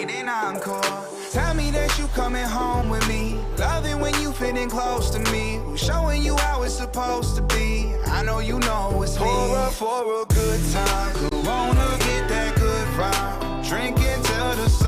need an encore. Tell me that you coming home with me. Loving when you fitting close to me. Showing you how it's supposed to be. I know you know it's me. Pour up for a good time. Corona, get that good vibe. Drinking till the sun.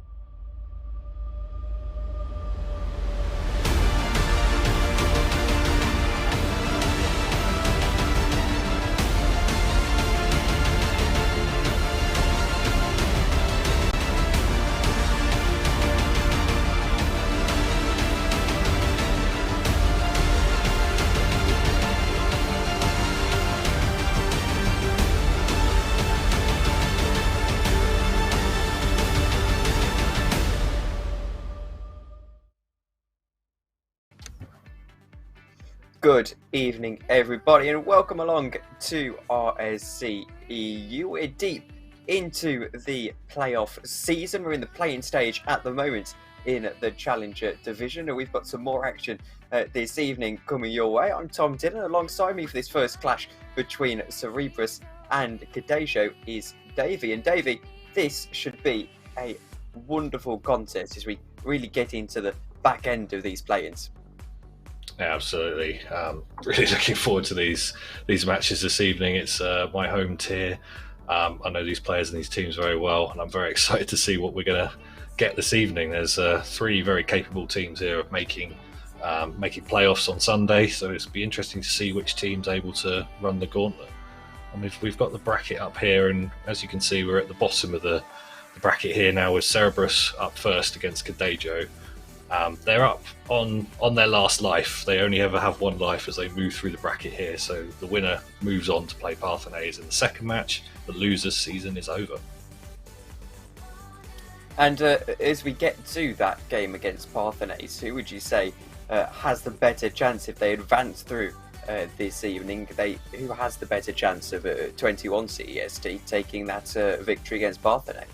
Good evening, everybody, and welcome along to RSC EU. We're deep into the playoff season. We're in the play-in stage at the moment in the Challenger division, and we've got some more action this evening coming your way. I'm Tom Dillon. Alongside me for this first clash between Cerebrus and Kadejo is Davey. And Davey, this should be a wonderful contest as we really get into the back end of these play-ins. Yeah, absolutely. Really looking forward to these matches this evening. It's my home tier. I know these players and these teams very well, and I'm very excited to see what we're going to get this evening. There's three very capable teams here of making playoffs on Sunday, so it's be interesting to see which team's able to run the gauntlet. And we've got the bracket up here, and as you can see, we're at the bottom of the bracket here now with Cerebrus up first against Kadejo. They're up on their last life. They only ever have one life as they move through the bracket here, so the winner moves on to play Parthenaise in the second match. The loser's season is over. And as we get to that game against Parthenaise, who would you say has the better chance if they advance through this evening? Who has the better chance of 21 CEST taking that victory against Parthenaise?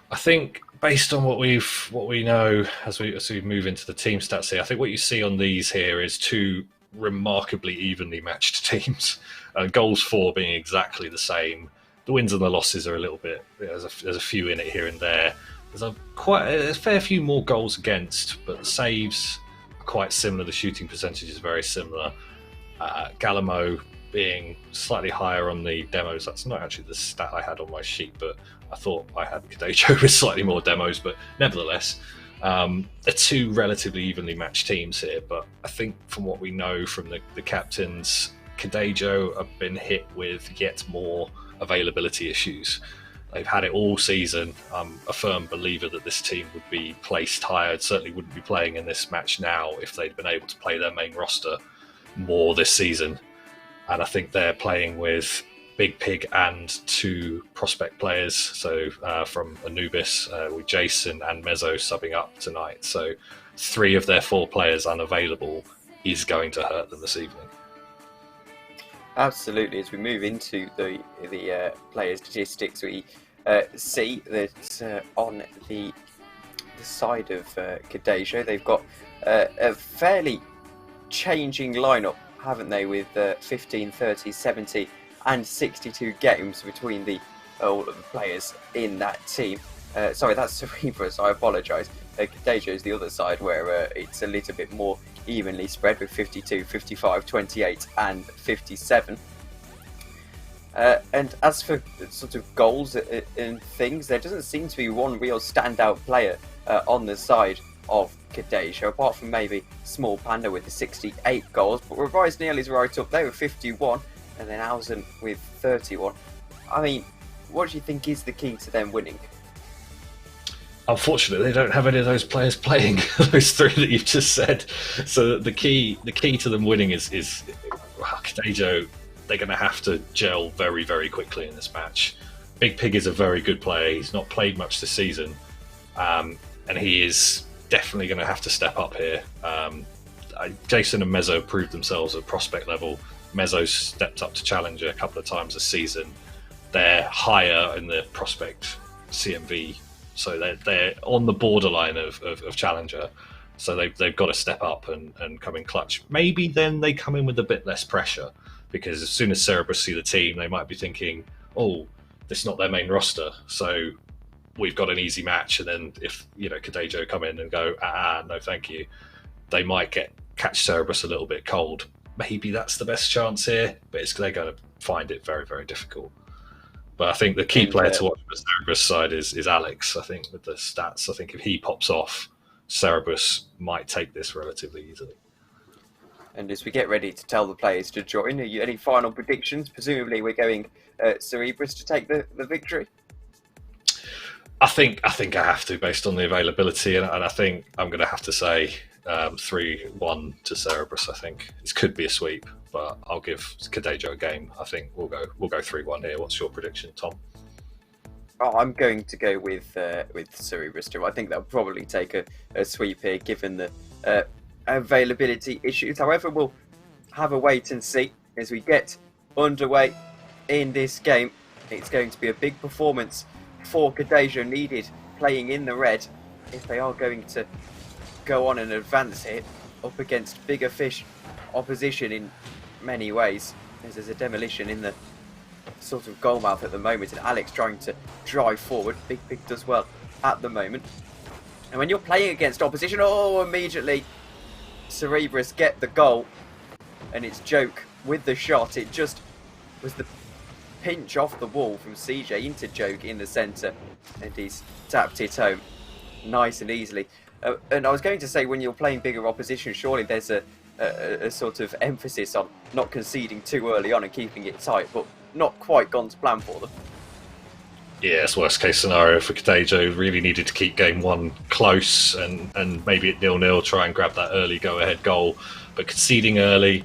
I think, based on what we know as we move into the team stats here, I think what you see on these here is two remarkably evenly matched teams. Goals for being exactly the same. The wins and the losses are a little bit. There's a few in it here and there. There's a fair few more goals against, but the saves are quite similar. The shooting percentage is very similar. Galamo being slightly higher on the demos. That's not actually the stat I had on my sheet, but I thought I had Kadejo with slightly more demos, but nevertheless, they're two relatively evenly matched teams here. But I think from what we know from the captains, Kadejo have been hit with yet more availability issues. They've had it all season. I'm a firm believer that this team would be placed higher, certainly wouldn't be playing in this match now if they'd been able to play their main roster more this season. And I think they're playing with Big Pig and two prospect players, so from Anubis with Jason and Mezzo subbing up tonight. So 3 of their 4 players unavailable is going to hurt them this evening. Absolutely. As we move into the player statistics, we see that on the side of Kadejo, they've got a fairly changing lineup, haven't they, with 15, 30, 70 and 62 games between all of the players in that team. Sorry, that's Cerebrus, I apologise. Kadejo is the other side where it's a little bit more evenly spread with 52, 55, 28 and 57. And as for sort of goals and things, there doesn't seem to be one real standout player on the side of Kadejo, apart from maybe Small Panda with the 68 goals. But Revised Neil is right up there with 51, and then Alzen with 31. I mean, what do you think is the key to them winning? Unfortunately, they don't have any of those players playing, those 3 that you've just said. So the key to them winning is Kadejo. They're going to have to gel very, very quickly in this match. Big Pig is a very good player. He's not played much this season, and he is definitely going to have to step up here. Jason and Mezzo proved themselves at prospect level. Mezzo stepped up to Challenger a couple of times this season. They're higher in the prospect CMV, so they're on the borderline of Challenger. So they've got to step up and come in clutch. Maybe then they come in with a bit less pressure, because as soon as Cerebrus see the team, they might be thinking, oh, this is not their main roster. So we've got an easy match, and then if Kadejo come in and go, no thank you, they might catch Cerberus a little bit cold. Maybe that's the best chance here, but they're going to find it very, very difficult. But I think the key player to watch for the Cerberus side is Alex. I think with the stats, I think if he pops off, Cerberus might take this relatively easily. And as we get ready to tell the players to join, any final predictions? Presumably we're going Cerberus to take the victory. I think I have to, based on the availability, and I think I'm going to have to say 3-1 to Cerberus. I think this could be a sweep, but I'll give Kadejo a game. I think we'll go 3-1 here. What's your prediction, Tom? I'm going to go with Cerberus too. I think they'll probably take a sweep here, given the availability issues. However, we'll have a wait and see as we get underway in this game. It's going to be a big performance for Kadejo needed, playing in the red, if they are going to go on and advance here up against bigger fish opposition in many ways. There's a demolition in the sort of goal mouth at the moment, and Alex trying to drive forward. Big Pig does well at the moment. And when you're playing against opposition, immediately Cerberus get the goal, and it's Joke with the shot. It just was the pinch off the wall from CJ into Joke in the centre, and he's tapped it home nice and easily. And I was going to say, when you're playing bigger opposition, surely there's a sort of emphasis on not conceding too early on and keeping it tight, but not quite gone to plan for them. Yeah, it's worst case scenario for Kadejo. Really needed to keep game one close and maybe at 0-0 try and grab that early go-ahead goal. But conceding early,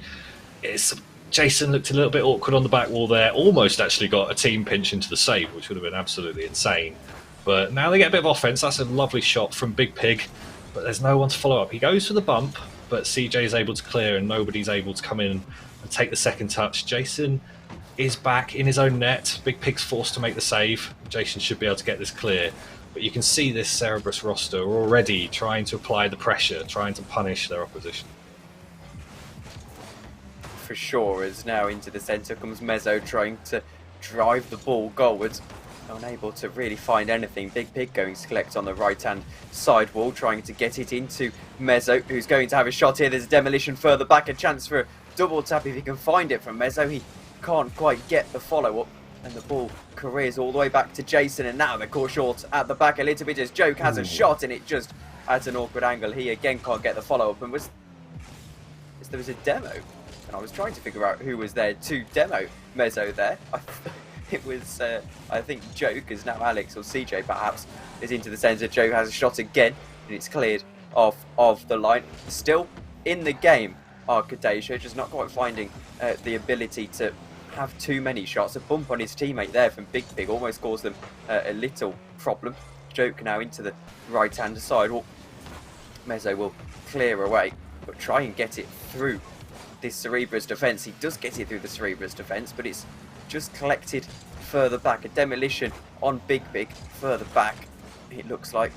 Jason looked a little bit awkward on the back wall there. Almost actually got a team pinch into the save, which would have been absolutely insane. But now they get a bit of offence. That's a lovely shot from Big Pig, but there's no one to follow up. He goes for the bump, but CJ is able to clear and nobody's able to come in and take the second touch. Jason is back in his own net. Big Pig's forced to make the save. Jason should be able to get this clear. But you can see this Cerberus roster already trying to apply the pressure, trying to punish their opposition. For sure, as now into the centre comes Mezzo trying to drive the ball goalwards. Unable to really find anything. Big Pig going to collect on the right-hand side wall, trying to get it into Mezzo, who's going to have a shot here. There's a demolition further back, a chance for a double tap if he can find it from Mezzo. He can't quite get the follow-up, and the ball careers all the way back to Jason, and now they're caught short at the back a little bit as Joke has a shot, and it just at an awkward angle. He again can't get the follow-up, and there was a demo, and I was trying to figure out who was there to demo Mezzo there. It was, I think, Joke, as now Alex or CJ perhaps is into the centre. Joke has a shot again, and it's cleared off of the line. Still in the game are Kadejo, just not quite finding the ability to have too many shots. A bump on his teammate there from Big Pig almost caused them a little problem. Joke now into the right-hand side. Well, Mezzo will clear away, but try and get it through this Cerberus defence. He does get it through the Cerberus defence, but it's just collected further back. A demolition on Big Pig further back, it looks like.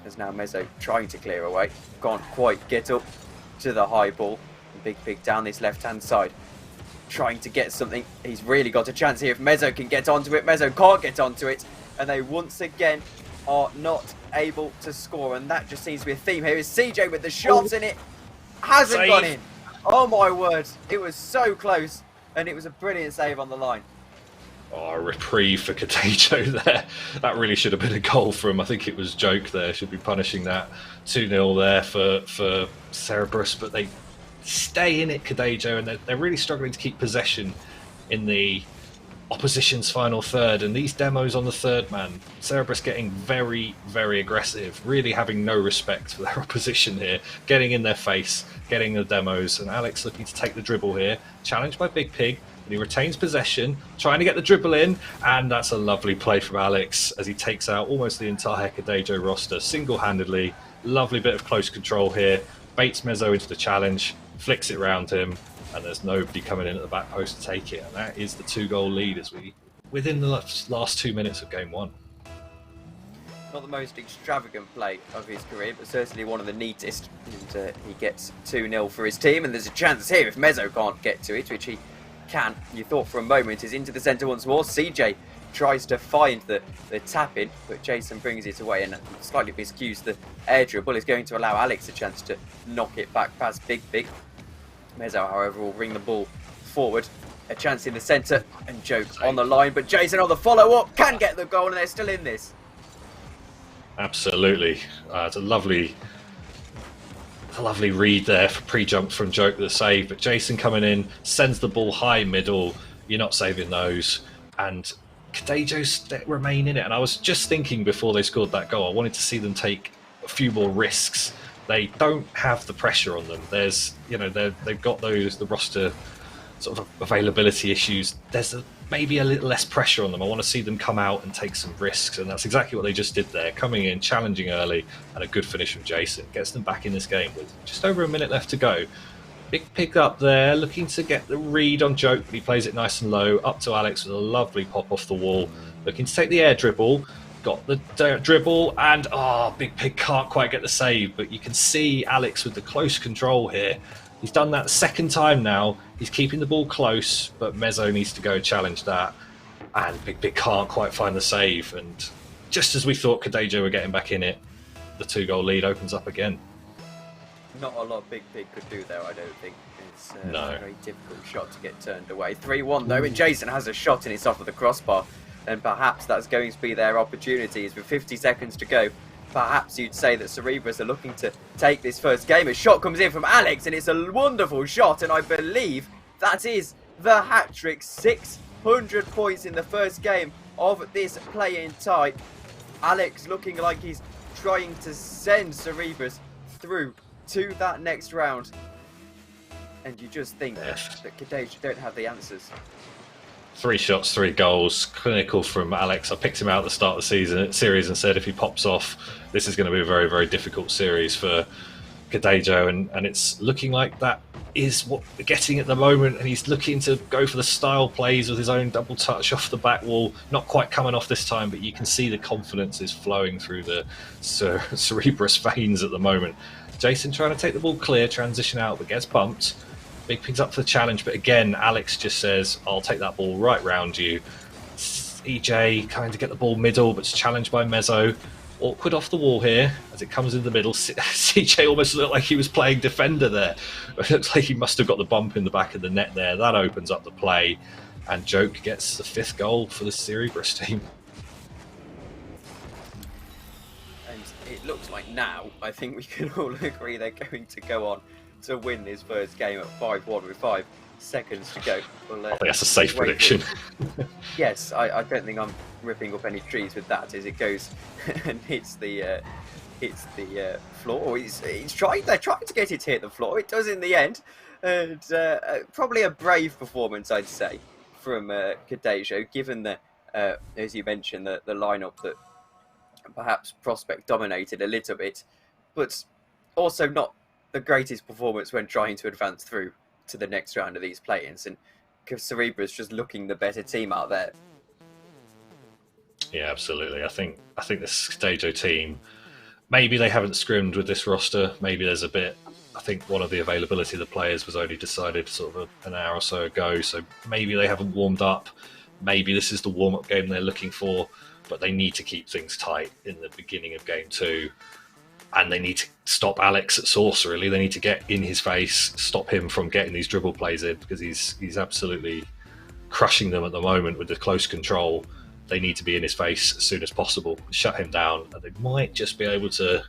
As now Mezzo trying to clear away. Can't quite get up to the high ball. And Big Pig down this left-hand side, trying to get something. He's really got a chance here if Mezzo can get onto it. Mezzo can't get onto it, and they once again are not able to score. And that just seems to be a theme here. Is CJ with the shot, and it hasn't gone in. Oh my word, it was so close. And it was a brilliant save on the line. Oh, a reprieve for Kadejo there. That really should have been a goal for him. I think it was Joke there. Should be punishing that. 2-0 there for Cerberus. But they stay in it, Kadejo, and they're really struggling to keep possession in the opposition's final third. And these demos on the third man, Cerberus getting very, very aggressive, really having no respect for their opposition here, getting in their face, getting the demos, and Alex looking to take the dribble here, challenged by Big Pig, and he retains possession, trying to get the dribble in, and that's a lovely play from Alex as he takes out almost the entire Kadejo roster single-handedly. Lovely bit of close control here, baits Mezzo into the challenge, flicks it round him, and there's nobody coming in at the back post to take it, and that is the 2-goal lead as we within the last 2 minutes of game one. Not the most extravagant play of his career, but certainly one of the neatest. And he gets 2-0 for his team, and there's a chance here if Mezzo can't get to it, which he can. You thought for a moment is into the centre once more. CJ tries to find the tap in, but Jason brings it away and slightly miscues the air dribble. Is going to allow Alex a chance to knock it back past Big Pig. Mezzo, however, will bring the ball forward. A chance in the centre, and Joke on the line, but Jason on the follow-up can get the goal, and they're still in this. Absolutely. It's a lovely read there for pre-jump from Joke, the save, but Jason coming in, sends the ball high middle. You're not saving those, and Kadejo remain in it. And I was just thinking before they scored that goal, I wanted to see them take a few more risks. They don't have the pressure on them. There's, they've got the roster sort of availability issues. There's maybe a little less pressure on them. I want to see them come out and take some risks, and that's exactly what they just did there. Coming in, challenging early, and a good finish from Jason gets them back in this game with just over a minute left to go. Big pick up there, looking to get the read on Joke, but he plays it nice and low. Up to Alex with a lovely pop off the wall. Looking to take the air dribble. Got the dribble, and Big Pig can't quite get the save, but you can see Alex with the close control here. He's done that second time now. He's keeping the ball close, but Mezzo needs to go challenge that, and Big Pig can't quite find the save. And just as we thought Kadejo were getting back in it, the 2-goal lead opens up again. Not a lot Big Pig could do there, I don't think. It's No. a very difficult shot to get turned away. 3-1 though, and Jason has a shot and it's off of the crossbar. And perhaps that's going to be their opportunities with 50 seconds to go. Perhaps you'd say that Cerebrus are looking to take this first game. A shot comes in from Alex, and it's a wonderful shot, and I believe that is the hat-trick. 600 points in the first game of this play-in tie. Alex looking like he's trying to send Cerebrus through to that next round. And you just think that Kadesh don't have the answers. 3 shots, 3 goals, clinical from Alex. I picked him out at the start of the series and said if he pops off, this is going to be a very, very difficult series for Kadejo, and it's looking like that is what we're getting at the moment. And he's looking to go for the style plays with his own double touch off the back wall. Not quite coming off this time, but you can see the confidence is flowing through the Cerebrus veins at the moment. Jason trying to take the ball clear, transition out, but gets bumped. Big Pig's up for the challenge, but again, Alex just says, I'll take that ball right round you. EJ kind of get the ball middle, but it's challenged by Mezzo. Awkward off the wall here as it comes in the middle. CJ almost looked like he was playing defender there. It looks like he must have got the bump in the back of the net there. That opens up the play, and Joke gets the 5th goal for the Cerebrus team. And it looks like now, I think we can all agree they're going to go on to win this first game at 5-1 with 5 seconds to go. Well, I think that's a safe prediction. Yes, I don't think I'm ripping up any trees with that as it goes and hits the floor. They're trying to get it to hit the floor. It does in the end. And probably a brave performance, I'd say, from Kadejo, given that, as you mentioned, the lineup that perhaps Prospect dominated a little bit, but also not the greatest performance when trying to advance through to the next round of these play-ins, and Cerebrus just looking the better team out there. Yeah, absolutely. I think this Kadejo team, maybe they haven't scrimmed with this roster. Maybe there's a bit. I think one of the availability of the players was only decided sort of an hour or so ago, so maybe they haven't warmed up. Maybe this is the warm-up game they're looking for, but they need to keep things tight in the beginning of game 2. And they need to stop Alex at source, really. They need to get in his face, stop him from getting these dribble plays in, because he's absolutely crushing them at the moment with the close control. They need to be in his face as soon as possible, shut him down, and they might just be able to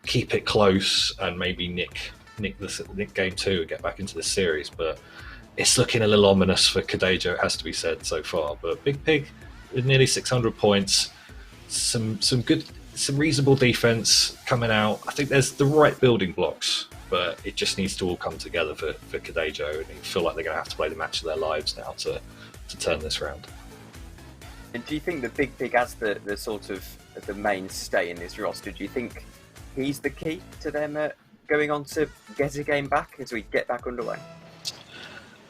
keep it close and maybe nick game 2 and get back into the series. But it's looking a little ominous for Kadejo, it has to be said so far. But Big Pig with nearly 600 points, some reasonable defense coming out. I think there's the right building blocks, but it just needs to all come together for Kadejo, and you feel like they're going to have to play the match of their lives now to turn this round. And do you think that Big Pig as the sort of the mainstay in this roster, do you think he's the key to them going on to get a game back as we get back underway?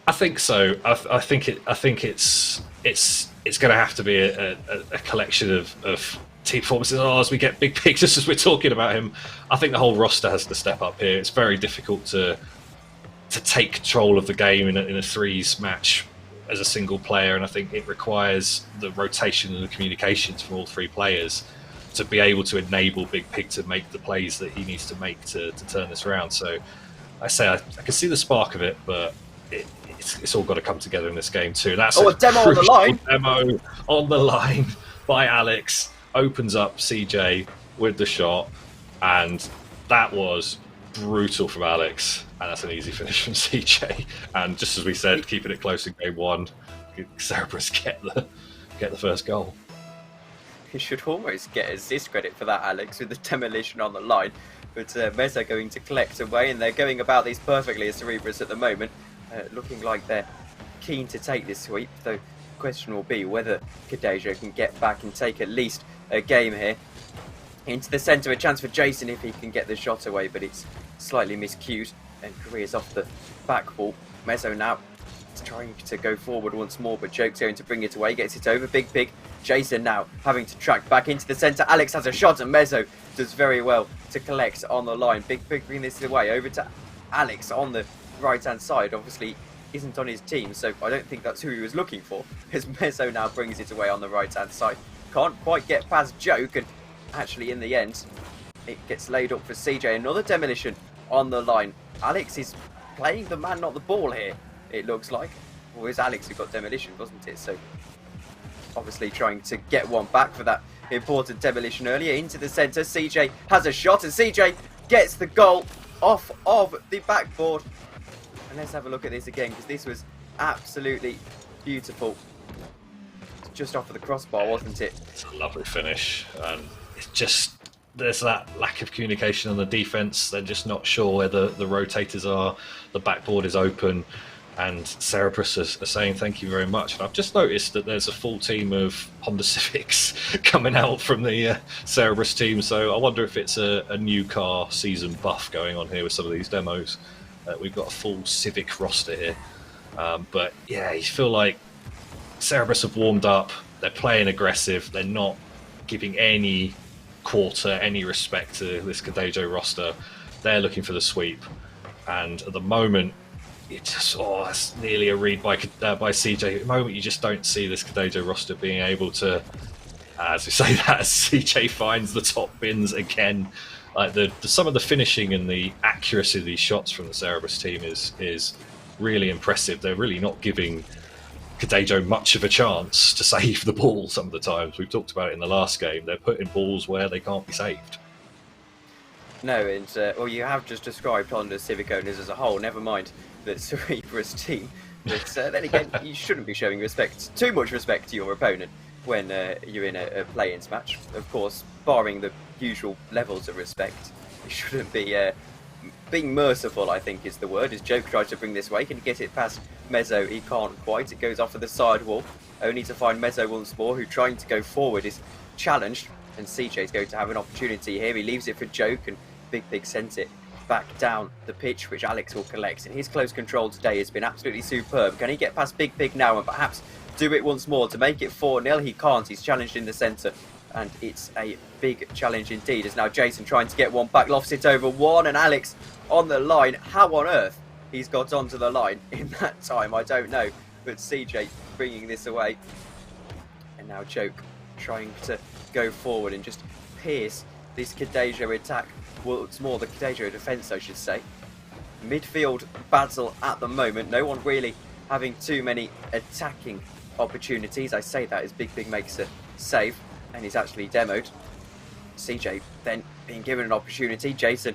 I think so. I think it's going to have to be a collection of team performances. As we get Big Pig, just as we're talking about him, I think the whole roster has to step up here. It's very difficult to take control of the game in a threes match as a single player, and I think it requires the rotation and the communications from all three players to be able to enable Big Pig to make the plays that he needs to make to turn this around. So I can see the spark of it, but it's all got to come together in this game too. That's a demo on the line. Demo on the line by Alex opens up CJ with the shot, and that was brutal from Alex, and that's an easy finish from CJ. And just as we said, keeping it close in game one, Cerberus get the first goal. You should almost get assist credit for that, Alex, with the demolition on the line. But Meza going to collect away, and they're going about these perfectly as Cerberus at the moment, looking like they're keen to take this sweep. Though the question will be whether Kadejo can get back and take at least a game here. Into the centre, a chance for Jason if he can get the shot away, but it's slightly miscued and careers off the back ball. Mezzo now trying to go forward once more, but Joke's going to bring it away, gets it over. Big Pig, Jason now having to track back into the centre. Alex has a shot and Mezzo does very well to collect on the line. Big Pig bringing this away over to Alex on the right hand side. Obviously isn't on his team, so I don't think that's who he was looking for, as Mezzo now brings it away on the right hand side. Can't quite get past Joke, and actually in the end it gets laid up for CJ. Another demolition on the line. Alex is playing the man, not the ball here, it looks like. Well, it was Alex who got demolition, wasn't it? So obviously trying to get one back for that important demolition earlier. Into the centre, CJ has a shot, and CJ gets the goal off of the backboard. And let's have a look at this again, because this was absolutely beautiful. Just off of the crossbar, wasn't it? It's a lovely finish, and it's just, there's that lack of communication on the defence. They're just not sure where the rotators are. The backboard is open, and Cerberus are saying thank you very much. And I've just noticed that there's a full team of Honda Civics coming out from the Cerberus team, so I wonder if it's a new car season buff going on here with some of these demos. We've got a full Civic roster here, but yeah, you feel like Cerberus have warmed up. They're playing aggressive. They're not giving any quarter, any respect to this Kadejo roster. They're looking for the sweep, and at the moment, it's nearly a read by CJ. At the moment, you just don't see this Kadejo roster being able to, as we say that, as CJ finds the top bins again. Like some of the finishing and the accuracy of these shots from the Cerberus team is really impressive. They're really not giving Kadejo much of a chance to save the ball some of the times. We've talked about it in the last game. They're putting balls where they can't be saved. No, and well, you have just described Honda Civic owners as a whole, never mind the Cerberus team. But then again, you shouldn't be showing too much respect to your opponent when you're in a play-in match. Of course, barring the usual levels of respect, you shouldn't be being merciful, I think is the word. As Joke tries to bring this way, can he get it past Mezzo? He can't quite. It goes off of the sidewall, only to find Mezzo once more, who trying to go forward is challenged, and CJ's going to have an opportunity here. He leaves it for Joke, and Big Pig sends it back down the pitch, which Alex will collect. And his close control today has been absolutely superb. Can he get past Big Pig now and perhaps do it once more to make it 4-0? He can't. He's challenged in the centre, and it's a big challenge indeed. As now Jason trying to get one back, lofts it over one, and Alex on the line. How on earth he's got onto the line in that time, I don't know. But CJ bringing this away, and now Joke trying to go forward and just pierce this Kadejo attack. Well, it's more the Kadejo defence, I should say. Midfield battle at the moment. No one really having too many attacking opportunities. I say that as Big Pig makes a save, and he's actually demoed. CJ then being given an opportunity. Jason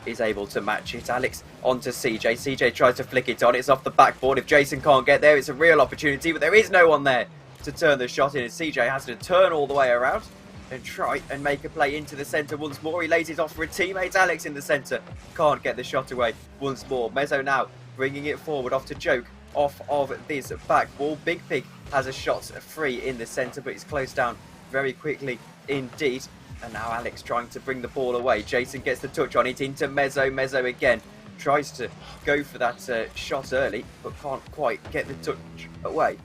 is able to match it. Alex onto CJ. CJ tries to flick it on. It's off the backboard. If Jason can't get there, it's a real opportunity, but there is no one there to turn the shot in, and CJ has to turn all the way around and try and make a play into the centre once more. He lays it off for a teammate. Alex in the centre can't get the shot away once more. Mezzo now bringing it forward off to Joke off of this back wall. Big Pig has a shot free in the centre, but it's closed down very quickly indeed. And now Alex trying to bring the ball away. Jason gets the touch on it into Mezzo. Mezzo again tries to go for that shot early, but can't quite get the touch away.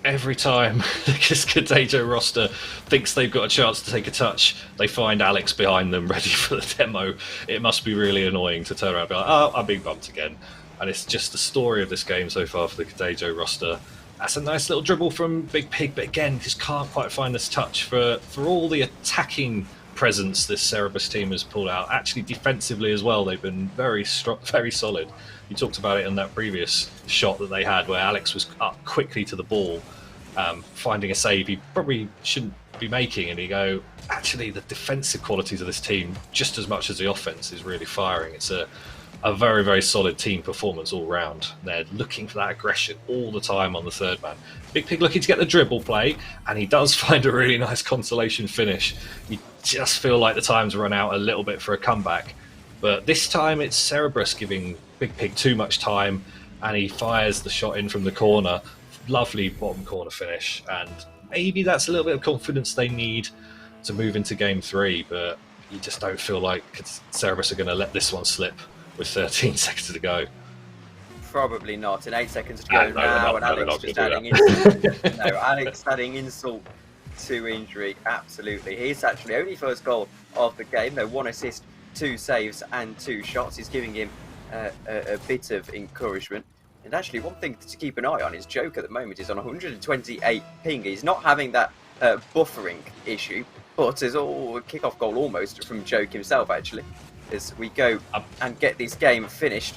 Every time this Kadejo roster thinks they've got a chance to take a touch, they find Alex behind them ready for the demo. It must be really annoying to turn around and be like, oh, I'm being bumped again. and it's just the story of this game so far for the Kadejo roster. That's a nice little dribble from Big Pig, but again, just can't quite find this touch for all the attacking presence this Cerberus team has pulled out. Actually, defensively as well, they've been very solid. You talked about it in that previous shot that they had, where Alex was up quickly to the ball, finding a save he probably shouldn't be making, and you go, actually, the defensive qualities of this team, just as much as the offense, is really firing. It's a very, very solid team performance all round. They're looking for that aggression all the time on the third man. Big Pig looking to get the dribble play, and he does find a really nice consolation finish. You just feel like the time's run out a little bit for a comeback. But this time it's Cerberus giving Big Pig too much time, and he fires the shot in from the corner. Lovely bottom corner finish, and maybe that's a little bit of confidence they need to move into game 3, but you just don't feel like Cerberus are going to let this one slip with 13 seconds to go. Probably not. In 8 seconds to go now, and Alex just adding insult to injury. Absolutely. His actually only first goal of the game, though 1 assist, 2 saves and 2 shots. He's giving him a bit of encouragement. And actually, one thing to keep an eye on is Joke at the moment is on 128 ping. He's not having that buffering issue, but there's a kick-off goal almost from Joke himself, actually, as we go and get this game finished.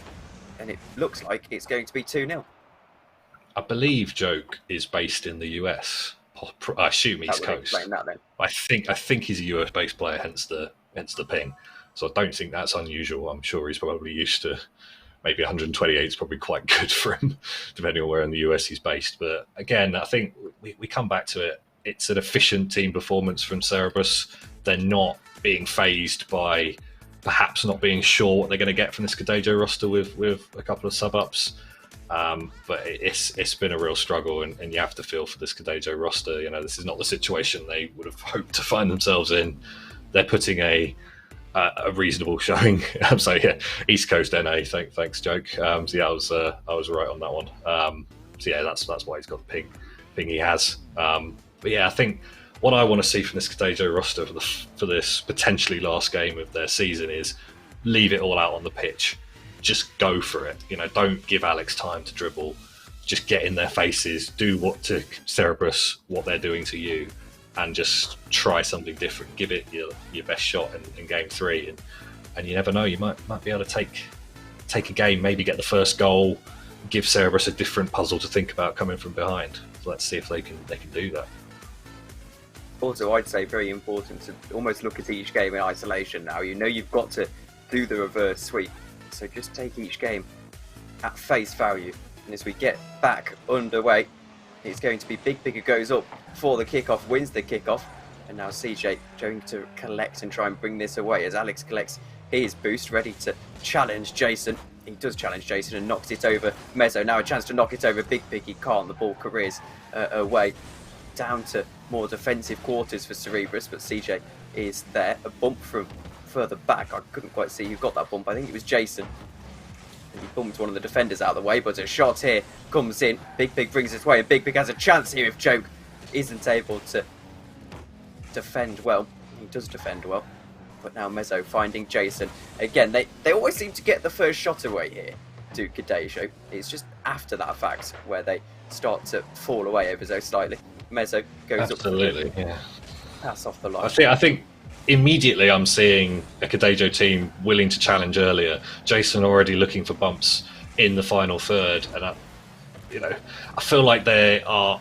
And it looks like it's going to be 2-0. I believe Joke is based in the US. I assume East Coast. That, then. I think he's a US-based player, hence the ping. So I don't think that's unusual. I'm sure he's probably used to. Maybe 128 is probably quite good for him, depending on where in the US he's based. But again, I think we come back to it. It's an efficient team performance from Cerberus. They're not being phased by perhaps not being sure what they're going to get from this Kadejo roster with a couple of sub-ups. But it's been a real struggle, and you have to feel for this Kadejo roster. You know, this is not the situation they would have hoped to find themselves in. They're putting a reasonable showing. So yeah, East Coast NA. Thanks, Joke. So yeah, I was right on that one. So yeah, that's why he's got the ping he has. But yeah, I think what I want to see from this Kadejo roster for this potentially last game of their season is leave it all out on the pitch. Just go for it. You know, don't give Alex time to dribble. Just get in their faces. Do what to Cerberus what they're doing to you. And just try something different. Give it your best shot in game 3, and you never know. You might be able to take a game, maybe get the first goal, give Cerberus a different puzzle to think about coming from behind. So let's see if they can do that. Also, I'd say very important to almost look at each game in isolation now. You know you've got to do the reverse sweep, so just take each game at face value. And as we get back underway, it's going to be Big Pig who goes up for the kickoff, wins the kickoff, and now CJ going to collect and try and bring this away as Alex collects his boost, ready to challenge Jason. He does challenge Jason and knocks it over Mezzo. Now a chance to knock it over Big Pig. He can't. The ball careers away down to more defensive quarters for Cerberus, but CJ is there. A bump from further back. I couldn't quite see who got that bump. I think it was Jason. And he bumped one of the defenders out of the way, but a shot here comes in. Big Pig brings it away, and Big Pig has a chance here if Joke isn't able to defend well. He does defend well, but now Mezzo finding Jason. Again, they always seem to get the first shot away here to Kadejo. It's just after that fact where they start to fall away ever so slightly. Mezzo goes Absolutely, up. Yeah. Pass off the line. I think immediately I'm seeing a Kadejo team willing to challenge earlier. Jason already looking for bumps in the final third, and I feel like they are,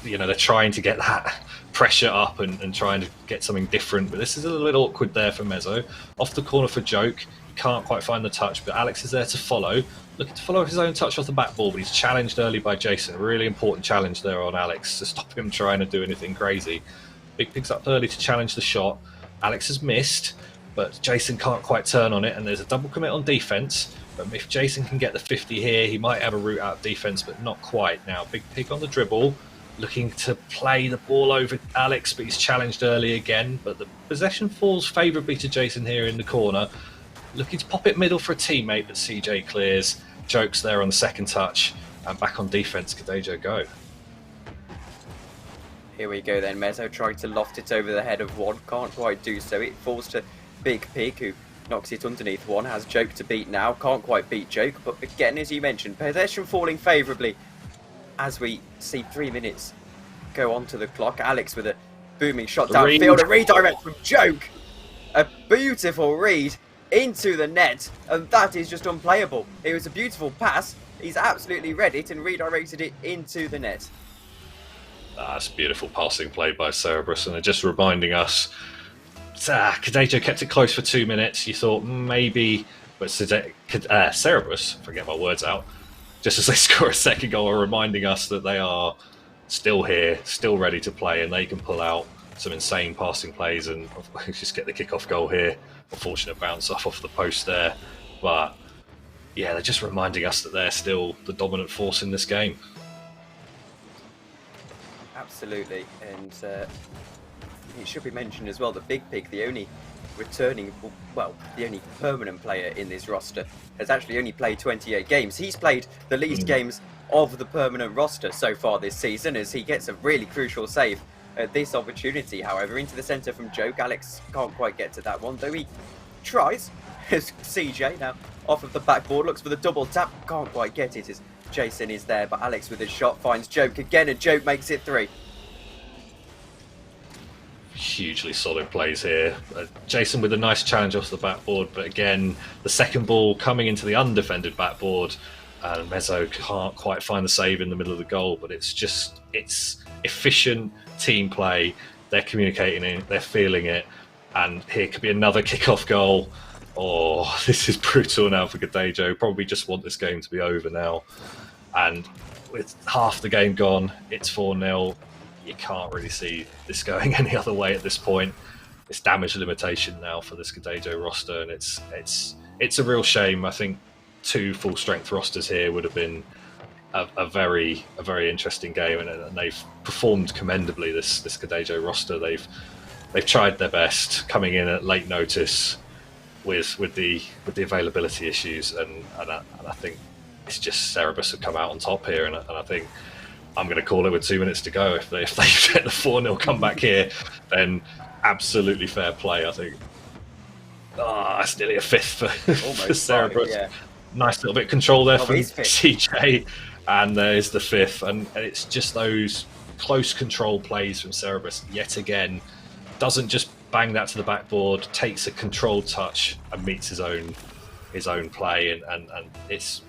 they're trying to get that pressure up and trying to get something different. But this is a little awkward there for Mezzo. Off the corner for Joke. Can't quite find the touch, but Alex is there to follow. Looking to follow his own touch off the back ball, but he's challenged early by Jason. A really important challenge there on Alex to stop him trying to do anything crazy. Big Pig's up early to challenge the shot. Alex has missed, but Jason can't quite turn on it, and there's a double commit on defence. But if Jason can get the 50 here, he might have a route out of defence, but not quite. Now, Big Pig on the dribble, looking to play the ball over Alex, but he's challenged early again. But the possession falls favourably to Jason here in the corner. Looking to pop it middle for a teammate, but CJ clears. Joke's there on the second touch, and back on defence, Kadejo go. Here we go then. Mezzo trying to loft it over the head of one. Can't quite do so. It falls to Big Pig, who knocks it underneath one, has Joke to beat now, can't quite beat Joke, but again, as you mentioned, possession falling favourably as we see 3 minutes go onto the clock. Alex with a booming shot downfield, a redirect from Joke, a beautiful read into the net, and that is just unplayable. It was a beautiful pass, he's absolutely read it and redirected it into the net. That's beautiful passing play by Cerberus, and they're just reminding us. Kadejo kept it close for 2 minutes. You thought maybe, but Cerberus, forget my words out, just as they score a second goal, are reminding us that they are still here, still ready to play, and they can pull out some insane passing plays and just get the kickoff goal here. Unfortunate bounce off the post there, but yeah, they're just reminding us that they're still the dominant force in this game. Absolutely, and it should be mentioned as well that Big Pig, the only returning, well, the only permanent player in this roster, has actually only played 28 games. He's played the least games of the permanent roster so far this season, as he gets a really crucial save at this opportunity. However, into the centre from Joke, Alex can't quite get to that one, though he tries. As CJ now off of the backboard, looks for the double tap, can't quite get it as Jason is there, but Alex with his shot finds Joke again, and Joke makes it 3. Hugely solid plays here. Jason with a nice challenge off the backboard, but again, the second ball coming into the undefended backboard, and Mezzo can't quite find the save in the middle of the goal, but it's efficient team play. They're communicating it, they're feeling it, and here could be another kickoff goal. Oh, this is brutal now for Kadejo. Probably just want this game to be over now. And with half the game gone, it's 4-0. You can't really see this going any other way at this point. It's damage limitation now for this Kadejo roster, and it's a real shame. I think 2 full strength rosters here would have been a very interesting game, and they've performed commendably. This Kadejo roster, they've tried their best coming in at late notice with the availability issues, and I think it's just Cerberus have come out on top here, and I think I'm going to call it with 2 minutes to go. If they get the 4-0 comeback here, then absolutely fair play, I think. It's nearly a 5th for Cerberus. Yeah. Nice little bit of control there from CJ, and there's the 5th, and it's just those close control plays from Cerberus yet again. Doesn't just bang that to the backboard, takes a controlled touch and meets his own play, and it's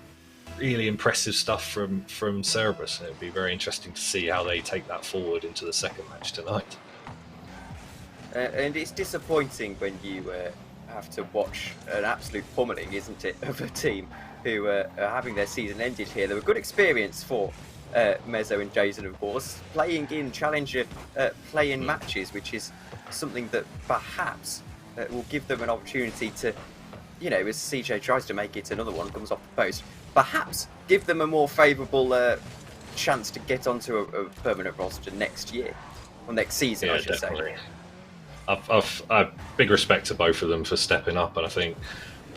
really impressive stuff from Cerberus. It'd be very interesting to see how they take that forward into the second match tonight. And it's disappointing when you have to watch an absolute pummeling, isn't it, of a team who are having their season ended here. They were good experience for Mezzo and Jason, of course, playing in Challenger play-in matches, which is something that perhaps will give them an opportunity to, you know, as CJ tries to make it another one, comes off the post, perhaps give them a more favourable chance to get onto a permanent roster next year, or next season, I should say. I've big respect to both of them for stepping up, and I think,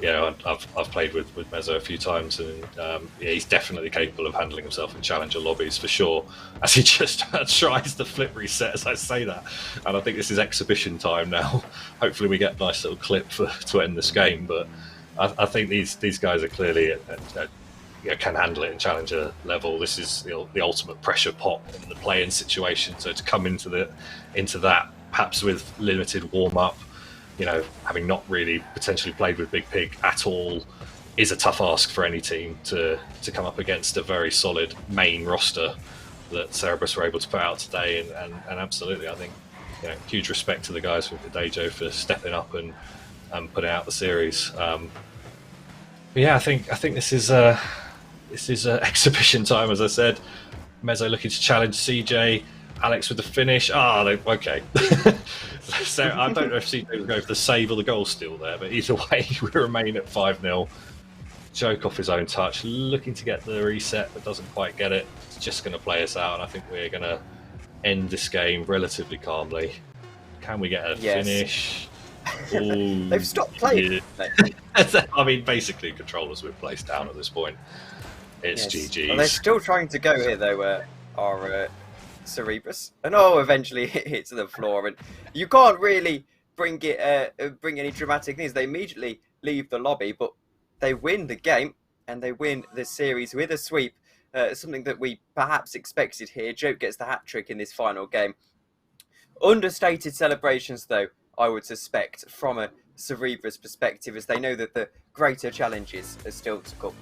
you know, I've played with Mezzo a few times, and he's definitely capable of handling himself in challenger lobbies for sure, as he just tries the flip reset as I say that. And I think this is exhibition time now. Hopefully we get a nice little clip to end this game, but I think these guys are clearly can handle it in challenger level. This is the ultimate pressure pot in the play-in situation, so to come into that perhaps with limited warm-up, you know, having not really potentially played with Big Pig at all, is a tough ask for any team to come up against a very solid main roster that Cerberus were able to put out today. And absolutely, I think, you know, huge respect to the guys from Kadejo for stepping up and putting out the series. Yeah, I think this is exhibition time, as I said. Mezzo looking to challenge CJ. Alex with the finish. Okay. So I don't know if CJ will go for the save or the goal still there, but either way, we remain at 5-0. Joke off his own touch, looking to get the reset, but doesn't quite get it. It's just going to play us out, and I think we're going to end this game relatively calmly. Can we get a finish? Ooh, they've stopped playing. Yeah. I mean, basically, controllers were placed down at this point. It's GG's. Well, they're still trying to go here, though, our Cerberus, and eventually it hits the floor, and you can't really bring any dramatic news. They immediately leave the lobby, but they win the game and they win the series with a sweep. Something that we perhaps expected here. Joke gets the hat trick in this final game. Understated celebrations, though, I would suspect, from a Cerebrus perspective, as they know that the greater challenges are still to come.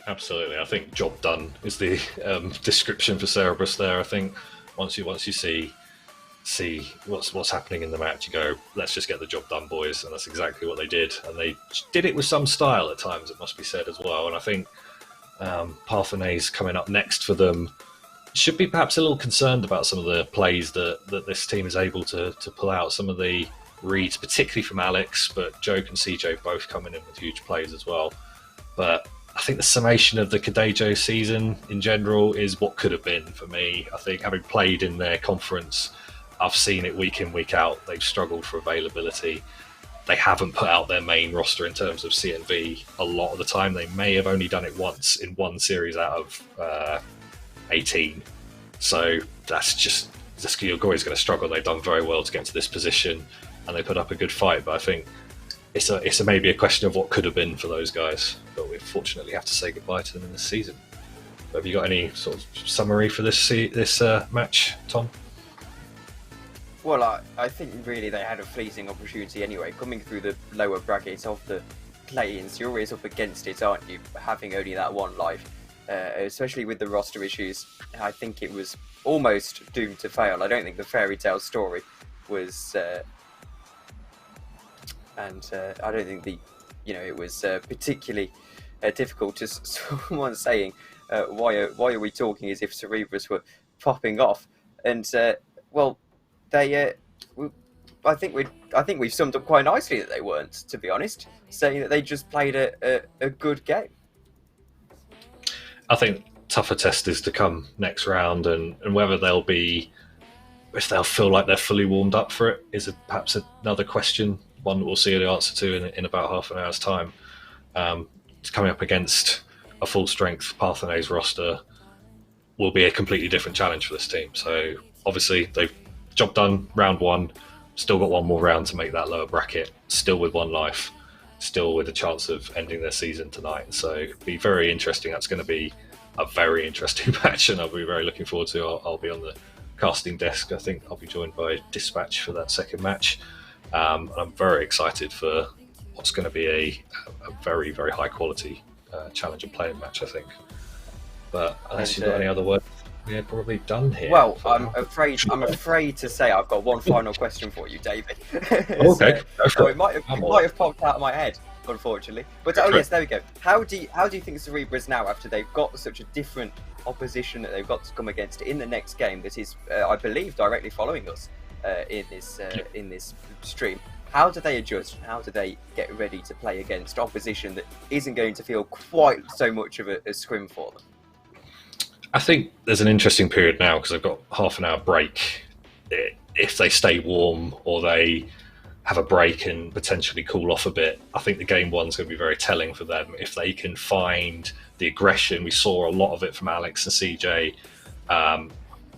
Absolutely, I think job done is the description for Cerebrus there. I think once you see what's happening in the match, you go, let's just get the job done, boys, and that's exactly what they did. And they did it with some style at times, it must be said as well. And I think Parthenay's coming up next for them. Should be perhaps a little concerned about some of the plays that this team is able to pull out. Some of the reads, particularly from Alex, but Joke and CJ both coming in with huge plays as well. But I think the summation of the Kadejo season in general is what could have been for me. I think having played in their conference, I've seen it week in, week out. They've struggled for availability. They haven't put out their main roster in terms of CNV a lot of the time. They may have only done it once in one series out of 18. So that's you're always going to struggle. They've done very well to get to this position and they put up a good fight. But I think it's maybe a question of what could have been for those guys. But we fortunately have to say goodbye to them in this season. But have you got any sort of summary for this match, Tom? Well, I think really they had a fleeting opportunity anyway. Coming through the lower brackets of the play-ins, you're always up against it, aren't you? Having only that one life. Especially with the roster issues, I think it was almost doomed to fail. I don't think the fairy tale story was, and I don't think it was particularly difficult. Just someone saying, why are we talking as if Cerebrus were popping off? And well, they, I think we've summed up quite nicely that they weren't, to be honest, saying that they just played a good game. I think tougher test is to come next round, and whether if they'll feel like they're fully warmed up for it is perhaps another question, one that we'll see the answer to in about half an hour's time. It's coming up against a full-strength Parthenay's roster will be a completely different challenge for this team. So obviously they've job done round one, still got one more round to make that lower bracket, still with one life, still with a chance of ending their season tonight. So it'll be very interesting. That's going to be a very interesting match, and I'll be very looking forward to it. I'll be on the casting desk. I think I'll be joined by Dispatch for that second match. And I'm very excited for what's going to be a very, very high quality challenge and playing match, I think. But unless you've got any other words, we're probably done here. Well, I'm afraid to say I've got one final question for you, David. Okay. It might have popped out of my head, unfortunately. But yes, there we go. How do you think Cerebrus now, after they've got such a different opposition that they've got to come against in the next game that is, I believe, directly following us in this stream? How do they adjust? How do they get ready to play against opposition that isn't going to feel quite so much of a scrim for them? I think there's an interesting period now because they've got half an hour break. If they stay warm or they have a break and potentially cool off a bit, I think the game one's going to be very telling for them. If they can find the aggression, we saw a lot of it from Alex and CJ,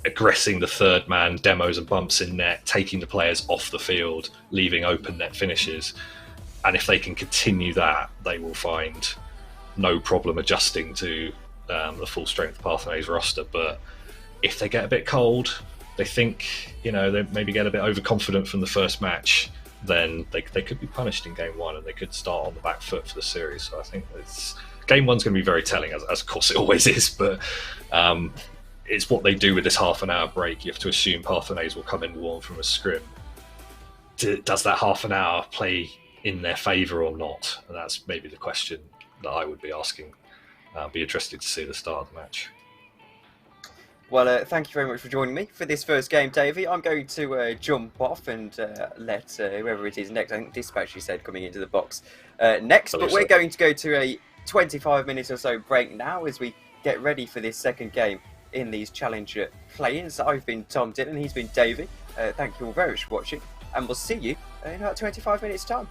aggressing the third man, demos and bumps in net, taking the players off the field, leaving open net finishes. And if they can continue that, they will find no problem adjusting to the full strength Parthenay's roster. But if they get a bit cold, they think, they maybe get a bit overconfident from the first match, then they could be punished in game one and they could start on the back foot for the series. So I think game one's going to be very telling, as of course it always is, but it's what they do with this half an hour break. You have to assume Parthenay's will come in warm from a scrim. Does that half an hour play in their favour or not? And that's maybe the question that I would be asking. Be interested to see the start of the match. Well, thank you very much for joining me for this first game, Davey. I'm going to jump off and let whoever it is next, I think Dispatch, you said, coming into the box next. But we're going to go to a 25-minute or so break now as we get ready for this second game in these Challenger play-ins. I've been Tom Dillon, he's been Davey. Thank you all very much for watching, and we'll see you in about 25 minutes' time.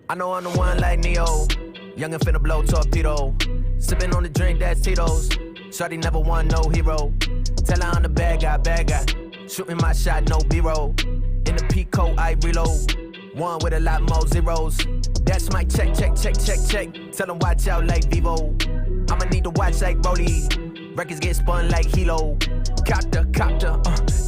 I know I'm the one like Neo. Youngin' finna blow torpedo. Sippin' on the drink that's Tito's. Shorty never won no hero. Tell her I'm the bad guy. Shoot me my shot, no B-roll. In the Pico, I reload. One with a lot more zeros. That's my check. Tell them watch out like Vivo. I'ma need to watch like Rolly. Records get spun like Hilo. Copter.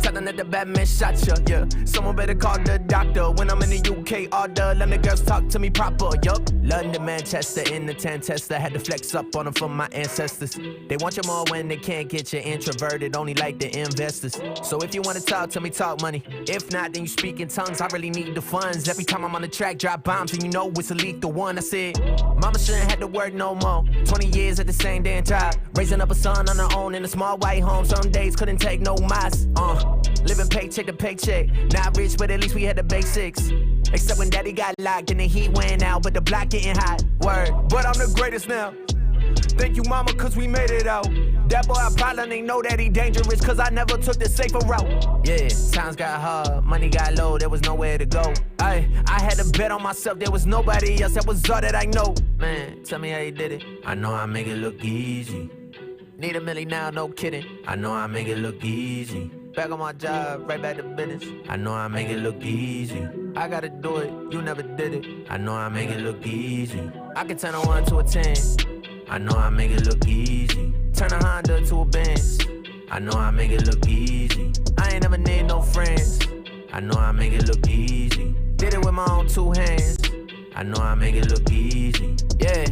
Tell them that the Batman shot ya, yeah. Someone better call the doctor. When I'm in the UK, all the London girls talk to me proper, yup. London, Manchester, in the 10 Tesla. Had to flex up on them from my ancestors. They want you more when they can't get you introverted. Only like the investors. So if you wanna talk to me, talk money. If not, then you speak in tongues. I really need the funds. Every time I'm on the track, drop bombs, and you know it's a leak. The one I said, mama shouldn't have to work no more. 20 years at the same damn job. Raising up a son on her own in a small white home. Some days couldn't take no mas. Living paycheck to paycheck. Not rich, but at least we had the basics. Except when daddy got locked and the heat went out, but the block getting hot. Word, but I'm the greatest now. Thank you, mama, cause we made it out. That boy, I probably ain't know that he dangerous, cause I never took the safer route. Yeah, times got hard, money got low, there was nowhere to go. I had to bet on myself, there was nobody else, that was all that I know. Man, tell me how you did it. I know I make it look easy. Need $1 million now, no kidding. I know I make it look easy. Back on my job, right back to business. I know I make it look easy. I gotta do it, you never did it. I know I make it look easy. I can turn a 1 to a 10. I know I make it look easy. Turn a Honda to a Benz. I know I make it look easy. I ain't never need no friends. I know I make it look easy. Did it with my own 2 hands. I know I make it look easy. Yeah,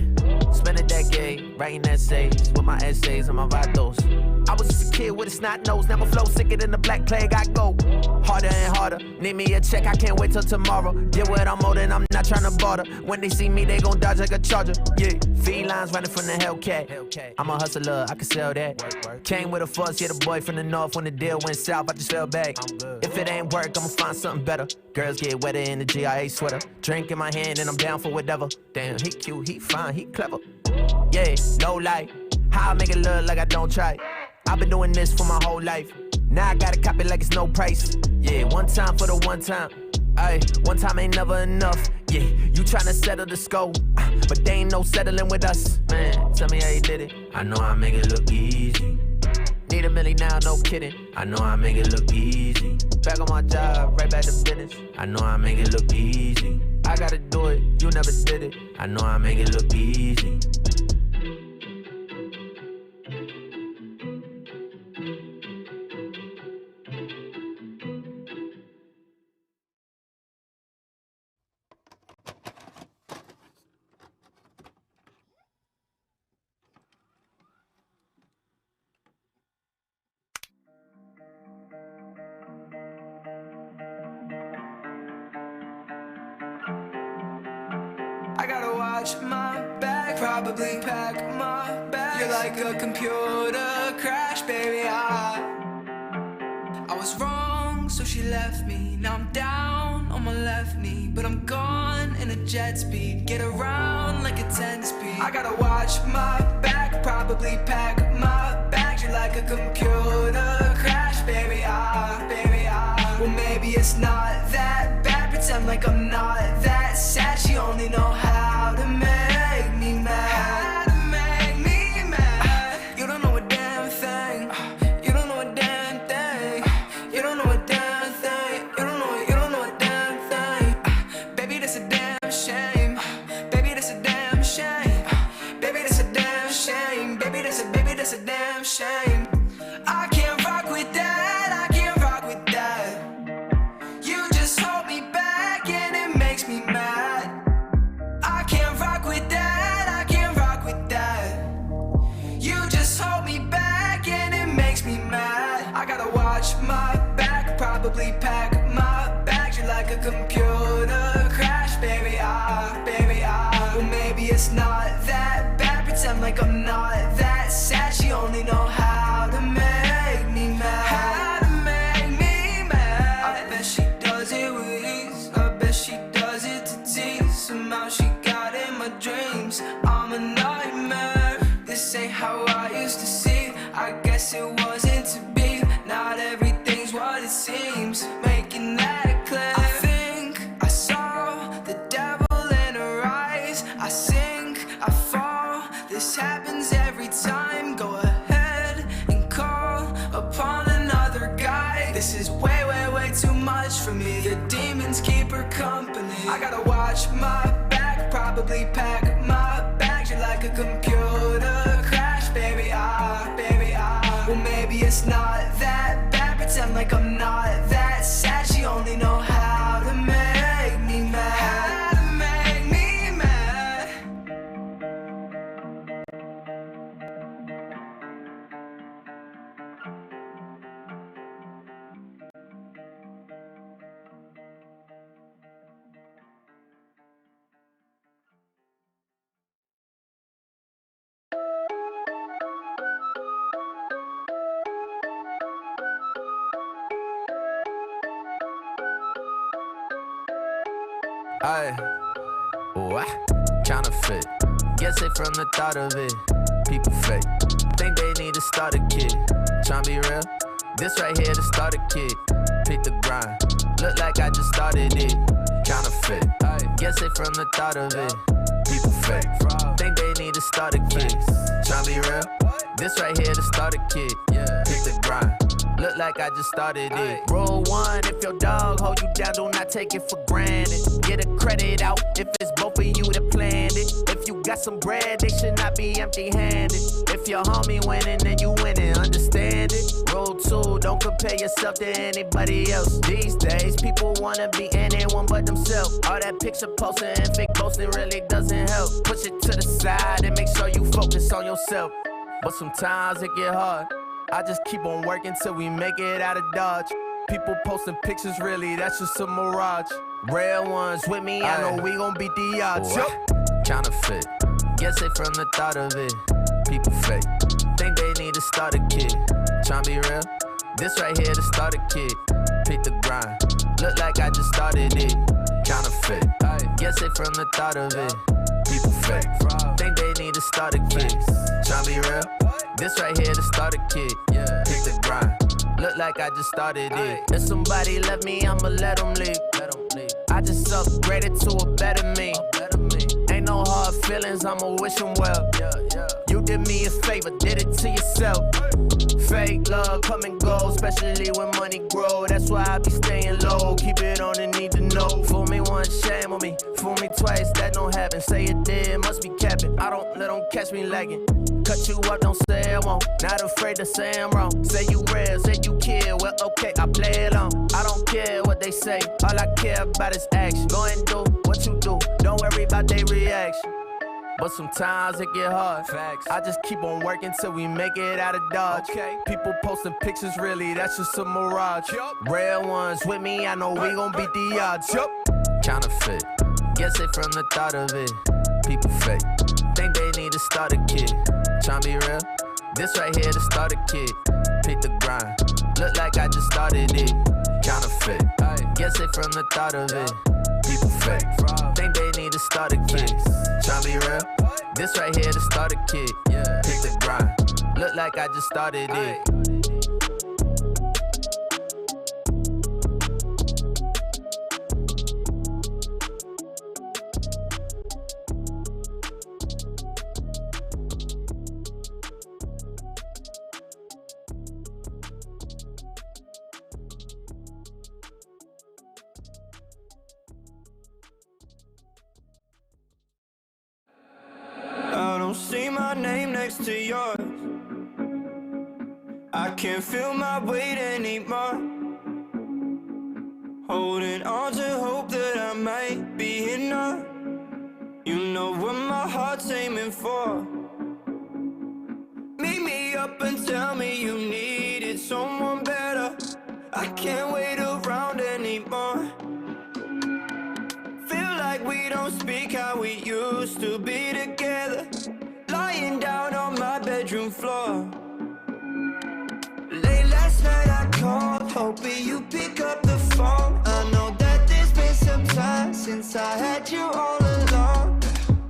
spent a decade writing essays with my essays and my vatos. I was just a kid with a snot nose, never flow sicker than the black plague. I go harder and harder. Need me a check, I can't wait till tomorrow. Get what I'm owed and I'm not trying to barter. When they see me, they gon' dodge like a charger. Yeah, felines running from the Hellcat. I'm a hustler, I can sell that. Came with a fuss, yeah, the boy from the north. When the deal went south, I just fell back. If it ain't work, I'ma find something better. Girls get wetter in the GIA sweater. Drink in my hand and I'm down for whatever. Damn, he cute, he fine, he clever. Yeah, no lie. How I make it look like I don't try. I've been doing this for my whole life. Now I gotta cop it like it's no price. Yeah, one time for the one time. Ayy, one time ain't never enough. Yeah, you tryna settle the score, but they ain't no settling with us. Man, tell me how you did it. I know I make it look easy. Need $1 million now, no kidding. I know I make it look easy. Back on my job, right back to business. I know I make it look easy. I gotta do it, you never did it. I know I make it look easy. I gotta watch my back, probably pack my bag. You're like a computer crash, baby. I was wrong, so she left me. Now I'm down on my left knee, but I'm gone in a jet speed. Get around like a 10-speed. I gotta watch my back, probably pack my bags. You're like a computer crash, baby. Well, maybe it's not that bad. Pretend like I'm not that sad. She only know how to make me mad. How to make me mad. You don't know a damn thing. You don't know a damn thing. You don't know a damn thing. You don't know a damn thing. Baby, that's a damn shame. Baby, that's a damn shame. Baby, that's a damn shame. Baby, that's a damn shame. I can't rock with that. I can't rock with that. You just hold me back and it makes me mad. I can't rock with that. I can't rock with that. You just hold me back and it makes me mad. I gotta watch my back, probably pack my bags. You're like a computer crash, baby. Well, maybe it's not that bad. Pretend like I'm not that sad. She only know how to make me mad. How to make me mad. I bet she does it with ease. I bet she does it to tease. Somehow she got in my dreams. I'm a nightmare. This ain't how I used to see. I guess it wasn't to be. Not everything's what it seems. Making that clear. I think I saw the devil in her eyes. I I fall. This happens every time. Go ahead and call upon another guy. This is way, way, way too much for me. The demons keep her company. I gotta watch my back, probably pack my bags. You're like a computer crash, baby, baby, well, maybe it's not that bad. Pretend like I'm not that sad. She only know how to make me mad. How to make me mad. Aye, what? Counterfeit. Guess it from the thought of it. People fake. Think they need to start a kid. Tryna be real. This right here to start a kid. Pick the grind. Look like I just started it. Counterfeit. Guess it from the thought of it. People fake. Think they need to start a kid. Tryna be real. This right here to start a kid. Pick the grind. Look like I just started it. Roll one, if your dog hold you down, do not take it for granted. Get a credit out if it's both of you that planned it. If you got some bread, they should not be empty-handed. If your homie winning, then you winning, understand it. Roll two, don't compare yourself to anybody else. These days, people wanna be anyone but themselves. All that picture posting and fake posting really doesn't help. Push it to the side and make sure you focus on yourself. But sometimes it get hard. I just keep on working till we make it out of Dodge. People posting pictures, really, that's just a mirage. Real ones with me, I know we gon' beat the odds. Counterfeit, guess it from the thought of it. People fake, think they need to start a kid. Tryna be real, this right here to start a kid. Pick the grind, look like I just started it. Counterfeit, guess it from the thought of it. People fake, think they need to start a kid. Tryna be real. This right here to start a kid. Pick the grind. Look like I just started it. If somebody left me, I'ma let them leave. I just upgraded to a better me. Ain't no hard feelings, I'ma wish them well. You did me a favor, did it to yourself. Fake love come and go, especially when money grow. That's why I be staying low, keep it on the need to know. Fool me once, shame on me. Fool me twice, that don't happen. Say it did, must be capping. I don't let them catch me lagging. Cut you up, don't say I won't. Not afraid to say I'm wrong. Say you real, say you kill. Well, okay, I play it on. I don't care what they say. All I care about is action. Go and do what you do. Don't worry about their reaction. But sometimes it get hard. Facts. I just keep on working till we make it out of Dodge. Okay. People posting pictures, really, that's just a mirage. Real ones with me, I know we gon' beat the odds. Counterfeit, guess it from the thought of it. People fake, think they need to start a kid. Tryna be real, this right here to start a kid. Pick the grind, look like I just started it. Counterfeit, guess it from the thought of it. People fake, think they need to start a kid. Tryna be real, this right here to start a kid. Pick the grind, look like I just started it. I don't see my name next to yours. I can't feel my weight anymore. Holding on to hope that I might be enough. You know what my heart's aiming for. Meet me up and tell me you needed someone better. I can't wait around anymore. Feel like we don't speak how we used to be together. Lying down on my bedroom floor. Late last night I called, hoping you pick up the phone. I know that there's been some time since I had you all along.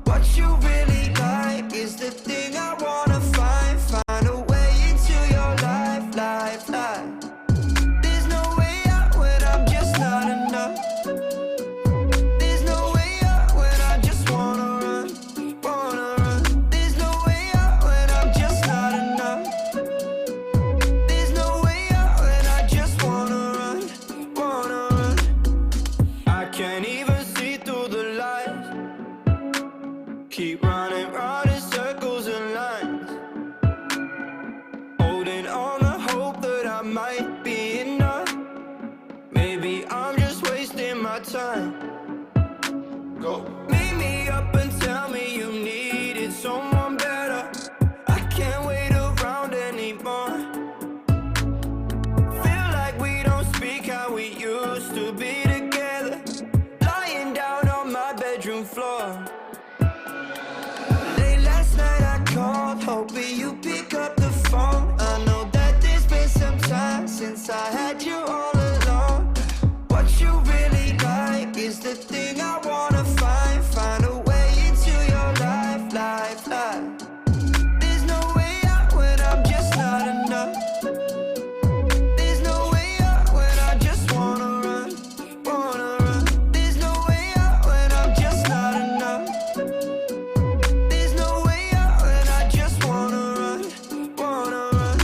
What you really like is the thing I wanna find. Find a way into your life, life, life. There's no way out when I'm just not enough. There's no way out when I just wanna run, wanna run. keep running round in circles and lines, holding on the hope that I might be enough. Maybe I'm just wasting my time. Go. Meet me up and tell me you needed someone better. I can't wait around anymore. Feel like we don't speak how we used to be together. Lying down on my bedroom floor. Late last night I called, hoping you pick up the phone. I know that there's been some time since I had you all alone. What you really like is the thing I wanna find a way into your life, life, life. There's no way out when I'm just not enough. There's no way out when I just wanna run, wanna run. There's no way out when I'm just not enough. There's no way out when I just wanna run, wanna run.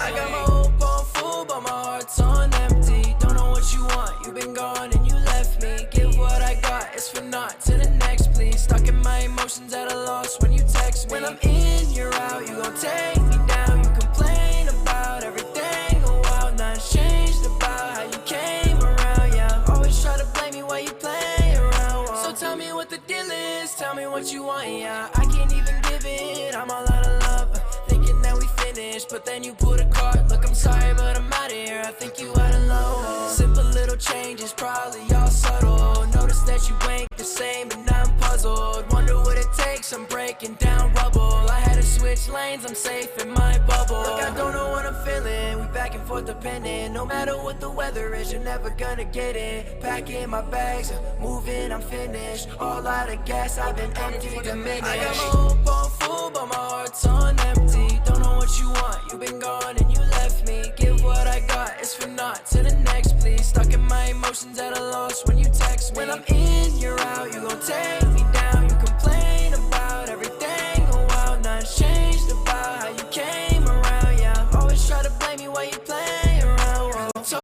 I got my hope on full, but my heart's on empty. Don't know what you want, you've been gone and you left me. Give what I got, it's for naught, to the next please. Stuck in my emotions at a loss when you text me. When I'm in, you're out, you gon' take me down. You complain about everything, oh wow, nothing's changed about how you came around. Yeah, always try to blame me while you play around. So tell me what the deal is, tell me what you want, yeah. I can't even give it, I'm all out of love. Thinking that we finished, but then you pulled a card. Look, I'm sorry, but I'm out of here. I think you out of low. Simple little changes, probably all subtle. Notice that you ain't the same, and I'm puzzled. Wonder what it takes, I'm breaking down rubble. I had to switch lanes, I'm safe in my bubble. Look, I don't know what I'm feeling. We back and forth depending. No matter what the weather is, you're never gonna get it. Packing my bags, moving, I'm finished. All out of gas, I've been empty, diminished. I got my hope on full, but my heart's on empty. Don't know what you want, you've been gone and you left me. Give what I got, it's for naught, to the next please. Stuck in my emotions at a loss when you text me. When I'm in, you're out, you gon' take me down. You complain about everything, oh wow, nothing's changed about how you came around. Yeah, always try to blame me while you play around. Whoa.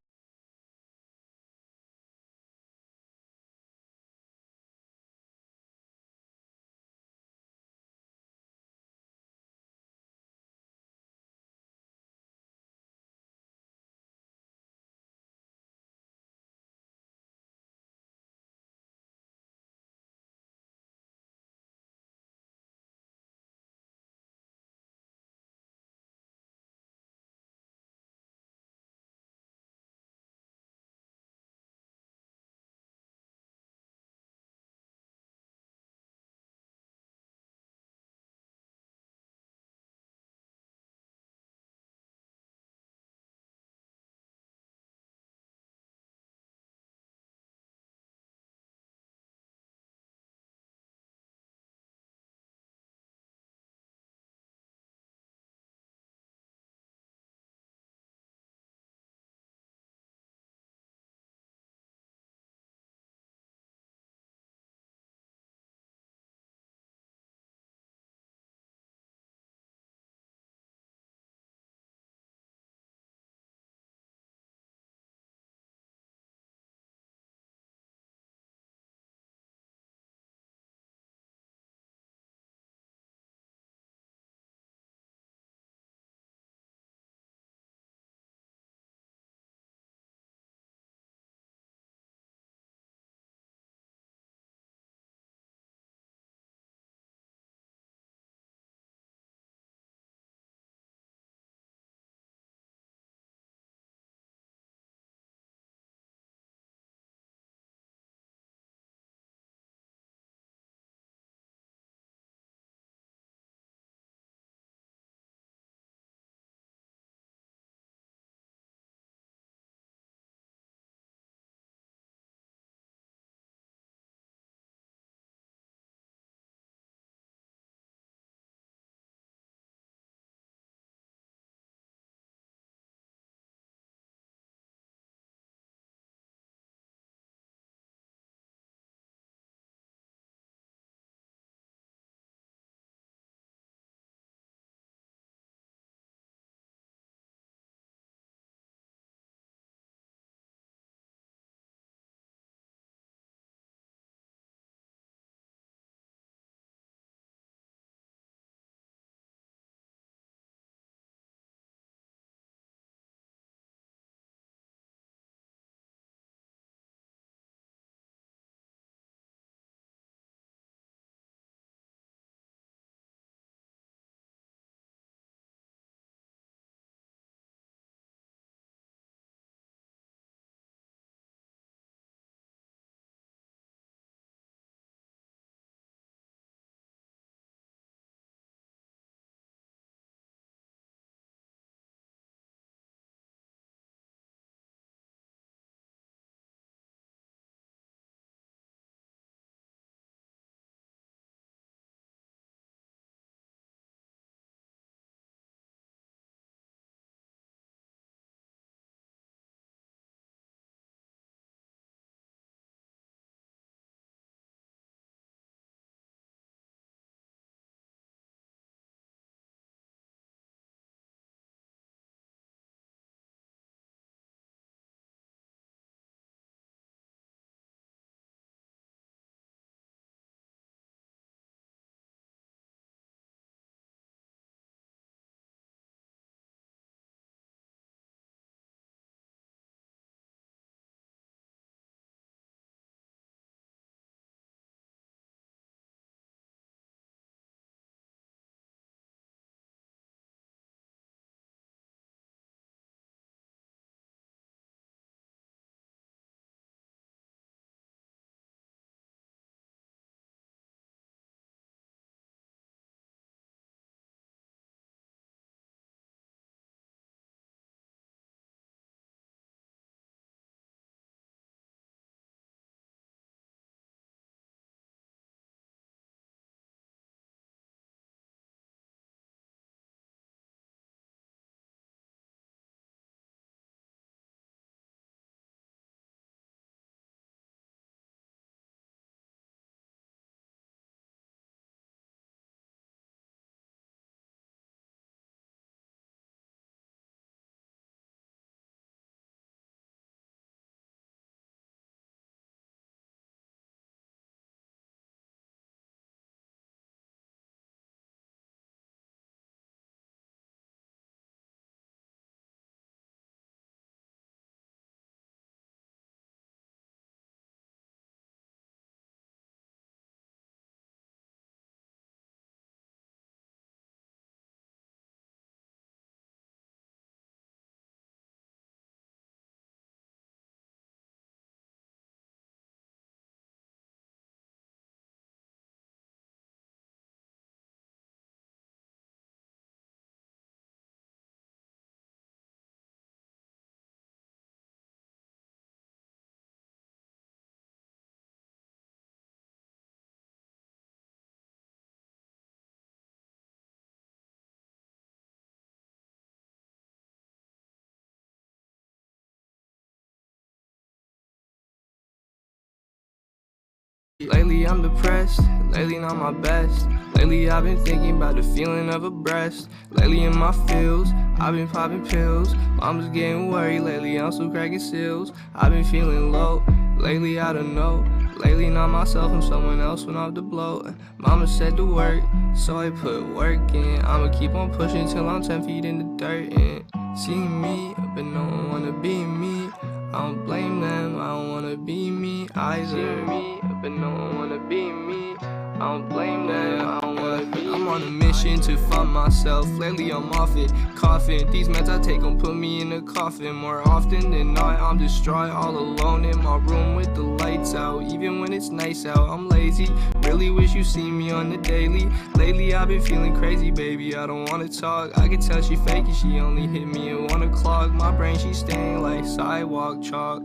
Lately I'm depressed, lately not my best. Lately I've been thinking about the feeling of a breast. Lately in my feels, I've been popping pills. Mama's getting worried, lately I'm still cracking seals. I've been feeling low, lately I don't know. Lately not myself, I'm someone else went off the blow. Mama said to work, so I put work in. I'ma keep on pushing till I'm 10 feet in the dirt. And seeing me, but no one wanna be me. I don't blame them, I don't wanna be me either. Me, but no one wanna be me. I don't blame them, I don't wanna be I'm on a mission to find myself. Lately I'm off it, coughing. These meds I take gon' put me in a coffin. More often than not, I'm distraught, all alone in my room with the lights out. Even when it's nice out, I'm lazy. Really wish you see me on the daily. Lately I've been feeling crazy, baby, I don't wanna talk. I can tell she faking, she only hit me at 1 o'clock. My brain, she staying like sidewalk chalk.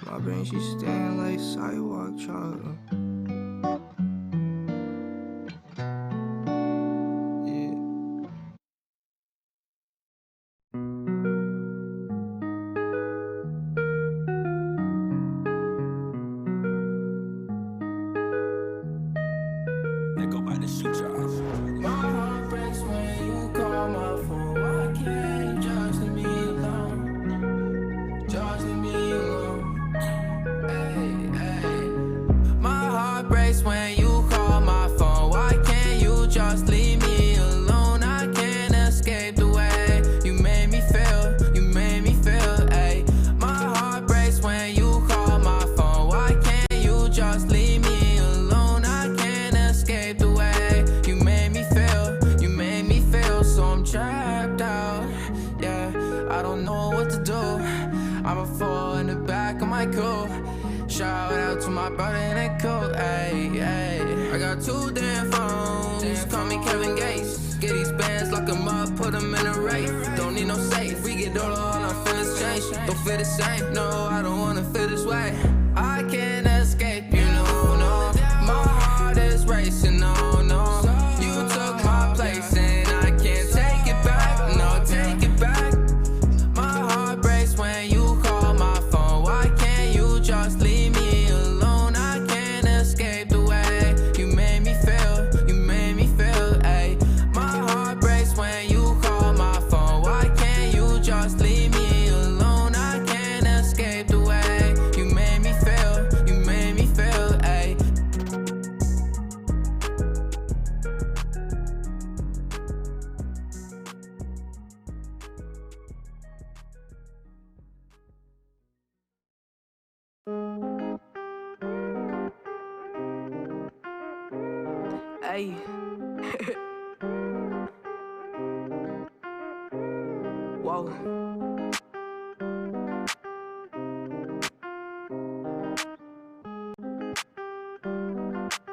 My brain, she staying like sidewalk chalk. My heart breaks when you call my phone. Why can't you just leave me alone? Just leave me alone. Hey, hey. My heart breaks when you call my phone. Why can't you just leave me alone? I can't escape the way you made me feel. You made me feel. Hey. My heart breaks when you call my phone. Why can't you just leave me alone? I can't escape the way. Trapped out, yeah, I don't know what to do. I'ma fall in the back of my coupe. Shout out to my brother in that coat, ayy, ayy. I got 2 damn phones, call me Kevin Gates. Get these bands, lock them up, put them in a race. Don't need no safe, we get all our feelings change. Don't feel the same, no, I don't wanna feel this way. I can't escape, you know, no. My heart is racing, no, no. You took my place and I can't take it back, no, take it back. My heart breaks when you call my phone. Why can't you just leave me alone? I can't escape the way you made me feel, ayy. My heart breaks when you call my phone. Why can't you just leave me alone? I can't escape the way you made me feel, ayy. Hey. Whoa.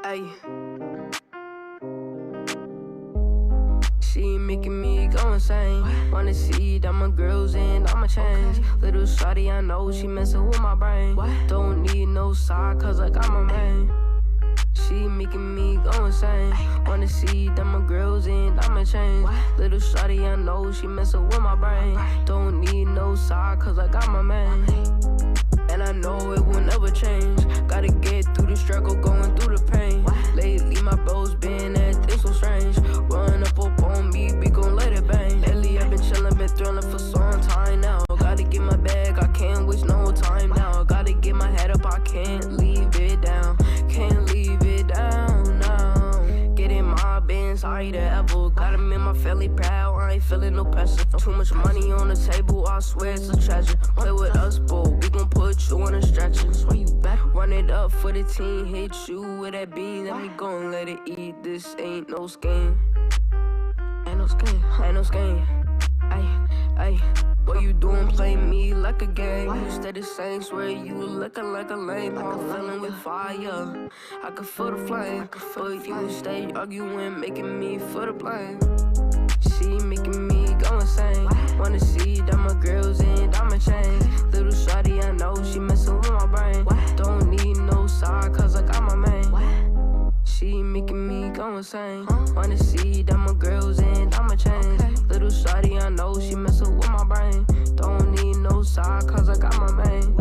Hey. She making me go insane. Wanna see that my girls and I'ma change. Little shawty, I know she messing with my brain. Don't need no side, cause I got my man. She making me go insane. Wanna see that my girls and I'ma change. Little shawty, I know she messing with my brain. Don't need no side, cause I got my man. And I know it will never change. Gotta get through the struggle, going through the pain. Lately my bro's been acting so strange. Run up on me, we gon' let it bang. Lately I've been chillin', been thrillin' for some time now. Gotta get my bag, I can't waste no time now. Gotta get my head up, I can't leave it down. Can't leave it down now. Getting my Benz higher than ever. Got him in my family proud, I ain't feeling no pressure. Too much money on the table, I swear it's a treasure. Play with us, boo, we gon' put you on a stretcher. Run it up for the team, hit you with that bean. Let me go and let it eat, this ain't no scheme. Ain't no scheme, ain't no scheme. Ay, ay. What you doing, play me like a game. You stay the same, swear you looking like a lame. I'm feeling with fire, I can feel the flame. But you stay arguing, making me feel the blame. She making me go insane. Wanna see that my girls and I'ma change. Little shawty, I know she messing with my brain. Don't need no side, cause I got my man. She making me go insane. Wanna see that my girls and I'ma change. Little shawty, I know she messing with my brain. Don't need no side, cause I got my man.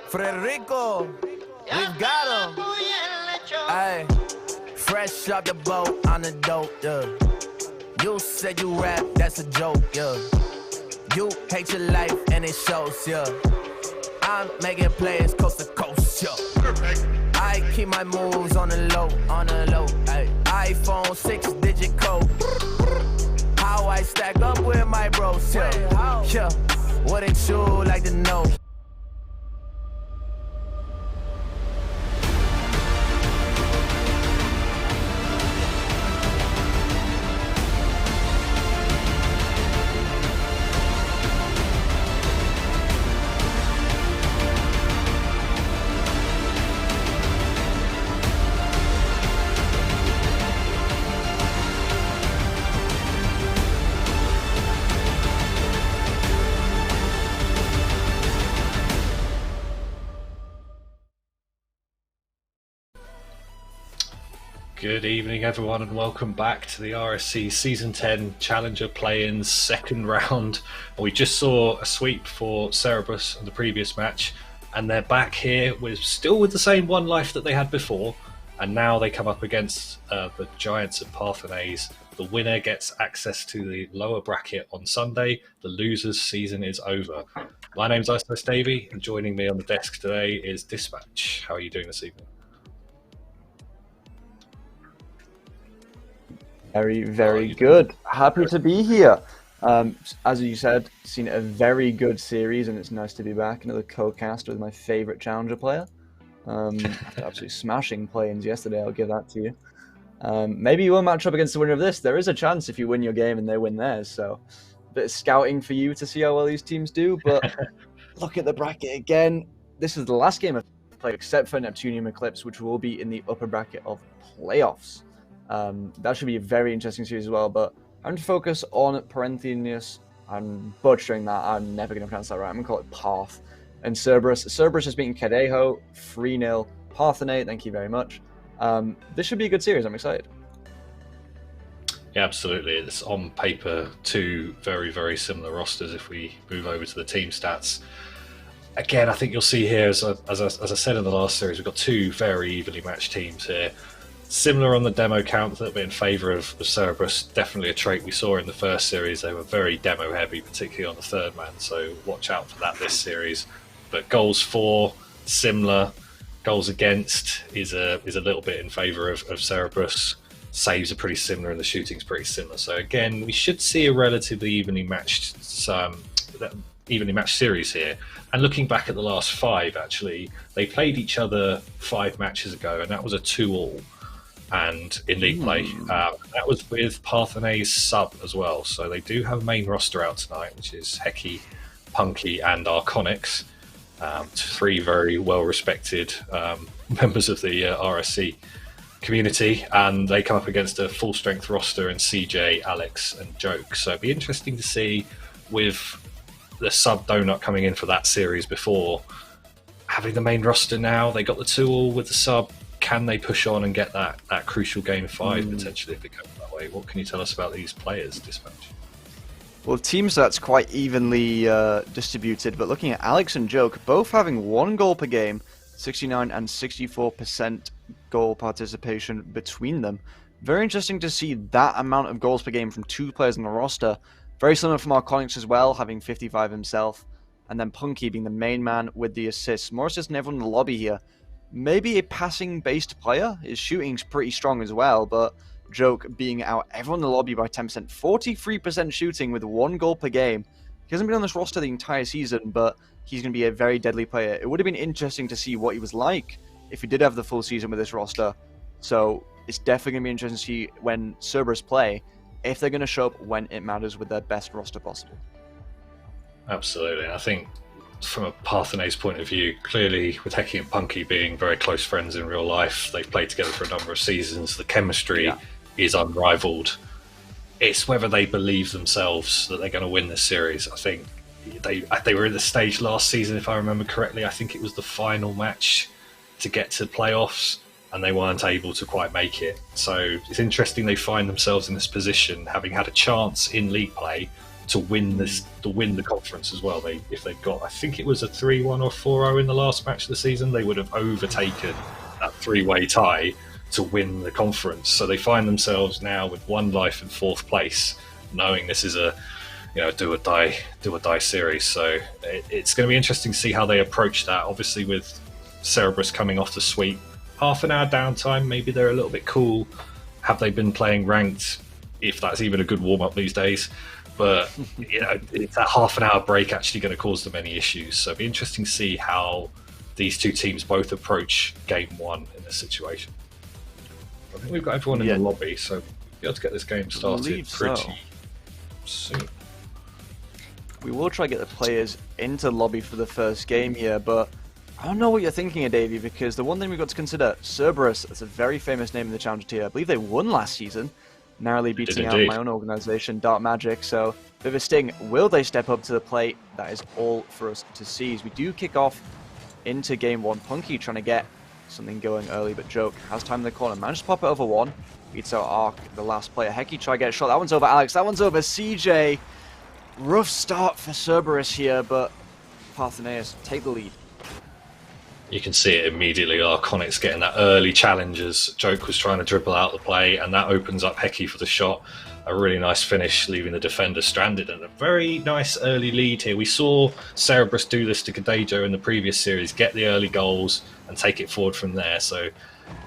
Frederico, we've got him. Hey, fresh off the boat on the dope, yeah. You said you rap, that's a joke, yeah. You hate your life and it shows, yeah. I'm making plays coast to coast, yeah. I keep my moves on the low, ay. iPhone 6-digit code. How I stack up with my bros, yeah. Yeah, wouldn't you like to know? Good evening, everyone, and welcome back to the RSC Season 10 Challenger Play-In's second round. We just saw a sweep for Cerberus in the previous match, and they're back here still with the same one life that they had before, and now they come up against the Giants of Parthenais. The winner gets access to the lower bracket on Sunday. The loser's season is over. My name's Isos Davey, and joining me on the desk today is Dispatch. How are you doing this evening? Very, very good. Happy to be here. As you said, seen a very good series, and it's nice to be back. Another co-cast with my favourite Challenger player. Absolutely smashing play-ins yesterday, I'll give that to you. Maybe you will match up against the winner of this. There is a chance if you win your game and they win theirs, so a bit of scouting for you to see how well these teams do. But look at the bracket again. This is the last game I've played, except for Neptunium Eclipse, which will be in the upper bracket of playoffs. That should be a very interesting series as well, but I'm going to focus on Parenthenius. I'm butchering that. I'm never going to pronounce that right. I'm going to call it Parth. And Cerberus. Cerberus has beaten Cadejo 3-0. Parthenais, thank you very much. This should be a good series. I'm excited. Yeah, absolutely. It's on paper two very, very similar rosters if we move over to the team stats. Again, I think you'll see here, as I said in the last series, we've got two very evenly matched teams here. Similar on the demo count, a little bit in favour of Cerberus. Definitely a trait we saw in the first series. They were very demo heavy, particularly on the third man, so watch out for that this series. But goals for, similar. Goals against is a little bit in favour of Cerberus. Saves are pretty similar and the shooting's pretty similar. So again, we should see a relatively evenly matched series here. And looking back at the last five, actually, they played each other 5 matches ago, and that was a 2-2. And in league play, that was with Parthenais sub as well. So they do have a main roster out tonight, which is Heki, Punky, and Arconix. 3 very well-respected members of the RSC community, and they come up against a full-strength roster in CJ, Alex, and Joke. So it'd be interesting to see, with the sub donut coming in for that series before, having the main roster now, they got the 2-2 with the sub. Can they push on and get that crucial game 5 potentially if it goes that way? What can you tell us about these players, Dispatch? Well, team stats quite evenly distributed, but looking at Alex and Joke, both having 1 goal per game, 69 and 64% goal participation between them. Very interesting to see that amount of goals per game from 2 players on the roster. Very similar from Arconix as well, having 55 himself, and then Punky being the main man with the assists. More assists than everyone in the lobby here. Maybe a passing-based player. His shooting's pretty strong as well, but Joke being out everyone in the lobby by 10%. 43% shooting with 1 goal per game. He hasn't been on this roster the entire season, but he's going to be a very deadly player. It would have been interesting to see what he was like if he did have the full season with this roster. So it's definitely going to be interesting to see when Cerberus play, if they're going to show up when it matters with their best roster possible. Absolutely. I think from a Parthenais point of view, clearly with Heki and Punky being very close friends in real life, they've played together for a number of seasons, the chemistry is unrivaled. It's whether they believe themselves that they're going to win this series. I think they were at the stage last season, if I remember correctly. I think it was the final match to get to playoffs, and they weren't able to quite make it. So it's interesting they find themselves in this position, having had a chance in league play to win the conference as well. If they'd got, I think it was a 3-1 or 4-0 in the last match of the season, they would have overtaken that 3-way tie to win the conference. So they find themselves now with 1 life in 4th place, knowing this is a do or die series. So it's going to be interesting to see how they approach that. Obviously, with Cerberus coming off the sweep, half an hour downtime, maybe they're a little bit cool. Have they been playing ranked? If that's even a good warm up these days. But it's that half an hour break actually going to cause them any issues. So it'll be interesting to see how these two teams both approach game 1 in this situation. I think we've got everyone in the lobby, so we'll be able to get this game started pretty soon. We will try to get the players into the lobby for the first game here, but I don't know what you're thinking of, Davey, because the one thing we've got to consider, Cerberus, that's a very famous name in the Challenger tier. I believe they won last season, narrowly beating out my own organization, Dark Magic. So, bit of a sting. Will they step up to the plate? That is all for us to see. As we do kick off into game 1. Punky trying to get something going early, but Joke has time in the corner. Managed to pop it over 1. Beats out Arc, the last player. Hecky try to get a shot. That one's over Alex. That one's over CJ. Rough start for Cerberus here, but Parthenaeus take the lead. You can see it immediately. Arconics getting that early challenge as Joke was trying to dribble out the play, and that opens up Hecky for the shot. A really nice finish, leaving the defender stranded, and a very nice early lead here. We saw Cerberus do this to Kadejo in the previous series, get the early goals and take it forward from there. So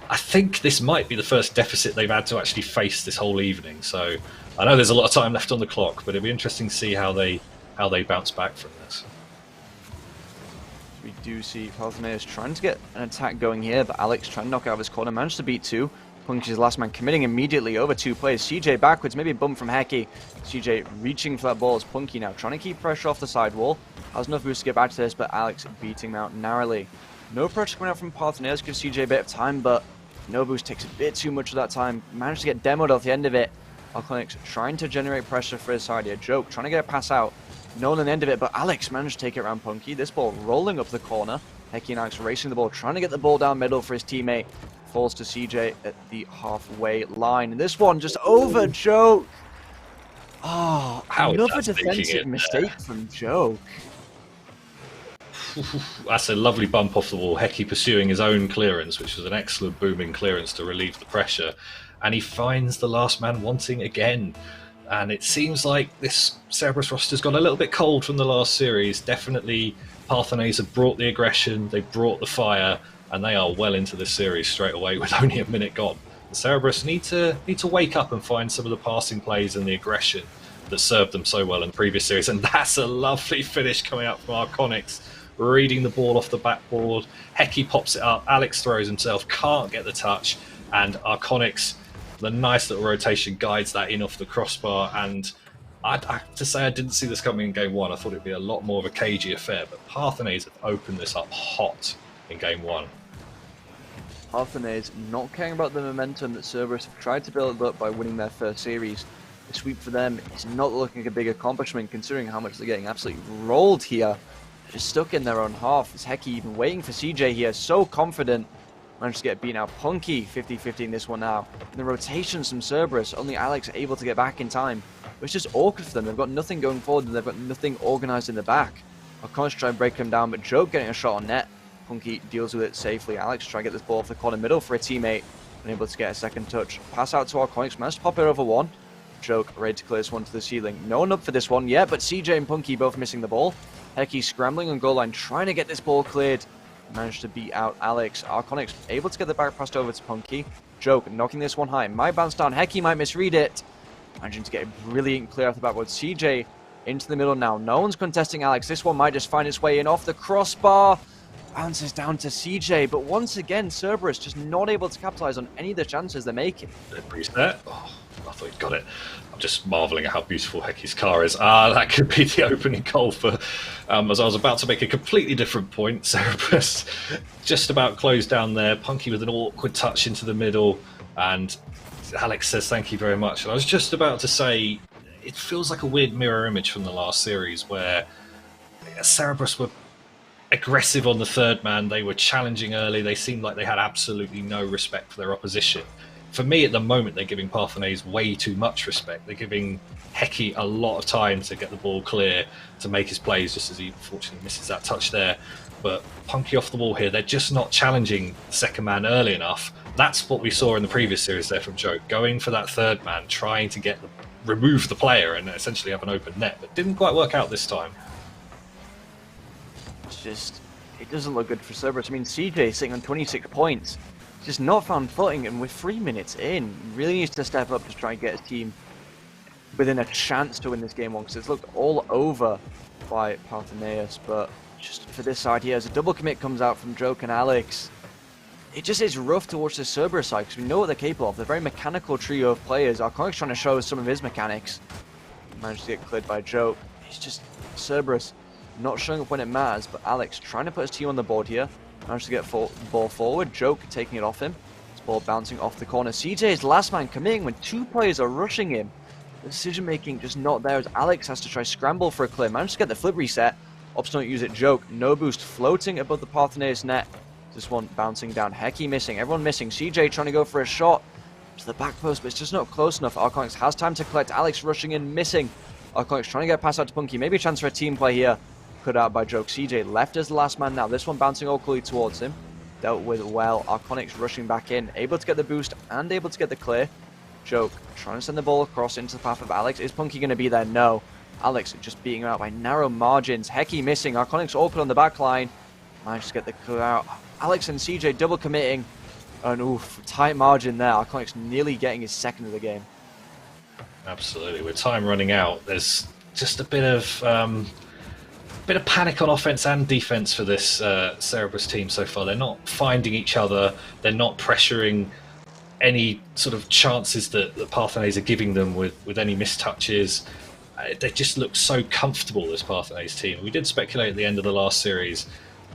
I think this might be the first deficit they've had to actually face this whole evening. So I know there's a lot of time left on the clock, but it'll be interesting to see how they bounce back from this. We do see Parthenaeus trying to get an attack going here, but Alex trying to knock out of his corner, managed to beat 2. Punky's last man committing immediately over 2 players. CJ backwards, maybe a bump from Hecky. CJ reaching for that ball as Punky now trying to keep pressure off the sidewall. Has enough boost to get back to this, but Alex beating him out narrowly. No pressure coming out from Parthenaeus, gives CJ a bit of time, but no boost takes a bit too much of that time. Managed to get demoed off the end of it. Arconics trying to generate pressure for his side here. Joke trying to get a pass out. No on the end of it, but Alex managed to take it around Punky. This ball rolling up the corner. Hecky and Alex racing the ball, trying to get the ball down middle for his teammate. Falls to CJ at the halfway line. And this one just over Joke. Oh, another defensive mistake from Joke. That's a lovely bump off the wall. Hecky pursuing his own clearance, which was an excellent booming clearance to relieve the pressure. And he finds the last man wanting again. And it seems like this Cerberus roster's got a little bit cold from the last series. Definitely Parthenaeus have brought the aggression, they brought the fire, and they are well into this series straight away with only a minute gone. The Cerberus need to wake up and find some of the passing plays and the aggression that served them so well in the previous series. And that's a lovely finish coming out from Arconics, reading the ball off the backboard. Hecky pops it up, Alex throws himself, can't get the touch, and Arconics, the nice little rotation, guides that in off the crossbar. And I have to say I didn't see this coming in game 1. I thought it'd be a lot more of a cagey affair, but Parthenaeus have opened this up hot in game 1. Parthenaeus not caring about the momentum that Cerberus have tried to build up by winning their first series. The sweep for them is not looking like a big accomplishment considering how much they're getting absolutely rolled here. They're just stuck in their own half. Is Hecky even waiting for CJ here? So confident. Managed to get beaten out. Punky 50-50 in this one now. And the rotations from Cerberus, only Alex able to get back in time. It's just awkward for them. They've got nothing going forward and they've got nothing organised in the back. Arconics try and break him down, but Joke getting a shot on net. Punky deals with it safely. Alex try to get this ball off the corner middle for a teammate. Unable to get a second touch. Pass out to Arconics. Managed to pop it over 1. Joke ready to clear this one to the ceiling. No one up for this one yet, but CJ and Punky both missing the ball. Hecky scrambling on goal line, trying to get this ball cleared. Managed to beat out Alex. Arconics able to get the back passed over to Punky. Joke knocking this one high. Might bounce down. Hecky might misread it. Managing to get a brilliant clear off the backboard. CJ into the middle now. No one's contesting Alex. This one might just find its way in off the crossbar. Bounces down to CJ. But once again, Cerberus just not able to capitalize on any of the chances they're making. Reset. Oh, I thought he'd got it. I'm just marvelling at how beautiful Hecky's car is. That could be the opening goal for, as I was about to make a completely different point. Cerberus just about closed down there. Punky with an awkward touch into the middle. And Alex says thank you very much. And I was just about to say, it feels like a weird mirror image from the last series where Cerberus were aggressive on the third man. They were challenging early. They seemed like they had absolutely no respect for their opposition. for me at the moment, they're giving Parthenaise way too much respect. They're giving Heki a lot of time to get the ball clear, to make his plays, just as he unfortunately misses that touch there. But Punky off the wall here, they're just not challenging the second man early enough. That's what we saw in the previous series there from Joke, going for that third man, trying to remove the player and essentially have an open net, but didn't quite work out this time. It's just, it doesn't look good for Cerberus. I mean, CJ sitting on 26 points, just not found footing, and with 3 minutes in, really needs to step up to try and get his team within a chance to win this game one, because it's looked all over by Parthenaise. But just for this side here, as a double commit comes out from Joke and Alex, it just is rough to watch the Cerberus side, because we know what they're capable of. They're a very mechanical trio of players. Arconic's trying to show some of his mechanics. Managed to get cleared by Joke. It's just Cerberus not showing up when it matters, but Alex trying to put his team on the board here. Managed to get the ball forward. Joke taking it off him. This ball bouncing off the corner. CJ is last man committing when 2 players are rushing him. The decision making just not there, as Alex has to try scramble for a clear. Managed to get the flip reset. Ops don't use it. Joke, no boost, floating above the Parthenaise net. This one bouncing down. Heki missing. Everyone missing. CJ trying to go for a shot to the back post, but it's just not close enough. Arconix has time to collect. Alex rushing in, missing. Arconix trying to get a pass out to Punky. Maybe a chance for a team play here. Cut out by Joke. CJ left as the last man now. This one bouncing awkwardly towards him. Dealt with well. Arconix rushing back in. Able to get the boost and able to get the clear. Joke trying to send the ball across into the path of Alex. Is Punky going to be there? No. Alex just beating him out by narrow margins. Heki missing. Arconix open on the back line. Managed to get the clear out. Alex and CJ double committing. And oof, tight margin there. Arconix nearly getting his second of the game. Absolutely. With time running out, there's just a bit of panic on offense and defense for this Cerberus team so far. They're not finding each other. They're not pressuring any sort of chances that Parthenaise are giving them with any mistouches. They just look so comfortable, this Parthenaise team. We did speculate at the end of the last series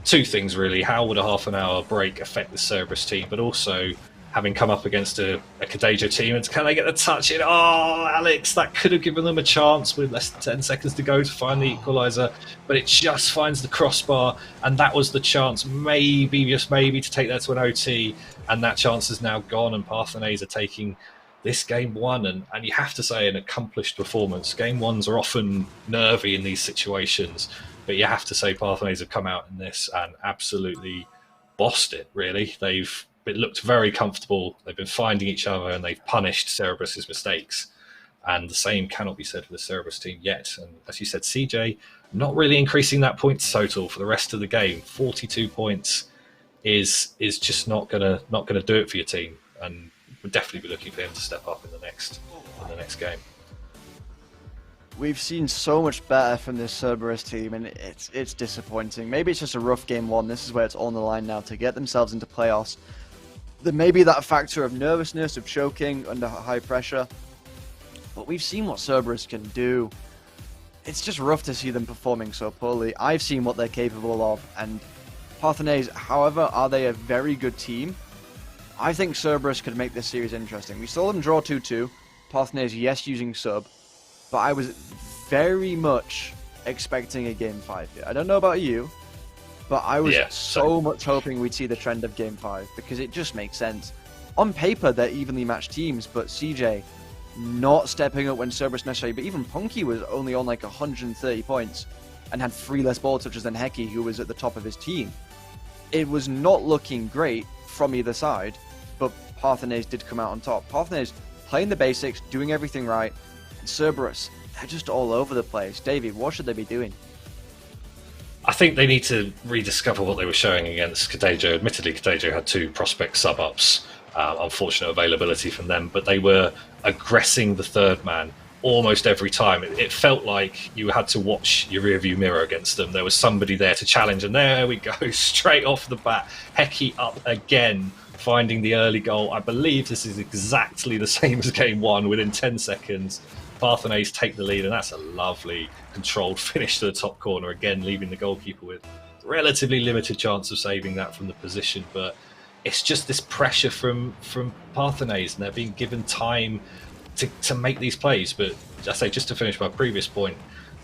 2 things really. How would a half an hour break affect the Cerberus team? But also, having come up against a Kadejo team, and can they get the touch in? Oh, Alex, that could have given them a chance with less than 10 seconds to go to find the equaliser. But it just finds the crossbar, and that was the chance, maybe, just maybe, to take that to an OT. And that chance is now gone, and Parthenaise are taking this game 1. And you have to say, an accomplished performance. Game 1s are often nervy in these situations, but you have to say Parthenaise have come out in this and absolutely bossed it, really. It looked very comfortable. They've been finding each other, and they've punished Cerberus's mistakes. And the same cannot be said for the Cerberus team yet. And as you said, CJ not really increasing that points total for the rest of the game. 42 points is just not gonna do it for your team. And we'll definitely be looking for him to step up in the next game. We've seen so much better from this Cerberus team, and it's disappointing. Maybe it's just a rough game 1. This is where it's on the line now to get themselves into playoffs. There may be that factor of nervousness, of choking under high pressure, but we've seen what Cerberus can do. It's just rough to see them performing so poorly. I've seen what they're capable of, and Parthenaise, however, are they a very good team? I think Cerberus could make this series interesting. We saw them draw 2-2. Parthenaise, yes, using sub, but I was very much expecting a Game 5 here. I don't know about you, but I was so much hoping we'd see the trend of Game 5, because it just makes sense. On paper, they're evenly matched teams, but CJ not stepping up when Cerberus necessary, but even Punky was only on like 130 points and had 3 less ball touches than Heki, who was at the top of his team. It was not looking great from either side, but Parthenaise did come out on top. Parthenaise playing the basics, doing everything right, and Cerberus, they're just all over the place. Davey, what should they be doing? I think they need to rediscover what they were showing against Kadejo. Admittedly, Kadejo had 2 prospect sub-ups, unfortunate availability from them, but they were aggressing the third man almost every time. It felt like you had to watch your rearview mirror against them. There was somebody there to challenge, and there we go, straight off the bat. Heki up again, finding the early goal. I believe this is exactly the same as game 1. Within 10 seconds, Parthenaise take the lead, and that's a lovely controlled finish to the top corner, again leaving the goalkeeper with relatively limited chance of saving that from the position. But it's just this pressure from Parthenaise, and they're being given time to make these plays. But I say, just to finish my previous point,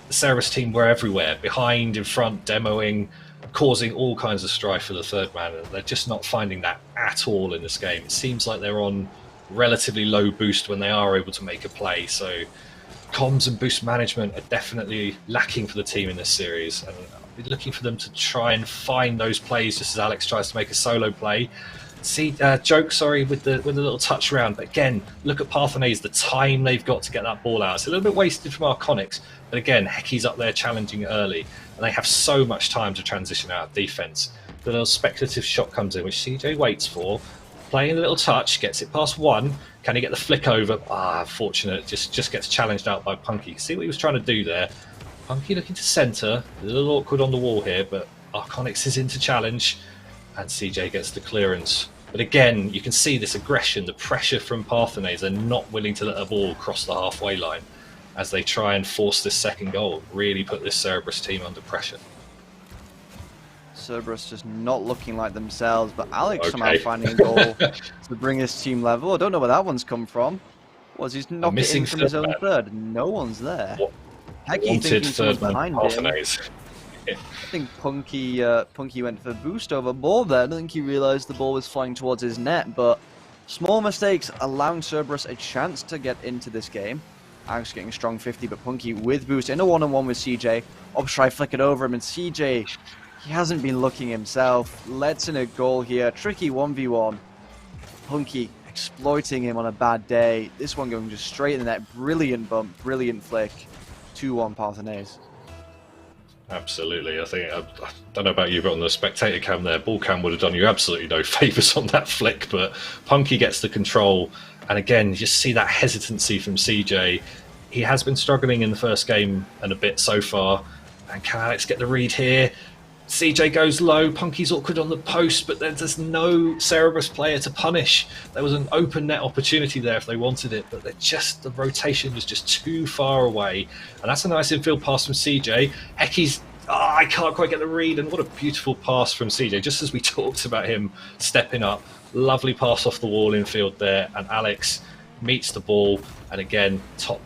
the Cerberus team were everywhere, behind, in front, demoing, causing all kinds of strife for the third man, and they're just not finding that at all in this game. It seems like they're on relatively low boost when they are able to make a play. So comms and boost management are definitely lacking for the team in this series, and I'll be looking for them to try and find those plays just as Alex tries to make a solo play. See, Joke, sorry, with the little touch round, but again, look at Parthenais, the time they've got to get that ball out. It's a little bit wasted from Arconics, but again, Heki's up there challenging early, and they have so much time to transition out of defense. The little speculative shot comes in, which CJ waits for, playing a little touch, gets it past one. Can he get the flick over? Unfortunate, just gets challenged out by Punky. See what he was trying to do there? Punky looking to centre, a little awkward on the wall here, but Arconics is into challenge, and CJ gets the clearance. But again, you can see this aggression, the pressure from Parthenais. They're not willing to let the ball cross the halfway line as they try and force this second goal, really put this Cerberus team under pressure. Cerberus just not looking like themselves, but Alex somehow finding a goal to bring his team level. I don't know where that one's come from. Was he's knocking it in from his own third? No one's there. Heki thinking someone's behind him. I think Punky went for boost over ball there. I don't think he realised the ball was flying towards his net, but small mistakes allowing Cerberus a chance to get into this game. Alex getting a strong 50, but Punky with boost in a one-on-one with CJ. Ops try flick it over him, and CJ, he hasn't been looking himself. Lets in a goal here. Tricky 1v1. Punky exploiting him on a bad day. This one going just straight in the net. Brilliant bump, brilliant flick. 2-1 Parthenais. Absolutely. I don't know about you, but on the spectator cam there, ball cam would have done you absolutely no favours on that flick, but Punky gets the control, and again, you just see that hesitancy from CJ. He has been struggling in the first game and a bit so far, and can Alex get the read here? CJ goes low, Punky's awkward on the post, but there's no Cerberus player to punish. There was an open net opportunity there if they wanted it, but the rotation was just too far away. And that's a nice infield pass from CJ. Heki's, I can't quite get the read, and what a beautiful pass from CJ, just as we talked about him stepping up. Lovely pass off the wall infield there, and Alex meets the ball, and again, top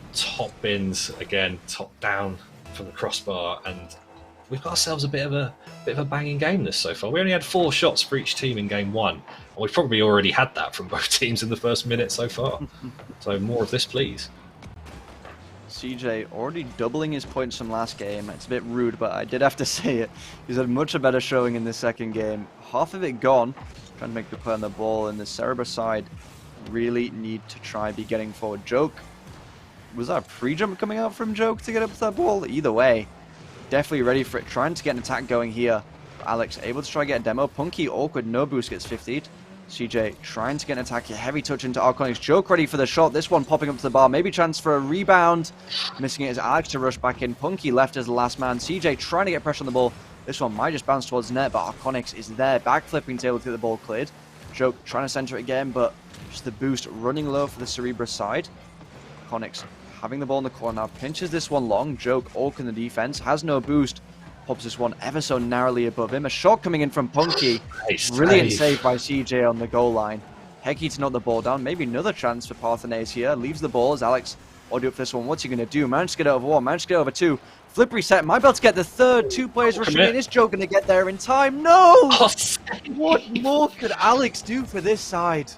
bins, again, top down from the crossbar, and we've got ourselves a bit of a banging game this so far. We only had 4 shots for each team in game 1, and we've probably already had that from both teams in the first minute so far. So more of this, please. CJ already doubling his points from last game. It's a bit rude, but I did have to say it. He's had much a better showing in this second game. Half of it gone. Trying to make the play on the ball, and the Cerberus side really need to try be getting forward. Joke. Was that a pre-jump coming out from Joke to get up to that ball? Either way. Definitely ready for it, trying to get an attack going here. Alex able to try to get a demo. Punky awkward, no boost, gets 50'd. CJ trying to get an attack here. Heavy touch into Arconics. Joke ready for the shot. This one popping up to the bar. Maybe chance for a rebound. Missing it is Alex to rush back in. Punky left as the last man. CJ trying to get pressure on the ball. This one might just bounce towards the net, but Arconics is there. Backflipping to able to get the ball cleared. Joke trying to center it again, but just the boost running low for the Cerberus side. Arconics having the ball in the corner now, pinches this one long. Joke awkward in the defense, has no boost, pops this one ever so narrowly above him. A shot coming in from Punky. Brilliant save by CJ on the goal line. Heki to knock the ball down. Maybe another chance for Parthenais here. Leaves the ball as Alex audio for this one. What's he going to do? Managed to get over 1, managed to get over 2. Flip reset. Might be able to get the third. 2 players rushing in. Is Joke going to get there in time? No! What more could Alex do for this side?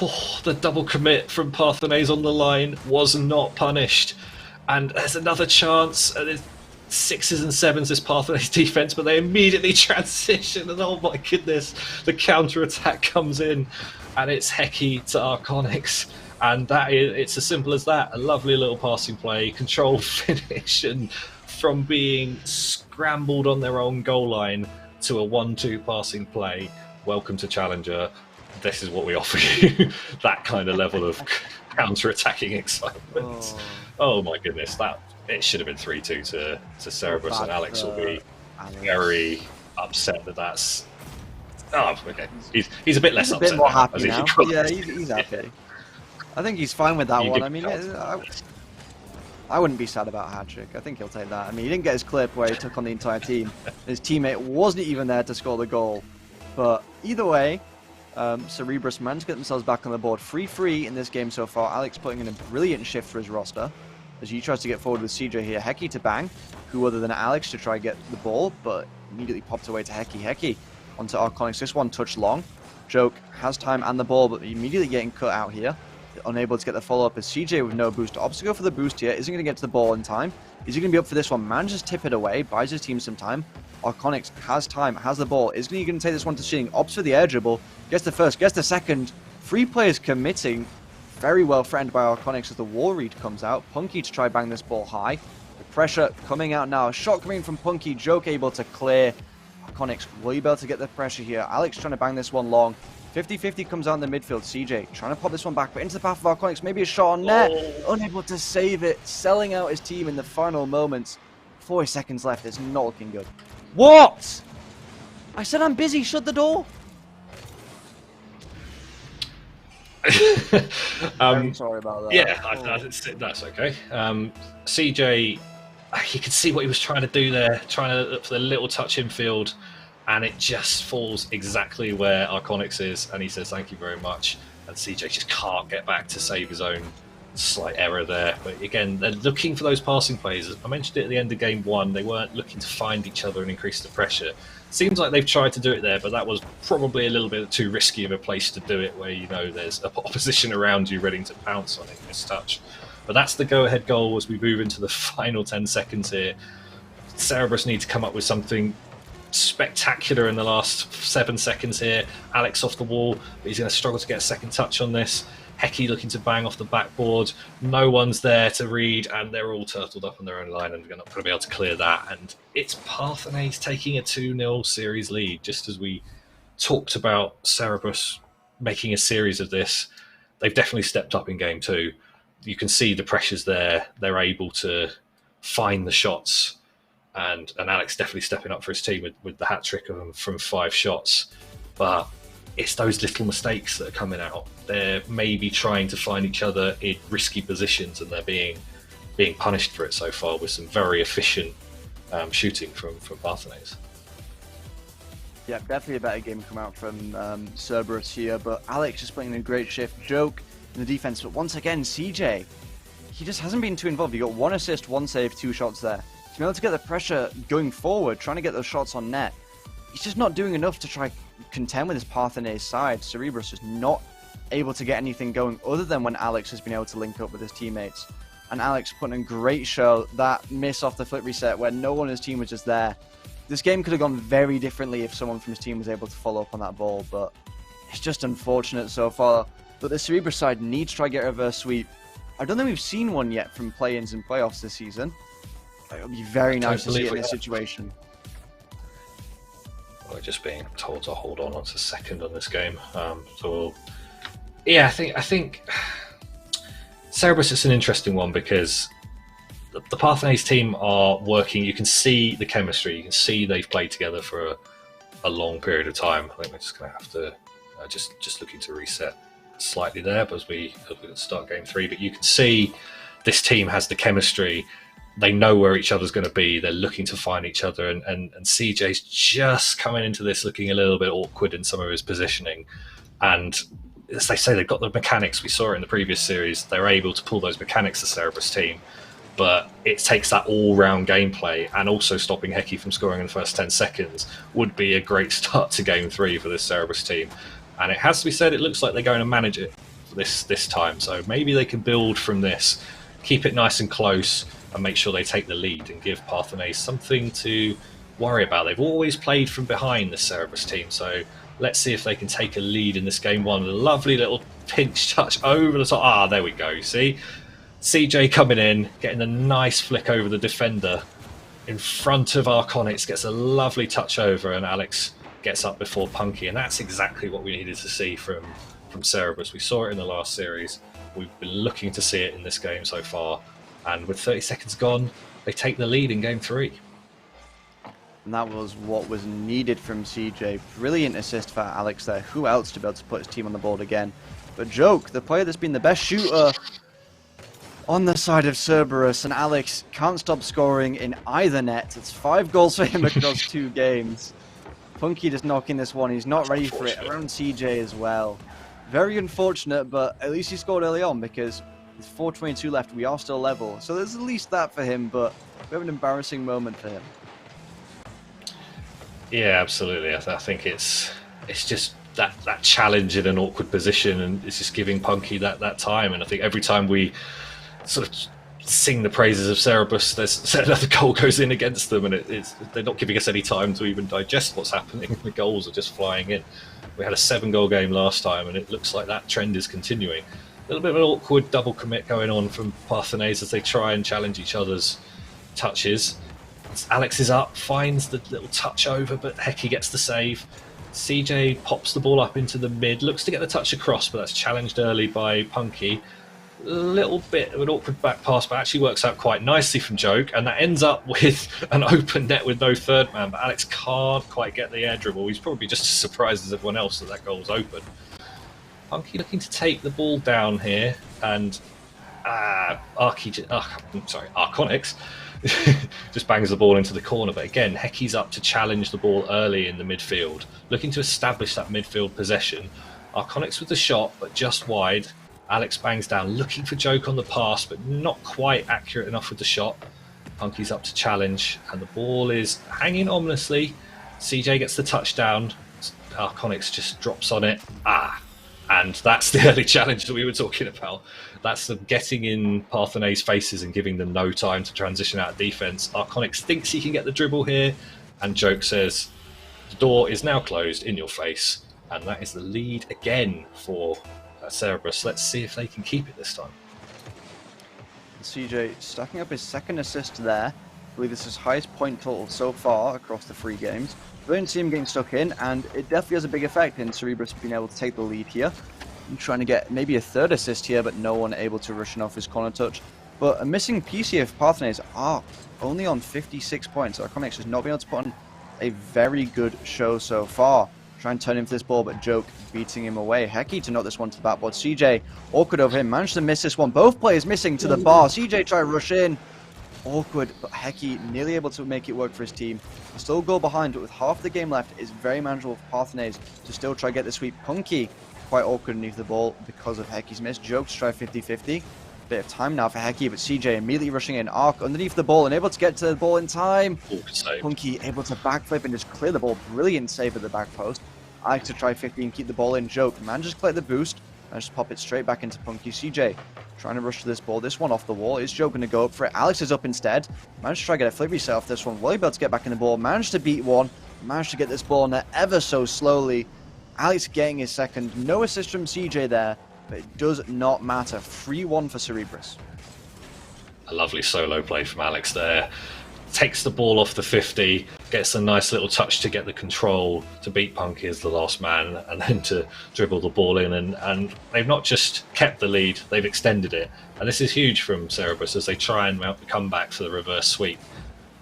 Oh, the double commit from Parthenais on the line was not punished. And there's another chance. There's 6s and 7s this Parthenais defense, but they immediately transition, and oh my goodness, the counter-attack comes in, and it's Heki to Arconics. And it's as simple as that. A lovely little passing play, controlled finish, and from being scrambled on their own goal line to a 1-2 passing play. Welcome to Challenger. This is what we offer you. That kind of level of counter-attacking excitement. Oh my goodness, it should have been 3-2 to Cerberus, and Alex will be very upset that that's... Oh, okay. He's a bit less upset. A bit more happy now. Yeah, he's happy. I think he's fine with that one. I mean, I wouldn't be sad about a hat-trick. I think he'll take that. I mean, he didn't get his clip where he took on the entire team. His teammate wasn't even there to score the goal. But either way, Cerberus managed to get themselves back on the board. 3-3 in this game so far. Alex putting in a brilliant shift for his roster as he tries to get forward with CJ here. Heki to bang, who other than Alex to try and get the ball, but immediately popped away to Heki. Heki onto Arconics. This one touched long. Joke has time and the ball, but immediately getting cut out here. Unable to get the follow-up as CJ with no boost. Opts to go for the boost here. Isn't going to get to the ball in time. Is he going to be up for this one? Manages to tip it away. Buys his team some time. Arconyx has time, has the ball. Is he going to take this one to Shing? Opts for the air dribble. Gets the first, gets the second. 3 players committing. Very well threatened by Arconyx as the wall read comes out. Punky to try bang this ball high. The pressure coming out now. A shot coming from Punky. Joke able to clear. Arconyx, will you be able to get the pressure here? Alex trying to bang this one long. 50-50 comes out in the midfield. CJ trying to pop this one back, but into the path of Arconyx. Maybe a shot on net. Unable to save it. Selling out his team in the final moments. 40 seconds left. It's not looking good. What? I said I'm busy. Shut the door. I'm sorry about that. Yeah, that's okay. CJ, you could see what he was trying to do there, trying to look for the little touch infield, and it just falls exactly where Arconyx is, and he says thank you very much, and CJ just can't get back to save his own slight error there. But again, they're looking for those passing plays. I mentioned it at the end of game 1, they weren't looking to find each other and increase the pressure. Seems like they've tried to do it there, but that was probably a little bit too risky of a place to do it, where you know there's opposition around you ready to pounce on it in this touch. But that's the go-ahead goal as we move into the final 10 seconds here. Cerberus need to come up with something spectacular in the last 7 seconds here. Alex off the wall, but he's going to struggle to get a second touch on this. Hecky looking to bang off the backboard. No one's there to read, and they're all turtled up on their own line, and they're not going to be able to clear that. And it's Parthenaise taking a 2-0 series lead, just as we talked about Cerberus making a series of this. They've definitely stepped up in game 2. You can see the pressures there. They're able to find the shots, and Alex definitely stepping up for his team with the hat-trick of them from 5 shots. But it's those little mistakes that are coming out. They're maybe trying to find each other in risky positions, and they're being punished for it so far with some very efficient shooting from Parthenaise. Yeah, definitely a better game come out from Cerberus here, but Alex is playing a great shift. Joke in the defense, but once again, CJ, he just hasn't been too involved. He got 1 assist, 1 save, 2 shots there. To be able to get the pressure going forward, trying to get those shots on net, he's just not doing enough to try contend with his Parthenaise side. Cerberus is not able to get anything going other than when Alex has been able to link up with his teammates. And Alex putting a great show. That miss off the flip reset where no one in his team was just there. This game could have gone very differently if someone from his team was able to follow up on that ball, but it's just unfortunate so far. But the Cerberus side needs to try to get a reverse sweep. I don't think we've seen one yet from play-ins and playoffs this season. It would be very nice to see it in this situation. We're just being told to hold on a second on this game. I think Cerberus is an interesting one because the Parthenaise team are working. You can see the chemistry. You can see they've played together for a long period of time. I think we're just going to have to just looking to reset slightly there, but as we start game 3. But you can see this team has the chemistry. They know where each other's going to be. They're looking to find each other, and CJ's just coming into this looking a little bit awkward in some of his positioning. And as they say, they've got the mechanics. We saw it in the previous series. They're able to pull those mechanics, the Cerberus team. But it takes that all-round gameplay, and also stopping Hecky from scoring in the first 10 seconds would be a great start to game 3 for this Cerberus team. And it has to be said, it looks like they're going to manage it this time. So maybe they can build from this, keep it nice and close, and make sure they take the lead and give Parthenaise something to worry about. They've always played from behind, the Cerberus team, so let's see if they can take a lead in this game 1. A lovely little pinch touch over the top. There we go, see? CJ coming in, getting a nice flick over the defender in front of Arconyx, gets a lovely touch over, and Alex gets up before Punky, and that's exactly what we needed to see from Cerberus. We saw it in the last series. We've been looking to see it in this game so far. And with 30 seconds gone, they take the lead in game 3. And that was what was needed from CJ. Brilliant assist for Alex there. Who else to be able to put his team on the board again? But Joke, the player that's been the best shooter on the side of Cerberus, and Alex can't stop scoring in either net. It's 5 goals for him across 2 games. Punky just knocking this one. He's not ready for it. Around CJ as well. Very unfortunate, but at least he scored early on because with 4:22 left, we are still level. So there's at least that for him, but we have an embarrassing moment for him. Yeah, absolutely. I think it's just that challenge in an awkward position, and it's just giving Punky that time. And I think every time we sort of sing the praises of Cerebus, there's another goal goes in against them, and they're not giving us any time to even digest what's happening. The goals are just flying in. We had a 7-goal game last time, and it looks like that trend is continuing. A little bit of an awkward double commit going on from Parthenais as they try and challenge each other's touches. Alex is up, finds the little touch over, but Hecky gets the save. CJ pops the ball up into the mid, looks to get the touch across, but that's challenged early by Punky. A little bit of an awkward back pass, but actually works out quite nicely from Joke, and that ends up with an open net with no third man, but Alex can't quite get the air dribble. He's probably just as surprised as everyone else that goal's open. Punky looking to take the ball down here, and Arconix just bangs the ball into the corner. But again, Hecky's up to challenge the ball early in the midfield, looking to establish that midfield possession. Arconix with the shot, but just wide. Alex bangs down, looking for Joke on the pass, but not quite accurate enough with the shot. Punky's up to challenge, and the ball is hanging ominously. CJ gets the touchdown. Arconix just drops on it. And that's the early challenge that we were talking about. That's them getting in Parthenais' faces and giving them no time to transition out of defence. Arconix thinks he can get the dribble here, and Joke says, the door is now closed in your face. And that is the lead again for Cerebus. Let's see if they can keep it this time. CJ stacking up his second assist there. I believe this is his highest point total so far across the 3 games. We don't see him getting stuck in, and it definitely has a big effect in Cerebus being able to take the lead here. I'm trying to get maybe a 3rd assist here, but no one able to rush in off his corner touch. But a missing piece here for Parthenais are only on 56 points. Arconix has not been able to put on a very good show so far. Try and turn him for this ball, but Joke beating him away. Hecky to knock this one to the backboard. CJ, awkward over him, managed to miss this one. Both players missing to the bar. CJ try to rush in. Awkward, but Hecky nearly able to make it work for his team. He's still a goal behind, but with half the game left, it's very manageable for Parthenais to still try to get the sweep. Punky quite awkward underneath the ball because of Hecky's miss. Joke to try 50-50. Bit of time now for Hecky, but CJ immediately rushing in. Arc underneath the ball and able to get to the ball in time. Punky able to backflip and just clear the ball. Brilliant save at the back post. Alex to try 50 and keep the ball in. Joke manages to collect the boost and just pop it straight back into Punky. CJ trying to rush to this ball. This one off the wall. Is Joke going to go up for it? Alex is up instead. Managed to try to get a flip reset off this one. Will he be able to get back in the ball? Managed to beat one. Managed to get this ball in there ever so slowly. Alex getting his second. No assist from CJ there, but it does not matter. 3-1 for Cerebus. A lovely solo play from Alex there. Takes the ball off the 50, gets a nice little touch to get the control to beat Punky as the last man, and then to dribble the ball in. And they've not just kept the lead, they've extended it. And this is huge from Cerebus as they try and mount the comeback for the reverse sweep.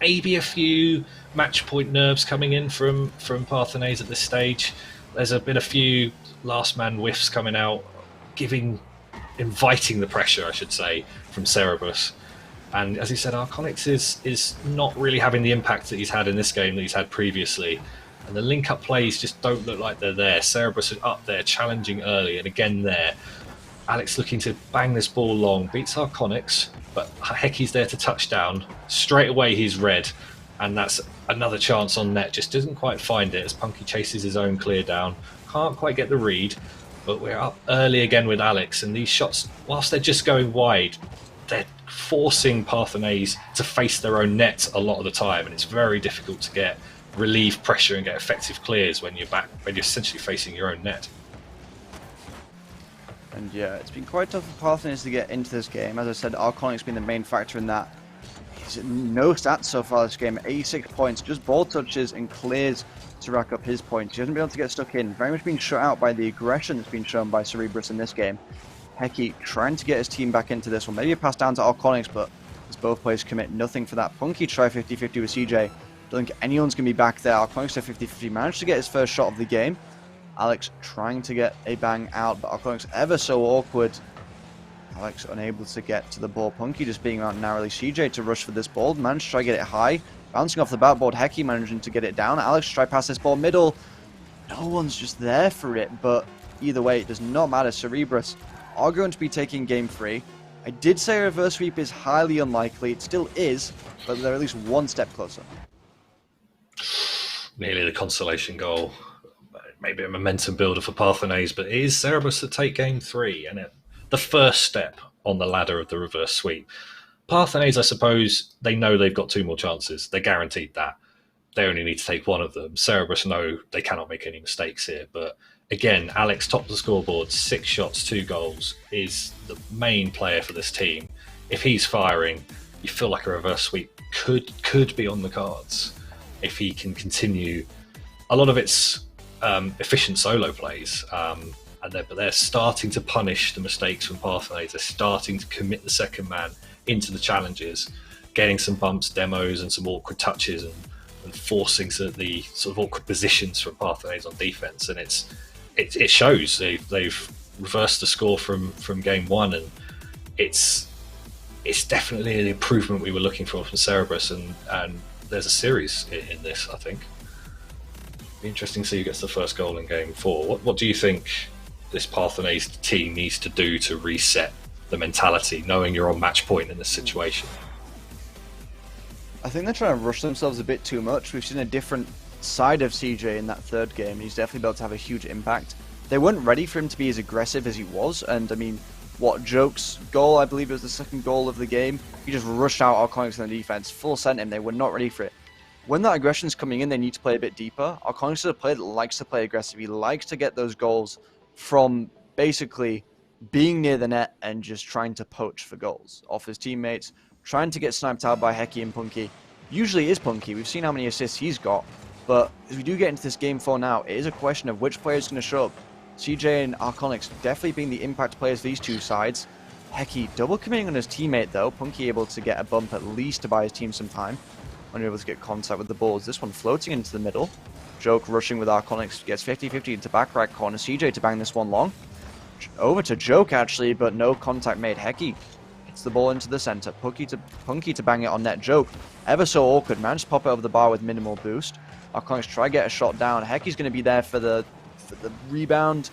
Maybe a few match point nerves coming in from Parthenais at this stage. There's been a few last man whiffs coming out, inviting the pressure, I should say, from Cerebus. And as he said, Arconix is not really having the impact that he's had in this game that he's had previously. And the link-up plays just don't look like they're there. Cerebus is up there, challenging early, and again there. Alex looking to bang this ball long, beats Arconix, but Hecky's there to touch down. Straight away he's red, and that's another chance on net. Just doesn't quite find it as Punky chases his own clear down. Can't quite get the read, but we're up early again with Alex, and these shots, whilst they're just going wide, they're forcing Parthenais to face their own net a lot of the time, and it's very difficult to relieve pressure and get effective clears when you're essentially facing your own net. And yeah, it's been quite tough for Parthenais to get into this game. As I said, Arconic's been the main factor in that. He's no stats so far this game, 86 points, just ball touches and clears to rack up his points. He hasn't been able to get stuck in, very much been shut out by the aggression that's been shown by Cerebus in this game. Hecky trying to get his team back into this one. Maybe a pass down to Arconix, but as both players commit nothing for that. Punky try 50-50 with CJ. Don't think anyone's going to be back there. Arconix try 50-50. Managed to get his first shot of the game. Alex trying to get a bang out, but Arconix ever so awkward. Alex unable to get to the ball. Punky just being out narrowly. CJ to rush for this ball. Managed to try to get it high. Bouncing off the backboard. Hecky managing to get it down. Alex try pass this ball middle. No one's just there for it, but either way, it does not matter. Cerebus are going to be taking game 3. I did say a reverse sweep is highly unlikely. It still is, but they're at least one step closer. Nearly the consolation goal. maybe a momentum builder for Parthenase, but it is Cerebus that take game 3, and the first step on the ladder of the reverse sweep. Parthenase, I suppose, they know they've got 2 more chances. They're guaranteed that. They only need to take one of them. Cerebus know they cannot make any mistakes here. But again, Alex, top of the scoreboard, 6 shots, 2 goals, is the main player for this team. If he's firing, you feel like a reverse sweep could be on the cards if he can continue. A lot of it's efficient solo plays, but they're starting to punish the mistakes from Parthenase. They're starting to commit the second man into the challenges, getting some bumps, demos, and some awkward touches, and forcing the sort of awkward positions from Parthenase on defense. And it shows. They've reversed the score from game 1, and it's definitely an improvement we were looking for from Cerebus, and there's a series in this, I think. Be interesting to see who gets the first goal in game 4. What do you think this Parthenase team needs to do to reset the mentality, knowing you're on match point in this situation? I think they're trying to rush themselves a bit too much. We've seen a different side of CJ in that third game. He's definitely able to have a huge impact. They weren't ready for him to be as aggressive as he was, and I mean, Joke's goal, I believe it was the second goal of the game, he just rushed out Arconyx on the defense, full sent him. They were not ready for it. When that aggression's coming in, they need to play a bit deeper. Arconyx is a player that likes to play aggressive. He likes to get those goals from basically being near the net and just trying to poach for goals off his teammates, trying to get sniped out by Hecky and Punky. Usually is Punky. We've seen how many assists he's got, but as we do get into this game 4 now, it is a question of which player is going to show up. CJ and Arconyx definitely being the impact players for these two sides. Hecky double committing on his teammate though. Punky able to get a bump at least to buy his team some time. Unable to get contact with the balls. This one floating into the middle. Joke rushing with Arconyx, gets 50-50 into back right corner. CJ to bang this one long. Over to Joke actually, but no contact made. Hecky hits the ball into the center. Punky to bang it on net. Joke, ever so awkward, managed to pop it over the bar with minimal boost. Arconyx try to get a shot down. Hecky's going to be there for the rebound.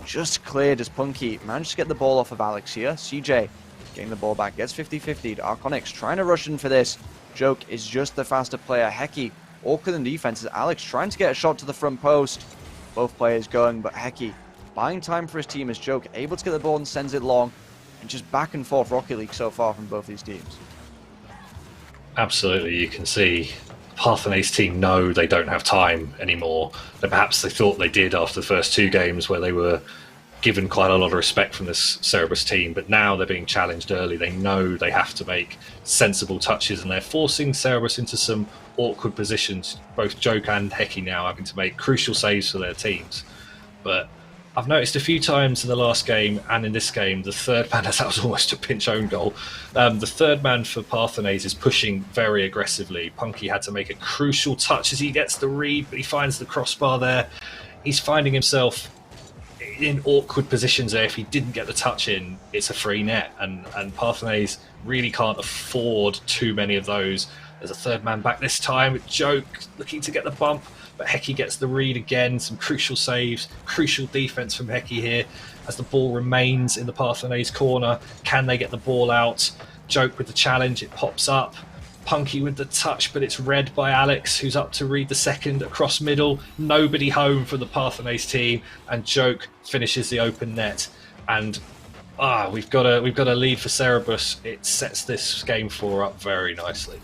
Just cleared as Punky managed to get the ball off of Alex here. CJ getting the ball back, gets 50-50. Arconyx trying to rush in for this. Joke is just the faster player. Hecky awkward in defense as Alex trying to get a shot to the front post. Both players going, but Hecky buying time for his team as Joke able to get the ball and sends it long. And just back and forth Rocket League so far from both these teams. Absolutely, you can see Parthenase team know they don't have time anymore. That perhaps they thought they did after the first 2 games where they were given quite a lot of respect from this Cerebus team, but now they're being challenged early. They know they have to make sensible touches, and they're forcing Cerebus into some awkward positions. Both Joke and Hecky now having to make crucial saves for their teams. But I've noticed a few times in the last game and in this game, the third man, as that was almost a pinch own goal, the third man for Parthenase is pushing very aggressively. Punky had to make a crucial touch as he gets the read, but he finds the crossbar there. He's finding himself in awkward positions there. If he didn't get the touch in, it's a free net, and Parthenase really can't afford too many of those. There's a third man back this time with Joke looking to get the bump, but Hecky gets the read again. Some crucial saves, crucial defense from Hecky here as the ball remains in the Parthenase corner. Can they get the ball out? Joke with the challenge, it pops up. Punky with the touch, but it's read by Alex, who's up to read the second across middle. Nobody home for the Parthenase team, and Joke finishes the open net. And we've got a lead for Cerebus. It sets this game 4 up very nicely.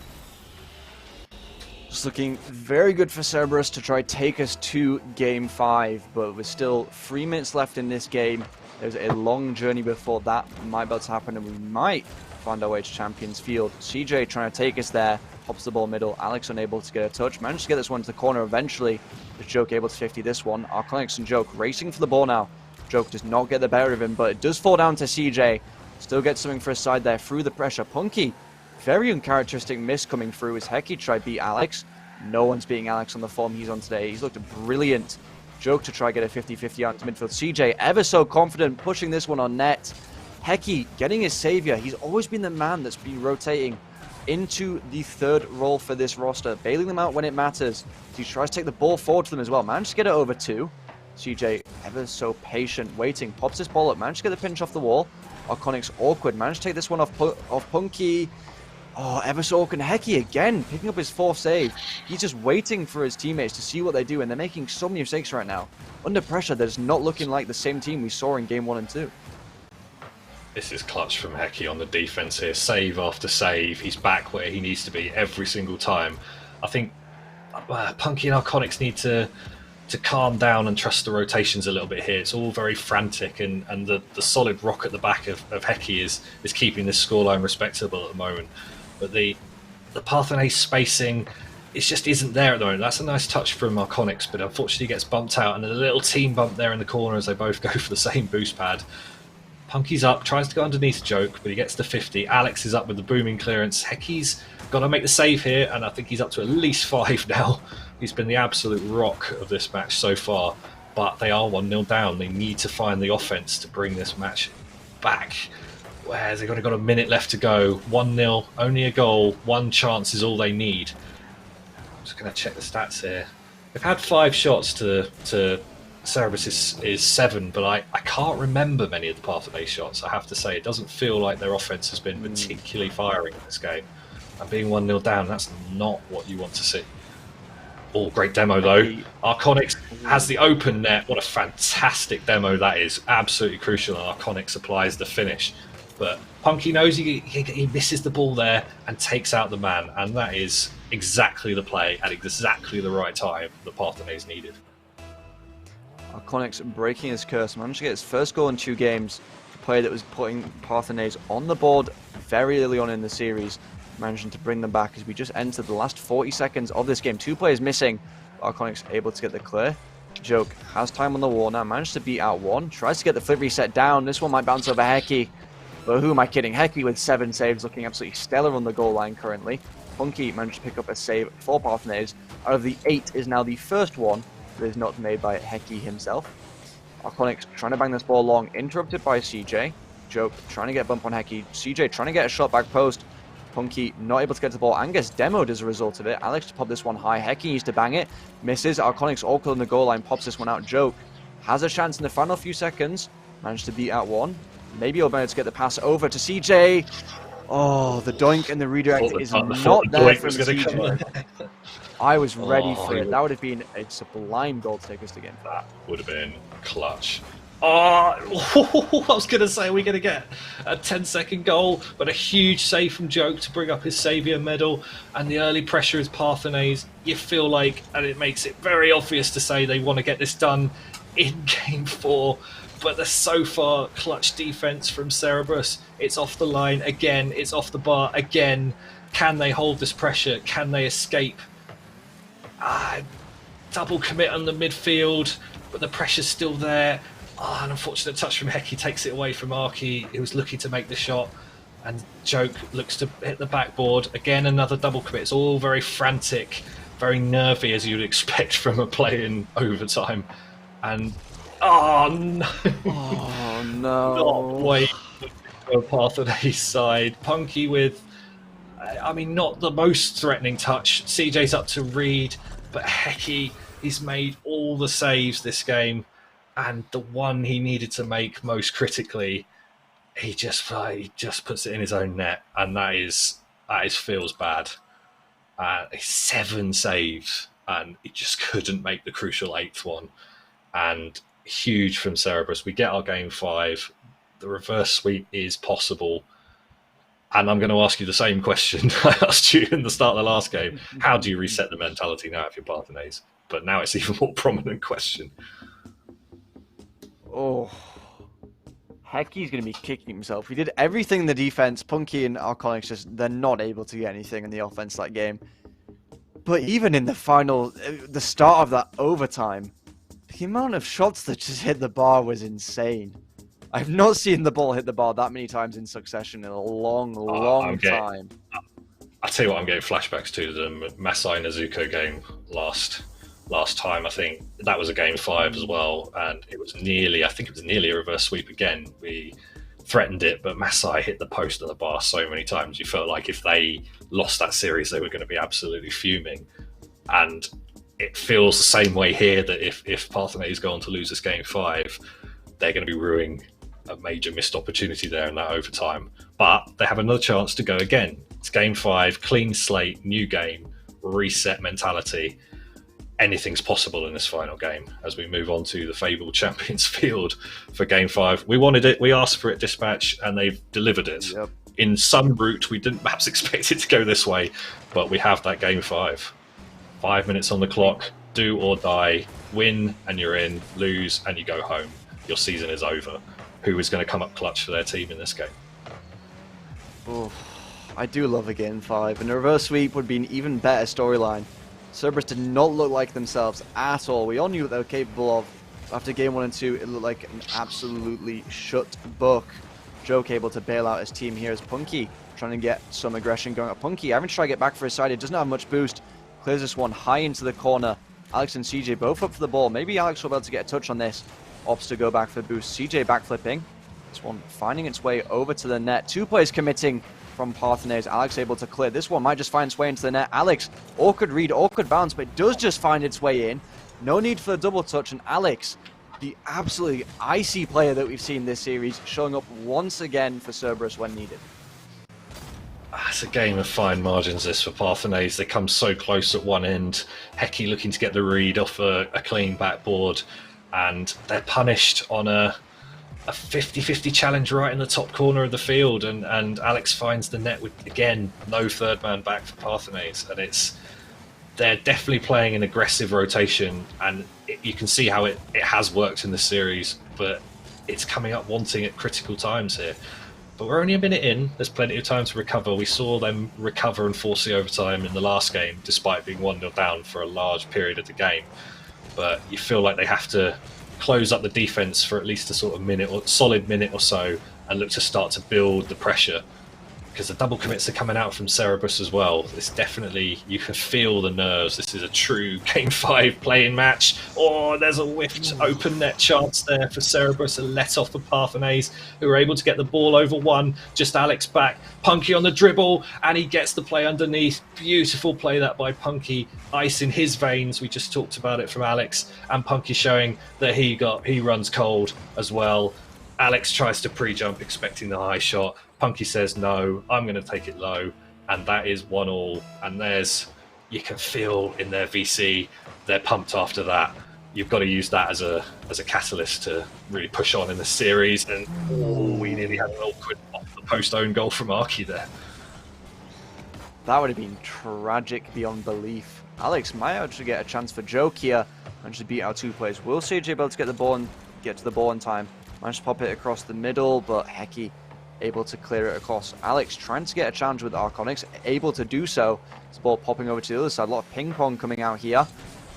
It's looking very good for Cerebus to try take us to game 5, but with still 3 minutes left in this game. There's a long journey before that might be able to happen, and we might find our way to Champions Field. CJ trying to take us there, pops the ball middle. Alex unable to get a touch, managed to get this one to the corner eventually. With Joke able to 50 this one. Arconyx and Joke racing for the ball now. Joke does not get the better of him, but it does fall down to CJ. Still gets something for his side there through the pressure. Punky, very uncharacteristic miss coming through as Hecky tried to beat Alex. No one's beating Alex on the form he's on today. He's looked brilliant. Joke to try get a 50-50 out into midfield. CJ ever so confident, pushing this one on net. Hecky getting his savior. He's always been the man that's been rotating into the third role for this roster, bailing them out when it matters. He tries to take the ball forward to them as well. Managed to get it over 2. CJ ever so patient, waiting. Pops this ball up. Managed to get the pinch off the wall. Arconyx awkward. Managed to take this one off Punky. Oh, ever so awkward. Heki again, picking up his 4th save. He's just waiting for his teammates to see what they do, and they're making so many mistakes right now. Under pressure, there's not looking like the same team we saw in game 1 and 2. This is clutch from Heki on the defense here. Save after save. He's back where he needs to be every single time. I think Punky and Arconics need to calm down and trust the rotations a little bit here. It's all very frantic, and the solid rock at the back of Heki is keeping this scoreline respectable at the moment. But the Parthenaise spacing, it just isn't there at the moment. That's a nice touch from Arconics, but unfortunately he gets bumped out, and a little team bump there in the corner as they both go for the same boost pad. Punky's up, tries to go underneath Joke, but he gets to 50. Alex is up with the booming clearance. Heki's got to make the save here, and I think he's up to at least 5 now. He's been the absolute rock of this match so far, but they are 1-0 down. They need to find the offense to bring this match back. Whereas they've only got a minute left to go. 1-0, only a goal, 1 chance is all they need. I'm just going to check the stats here. They've had 5 shots to Cerebus is 7, but I can't remember many of the Parthenaise shots, I have to say. It doesn't feel like their offense has been particularly firing in this game. And being 1-0 down, that's not what you want to see. Oh, great demo though. Arconics has the open net. What a fantastic demo that is. Absolutely crucial, and Arconics applies the finish. But Punky knows he misses the ball there and takes out the man, and that is exactly the play at exactly the right time that Parthenaise needed. Arconics breaking his curse, managed to get his first goal in 2 games. A player that was putting Parthenaise on the board very early on in the series, managing to bring them back as we just entered the last 40 seconds of this game. 2 players missing. Arconics able to get the clear. Joke has time on the wall now, managed to beat out 1. Tries to get the flip reset down. This one might bounce over Heki. But who am I kidding? Heki with 7 saves, looking absolutely stellar on the goal line currently. Punky managed to pick up a save for Parthenaise. Out of the 8 is now the first one that is not made by Heki himself. Arconics trying to bang this ball long, interrupted by CJ. Joke trying to get a bump on Heki. CJ trying to get a shot back post. Punky not able to get to the ball and gets demoed as a result of it. Alex to pop this one high. Heki needs to bang it. Misses. Arconics all clear on the goal line. Pops this one out. Joke has a chance in the final few seconds. Managed to beat out 1. Maybe he'll be able to get the pass over to CJ. Oh, the doink and the redirect is not there from CJ. I was ready for it. That would have been a sublime goal to take us to game. That would have been clutch. Oh, I was going to say, are we going to get a 10-second goal? But a huge save from Joke to bring up his Saviour medal. And the early pressure is Parthenaise. You feel like, and it makes it very obvious to say they want to get this done in game 4. But the so far clutch defence from Cerebus. It's off the line again. It's off the bar again. Can they hold this pressure? Can they escape? Double commit on the midfield, but the pressure's still there. An unfortunate touch from Heki takes it away from Arky. He was looking to make the shot, and Joke looks to hit the backboard. Again, another double commit. It's all very frantic, very nervy, as you'd expect from a play in overtime. And oh no! Oh no! Not wait for Parthenaise side. Punky with, I mean, not the most threatening touch. CJ's up to read, but Heki, he's made all the saves this game, and the one he needed to make most critically, he just puts it in his own net, and that feels bad. 7 saves, and he just couldn't make the crucial 8th one. And huge from Cerebus. We get our game 5. The reverse sweep is possible. And I'm going to ask you the same question I asked you in the start of the last game. How do you reset the mentality now if you're Parthenaise? But now it's even more prominent question. Oh, Heki's going to be kicking himself. He did everything in the defense. Punky and Arconics they're not able to get anything in the offense that game. But even in the start of that overtime, the amount of shots that just hit the bar was insane. I've not seen the ball hit the bar that many times in succession in a long time. I tell you what, I'm getting flashbacks to the Masai Nezuko game last time. I think that was a game 5 as well, and it was nearly a reverse sweep again. We threatened it, but Masai hit the post of the bar so many times. You felt like if they lost that series, they were going to be absolutely fuming. And it feels the same way here, that if Parthenaise go on to lose this game 5, they're going to be ruining a major missed opportunity there in that overtime. But they have another chance to go again. It's game 5, clean slate, new game, reset mentality. Anything's possible in this final game as we move on to the fabled Champions Field for game 5. We wanted it, we asked for it, Dispatch, and they've delivered it. Yep. In some route, we didn't perhaps expect it to go this way, but we have that game 5. 5 minutes on the clock, do or die, win and you're in, lose and you go home. Your season is over. Who is going to come up clutch for their team in this game? Oh, I do love a game 5, and a reverse sweep would be an even better storyline. Cerberus did not look like themselves at all. We all knew what they were capable of. After game 1 and 2, it looked like an absolutely shut book. Joke able to bail out his team here as Punky trying to get some aggression going at Punky. Having to try to get back for his side, it doesn't have much boost. Clears this one high into the corner. Alex and CJ both up for the ball. Maybe Alex will be able to get a touch on this. Opts to go back for the boost. CJ backflipping. This one finding its way over to the net. 2 players committing from Parthenaise. Alex able to clear. This one might just find its way into the net. Alex, awkward read, awkward bounce, but it does just find its way in. No need for the double touch, and Alex, the absolutely icy player that we've seen this series, showing up once again for Cerberus when needed. It's a game of fine margins, this, for Parthenaise. They come so close at one end. Hecky looking to get the read off a clean backboard, and they're punished on a 50-50 challenge right in the top corner of the field, and Alex finds the net with, again, no third man back for Parthenaise, and they're definitely playing an aggressive rotation, and you can see how it has worked in the series, but it's coming up wanting at critical times here. But we're only a minute in, there's plenty of time to recover. We saw them recover and force the overtime in the last game, despite being 1-0 down for a large period of the game. But you feel like they have to close up the defense for at least a sort of solid minute or so, and look to start to build the pressure, because the double commits are coming out from Cerberus as well. It's definitely, you can feel the nerves. This is a true game 5 playing match. Oh, there's a whiffed open net chance there for Cerberus, and let off the Parthenaise, who are able to get the ball over one. Just Alex back, Punky on the dribble, and he gets the play underneath. Beautiful play that by Punky. Ice in his veins, we just talked about it from Alex, and Punky showing that he runs cold as well. Alex tries to pre-jump expecting the high shot. Punky says no, I'm going to take it low, and that is 1-1. And you can feel in their VC, they're pumped after that. You've got to use that as a catalyst to really push on in the series. And we nearly had an awkward off the post own goal from Arky there. That would have been tragic beyond belief. Alex might actually get a chance for Joke here and just beat our 2 players. Will CJ able to get to the ball in time? Managed to pop it across the middle, but Hecky able to clear it across. Alex trying to get a challenge with Arconyx, able to do so. This ball popping over to the other side. A lot of ping pong coming out here.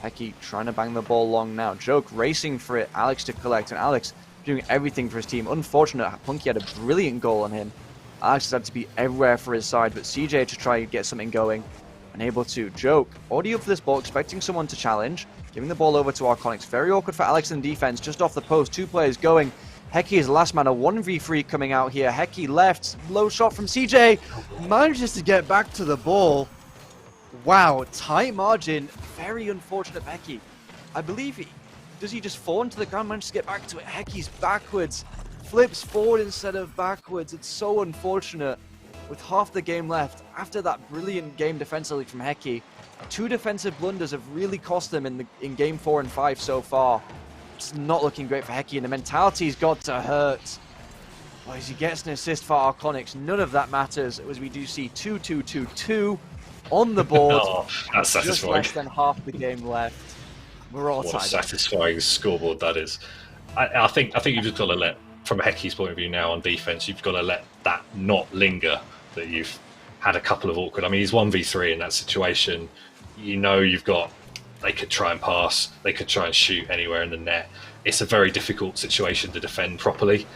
Hecky trying to bang the ball long now. Joke racing for it. Alex to collect, and Alex doing everything for his team. Unfortunate, Punky had a brilliant goal on him. Alex has had to be everywhere for his side, but CJ to try and get something going. Unable to. Joke already up for this ball, expecting someone to challenge. Giving the ball over to Arconyx. Very awkward for Alex in defense, just off the post. 2 players going. Hecky is the last man, a 1v3 coming out here. Hecky left, low shot from CJ, manages to get back to the ball. Wow, tight margin, very unfortunate for Hecky. I believe does he just fall into the ground, manages to get back to it? Hecky's backwards, flips forward instead of backwards. It's so unfortunate with half the game left. After that brilliant game defensively from Hecky, 2 defensive blunders have really cost them in game 4 and 5 so far. It's not looking great for Hecky, and the mentality's got to hurt. Well, as he gets an assist for Arconyx, none of that matters, as we do see 2-2-2-2 on the board. Oh, that's satisfying. Just less than half the game left. We're all What a tied. satisfying scoreboard that is. I think you've just got to let, from Hecky's point of view now on defense, you've got to let that not linger, that you've had a couple of awkward. I mean, he's 1v3 in that situation. You know, they could try and pass, they could try and shoot anywhere in the net. It's a very difficult situation to defend properly.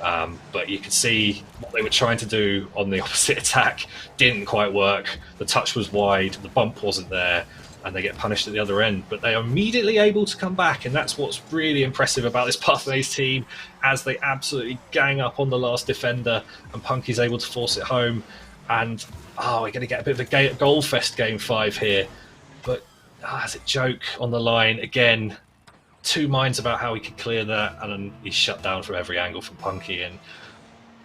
But you can see what they were trying to do on the opposite attack didn't quite work. The touch was wide, the bump wasn't there, and they get punished at the other end. But they are immediately able to come back, and that's what's really impressive about this Parthenaise team, as they absolutely gang up on the last defender, and Punky's able to force it home. And we're going to get a bit of a goal fest game 5 here. But as a Joke on the line again, 2 minds about how he could clear that, and then he's shut down from every angle from Punky. And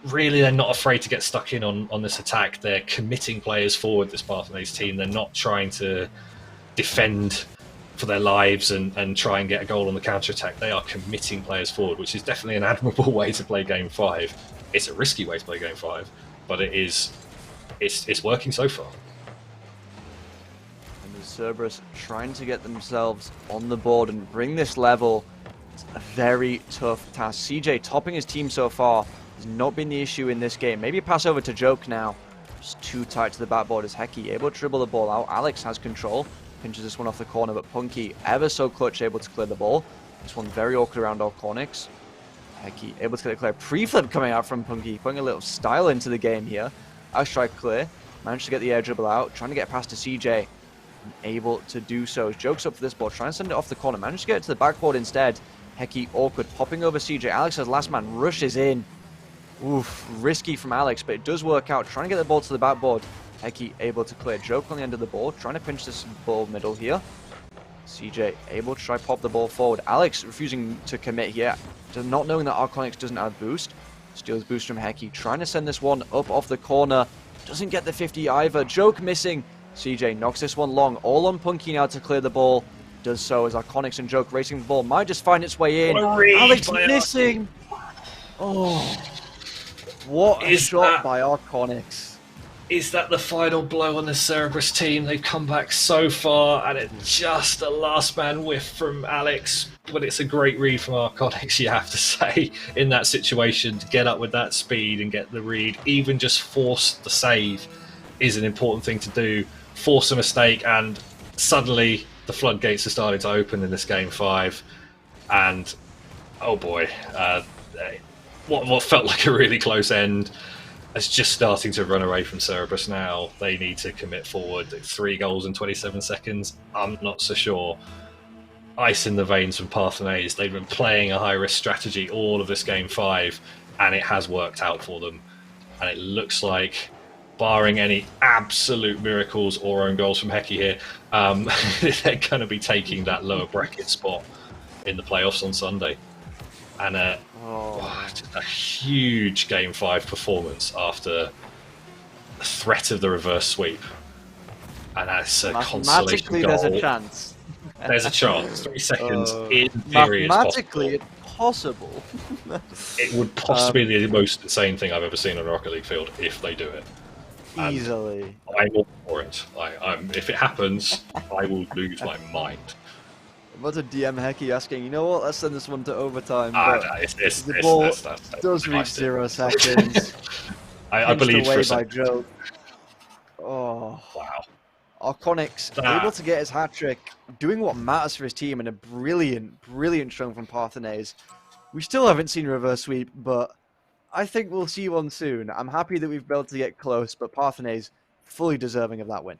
really, they're not afraid to get stuck in on this attack. They're committing players forward, this Parthenay's team. They're not trying to defend for their lives and try and get a goal on the counter-attack. They are committing players forward, which is definitely an admirable way to play Game 5. It's a risky way to play Game 5, but it's working so far. And the Cerberus trying to get themselves on the board and bring this level. It's a very tough task. CJ topping his team so far has not been the issue in this game. Maybe a pass over to Joke now. Just too tight to the backboard as Hecky able to dribble the ball out. Alex has control. Pinches this one off the corner, but Punky ever so clutch, able to clear the ball. This one very awkward around Orcornix. Hecky able to get it clear. Pre-flip coming out from Punky, putting a little style into the game here. Out strike clear. Managed to get the air dribble out. Trying to get past to CJ. Able to do so. Joke's up for this ball. Trying to send it off the corner. Managed to get it to the backboard instead. Hecky awkward. Popping over CJ. Alex as last man rushes in. Oof. Risky from Alex, but it does work out. Trying to get the ball to the backboard. Hecky able to clear. Joke on the end of the ball. Trying to pinch this ball middle here. CJ able to try pop the ball forward. Alex refusing to commit here. Just not knowing that Arconix doesn't have boost. Steals boost from Hecky. Trying to send this one up off the corner. Doesn't get the 50 either. Joke missing. CJ knocks this one long. All on Punky now to clear the ball. Does so as Arconix and Joke racing the ball. Might just find its way in. Alex missing. Oh. What a shot by Arconix. Is that the final blow on the Cerberus team? They've come back so far, and it's just a last-man whiff from Alex. But it's a great read from Arconix, you have to say, in that situation. To get up with that speed and get the read, even just force the save, is an important thing to do. Force a mistake, and suddenly the floodgates are starting to open in this Game 5. And, oh boy, what felt like a really close end is just starting to run away from Cerberus now. They need to commit forward. 3 goals in 27 seconds. I'm not so sure. Ice in the veins from Parthenays. They've been playing a high-risk strategy all of this Game 5, and it has worked out for them. And it looks like, barring any absolute miracles or own goals from Hecky here, they're going to be taking that lower bracket spot in the playoffs on Sunday. And just a huge Game 5 performance after the threat of the reverse sweep. And that's a consolation goal. There's a chance. There's a chance. 3 seconds in theory mathematically, it's possible. It would possibly be the most insane thing I've ever seen on a Rocket League field if they do it. And easily. I'm all for it. If it happens, I will lose my mind. What's a DM Hecky asking, you know what, let's send this one to overtime. The ball does reach 0 seconds. I believe for a away by second. Joe. Oh. Wow. Arconix able to get his hat-trick, doing what matters for his team, and a brilliant showing from Parthenays. We still haven't seen reverse sweep, but I think we'll see one soon. I'm happy that we've been able to get close, but Parthenays fully deserving of that win.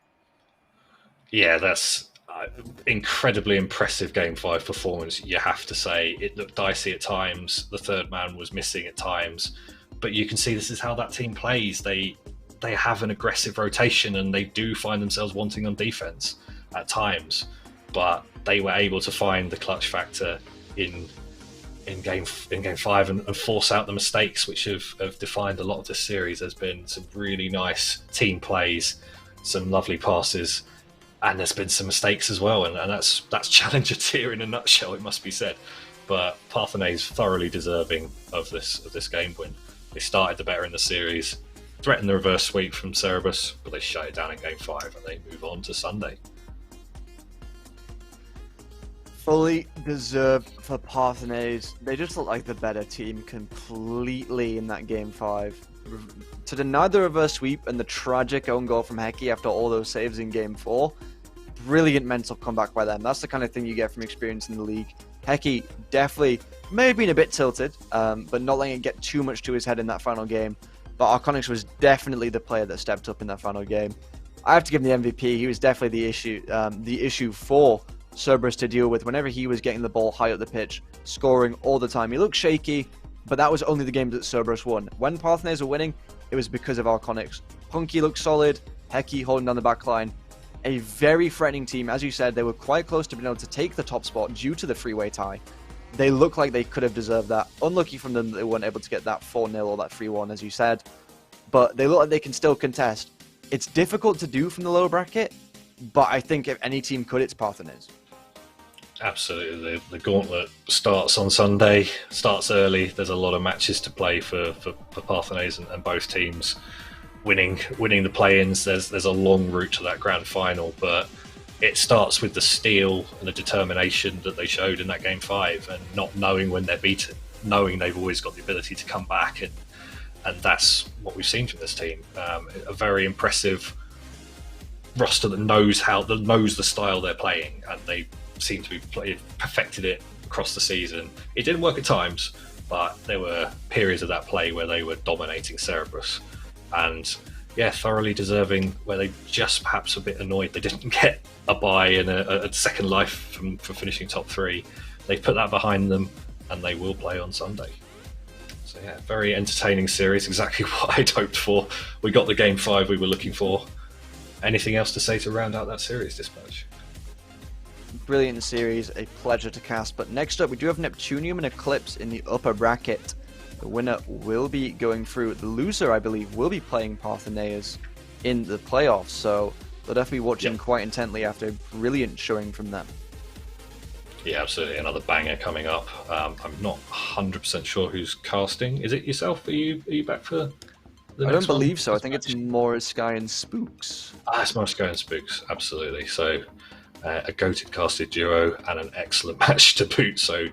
Yeah, that's incredibly impressive Game 5 performance, you have to say. It looked dicey at times. The third man was missing at times. But you can see this is how that team plays. They have an aggressive rotation, and they do find themselves wanting on defense at times. But they were able to find the clutch factor in game 5 and force out the mistakes which have defined a lot of this series. There's been some really nice team plays, some lovely passes, and there's been some mistakes as well, and that's Challenger tier in a nutshell, it must be said. But Parthenays thoroughly deserving of this game win. They started the better in the series, threatened the reverse sweep from Cerberus, but they shut it down in Game 5 and they move on to Sunday. Fully deserved for Parthenays. They just look like the better team completely in that Game 5. To deny the reverse sweep and the tragic own goal from Hecky after all those saves in Game 4, brilliant mental comeback by them. That's the kind of thing you get from experience in the league. Hecky definitely may have been a bit tilted, but not letting it get too much to his head in that final game. But Arconix was definitely the player that stepped up in that final game. I have to give him the MVP. He was definitely the issue for Cerberus to deal with whenever he was getting the ball high up the pitch, scoring all the time. He looked shaky, but that was only the games that Cerberus won. When Parthenays were winning, it was because of Arconix. Punky looked solid, Hecky holding down the back line. A very threatening team. As you said, they were quite close to being able to take the top spot due to the freeway tie. they look like they could have deserved that. Unlucky from them that they weren't able to get that 4-0 or that 3-1, as you said. But they look like they can still contest. It's difficult to do from the lower bracket, but I think if any team could, it's Parthenaise. Absolutely. The gauntlet starts on Sunday, starts early. There's a lot of matches to play for Parthenaise and both teams winning the play-ins. There's a long route to that grand final, but it starts with the steel and the determination that they showed in that game 5, and not knowing when they're beaten, knowing they've always got the ability to come back, and that's what we've seen from this team. A very impressive roster that knows the style they're playing, and they seem to be perfected it across the season. It didn't work at times, but there were periods of that play where they were dominating Cerebrus, and thoroughly deserving, where they just perhaps a bit annoyed they didn't get a bye and a second life from finishing top 3. They've put that behind them, and they will play on Sunday. So very entertaining series, exactly what I'd hoped for. We got the game 5 we were looking for. Anything else to say to round out that series, Dispatch? Brilliant series, a pleasure to cast. But next up, we do have Neptunium and Eclipse in the upper bracket. The winner will be going through. The loser, I believe, will be playing Parthenaise in the playoffs. So they'll definitely be watching quite intently after a brilliant showing from them. Yeah, absolutely. Another banger coming up. I'm not 100% sure who's casting. Is it yourself? Are you back for the I next don't believe one? so. I think it's Morris Sky and Spooks. It's Morris Sky and Spooks, absolutely. So a goated casted duo and an excellent match to boot. So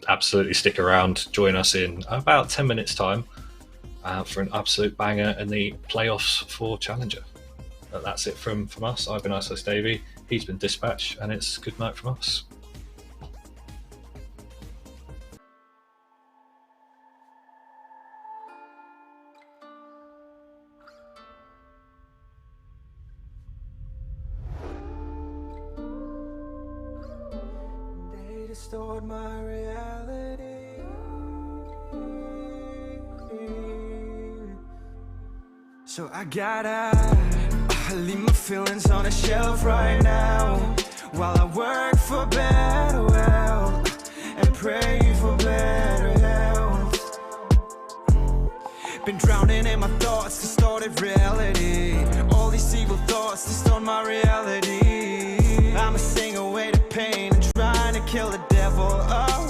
absolutely stick around. Join us in about 10 minutes time for an absolute banger in the playoffs for Challenger. But that's it from us. I've been Isos Davey. He's been Dispatch, and it's good night from us. Distorted my reality. So I gotta leave my feelings on a shelf right now, while I work for better wealth and pray for better health. Been drowning in my thoughts, distorted reality. All these evil thoughts distort my reality. I'ma sing away the pain and trying to kill the devil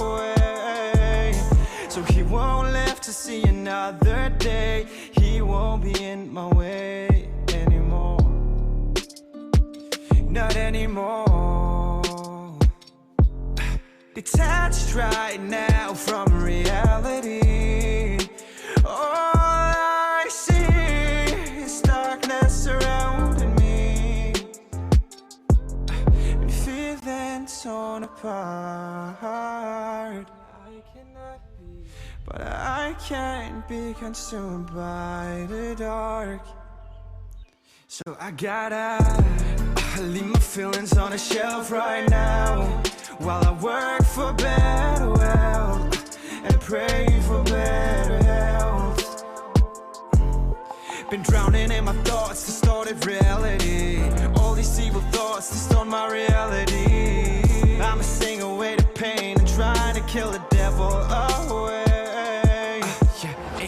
away, so he won't live to see another day. He won't be in my way anymore, not anymore. Detached right now from reality. All I see is darkness surrounding me, and feeling torn apart. But I can't be consumed by the dark. So I gotta leave my feelings on a shelf right now, while I work for better wealth and pray for better health. Been drowning in my thoughts, distorted reality. All these evil thoughts distort my reality. I'ma sing away the pain and trying to kill the devil away.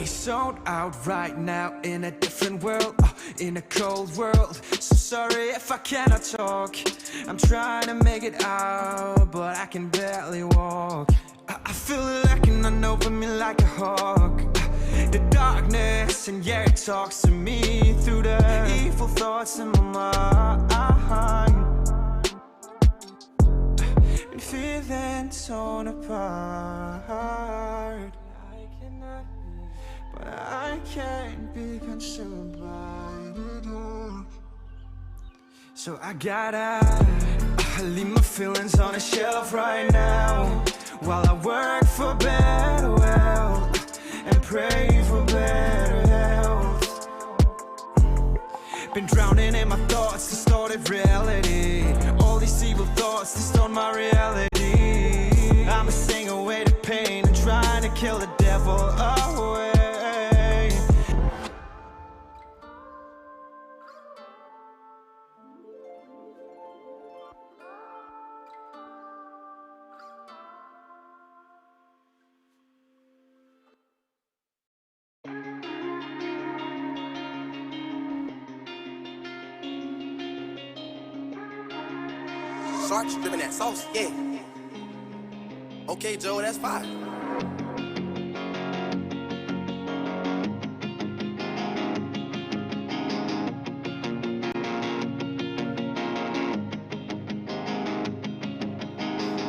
Zoned out right now in a different world, in a cold world. So sorry if I cannot talk. I'm trying to make it out, but I can barely walk. I feel it lacking on over me like a hawk. The darkness, and it talks to me through the evil thoughts in my mind. Been feeling torn apart. But I can't be consumed by the dark. So I gotta leave my feelings on a shelf right now, while I work for better wealth and pray for better health. Been drowning in my thoughts, distorted reality. All these evil thoughts distort my reality. I'ma sing away the pain and trying to kill the devil away. Cornstarch, dripping that sauce, yeah. Okay, Joe, that's fine.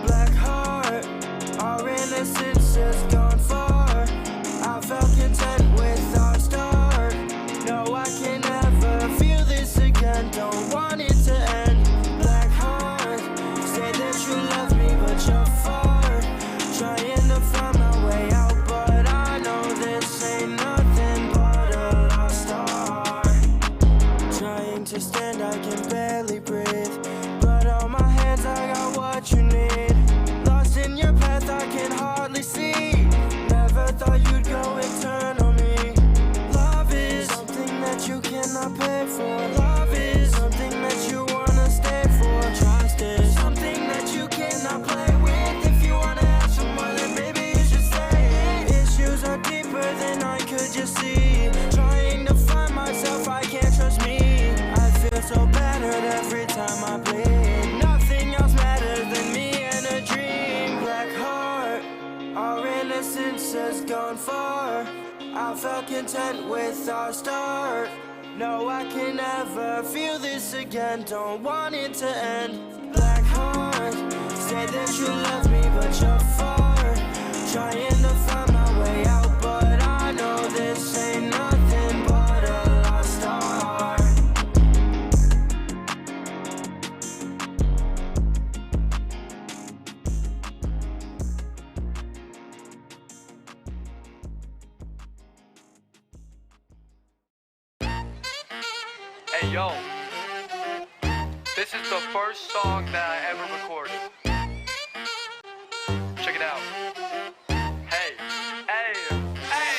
Black heart, our innocence has gone far. I felt content with our start. No, I can never feel this again. Don't want it to end. Black heart, say that you love me, but you're far. Trying to find my way out, but I know this ain't nothing but a lost art. Trying to stand, I can barely breathe. Blood on my hands, I got what you need. Lost in your path, I can hardly see. Never thought you'd go and turn on me. Love is something that you cannot pay for. Love is something that you wanna stay for. Trust is something that you cannot play with. If you wanna have some more, then maybe you should say it. Issues are deeper than I could just see. Trying to find myself, I can't trust me. I feel so battered every time I bleed. Nothing else matters than me and a dream. Black heart, our innocence has gone far. I felt content with our start. No, I can never feel this again. Don't want it to end. Black heart, say that you love me, but you're far. Trying to find my way out, but I know this ain't nothing but a lost art. Hey yo, this is the first song that I ever recorded. Check it out. Hey, hey, hey,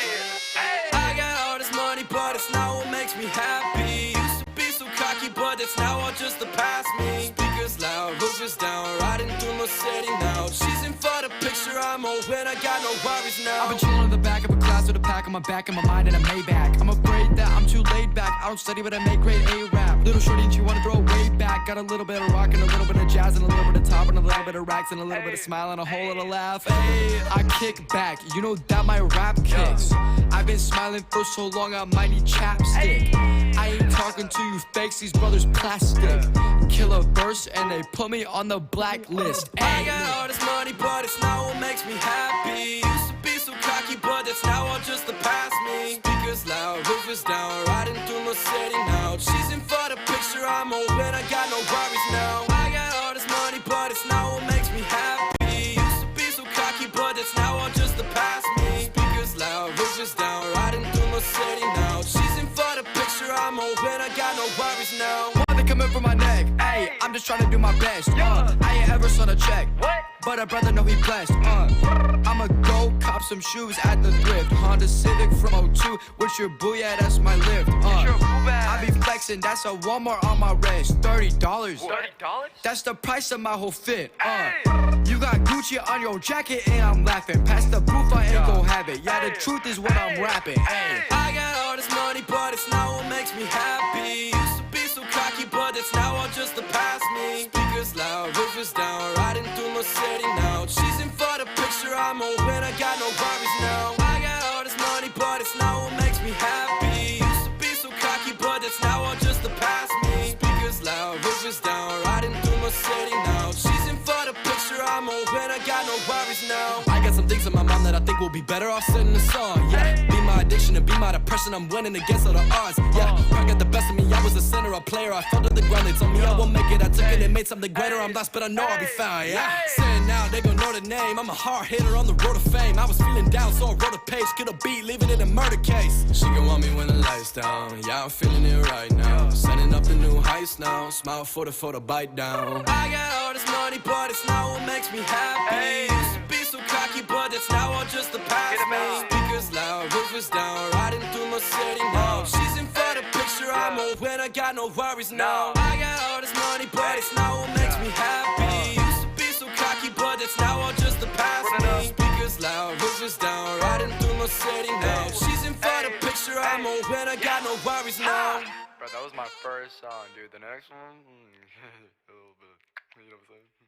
hey. I got all this money, but it's not what makes me happy. Used to be so cocky, but it's now all just the past me. Speakers loud, roof is down, riding through my city now. She's in for the picture, I'm old when I got no worries now. I've been chilling in the back of a class with a pack on my back and my mind in a Maybach. I'm afraid that I'm too laid back. I don't study, but I make great A-rap. Little shorty and she wanna throw it way back. Got a little bit of rock and a little bit of jazz and a little bit of top and a little bit of racks and a little bit of smile and a whole little laugh. Hey, I kick back, you know that my rap kicks. I've been smiling for so long, I might need chapstick. I ain't talking to you fakes, these brothers plastic. Kill a verse and they put me on the blacklist. I got all this money, but it's not what makes me happy. Used to be so cocky, but that's now all just the past me. Speakers loud, roof is down, riding through my city now. She's in for the picture, I'm old when I got no worries now. I got all this money, but it's not what makes me happy. Used to be so cocky, but that's now all just the past me. Speakers loud, roof is down, riding through my city now. She's in for the picture, I'm old when I got no worries now. Why they coming for my neck? Ayy, I'm just trying to do my best. I ain't ever son a check. But a brother know he blessed. I'ma go cop some shoes at the thrift. Honda Civic from 02 with your booyah, that's my lift. I be flexing, that's a Walmart on my wrist. $30. $30? That's the price of my whole fit. You got Gucci on your jacket and I'm laughing. Pass the booth, I ain't gon' have it. Yeah, the truth is what I'm rapping. I got all this money, but it's not what makes me happy. Used to be so cocky, but it's now all just the past me. Speakers loud, roof is down, riding through my city now. She's in for the picture, I'm old when I got no worries now. I got all this money, but it's not what makes me happy. Used to be so cocky, but it's now all just the past me. Speakers loud, roof is down, riding through my city now. She's in for the picture, I'm old when I got no worries now. I got some things in my mind that I think will be better off singing a song. Yeah, be my addiction and be my depression. I'm winning against all the odds. Yeah, I got the best of me. I was a center, a player. I fell to the ground. They told me I won't make it. I took it and made something greater. I'm lost, but I know I'll be fine. Yeah, saying now they gon' know the name. I'm a hard hitter on the road to fame. I was feeling down, so I wrote a page. Get a beat, leaving it a murder case. She gon' want me when the lights down. Yeah, I'm feeling it right now. Setting up the new heights now. Smile for the bite down. I got all this money, but it's not what makes me happy. Used to be so cocky, but it's now all just the past me. Speakers loud, roof is down, riding through my city now. She's in for the picture, I'm old when I got no worries now. I got all this money, but it's not what makes me happy. Used to be so cocky, but it's now all just the past me. Speakers loud, roof is down, riding through my city now. She's in for the picture, I'm old when I got no worries now. Bro, that was my first song, dude. The next one, a little bit, you know what I'm saying?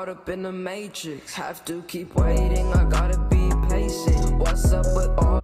caught up in the matrix. Have to keep waiting, I gotta be patient. What's up with all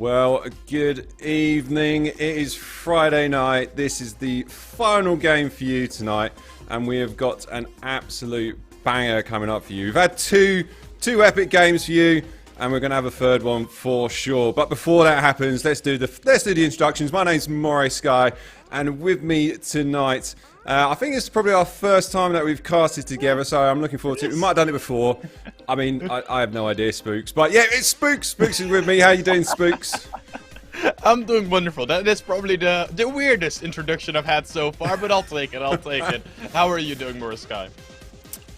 Well, good evening. It is Friday night. This is the final game for you tonight, and we have got an absolute banger coming up for you. We've had two epic games for you, and we're going to have a third one for sure. But before that happens, let's do the introductions. My name's Moray Sky, and with me tonight, I think it's probably our first time that we've casted together, so I'm looking forward to it. We might have done it before. I mean, I have no idea, Spooks. But yeah, it's Spooks. Spooks is with me. How you doing, Spooks? I'm doing wonderful. That is probably the weirdest introduction I've had so far, but I'll take it. I'll take it. How are you doing, Moray Sky?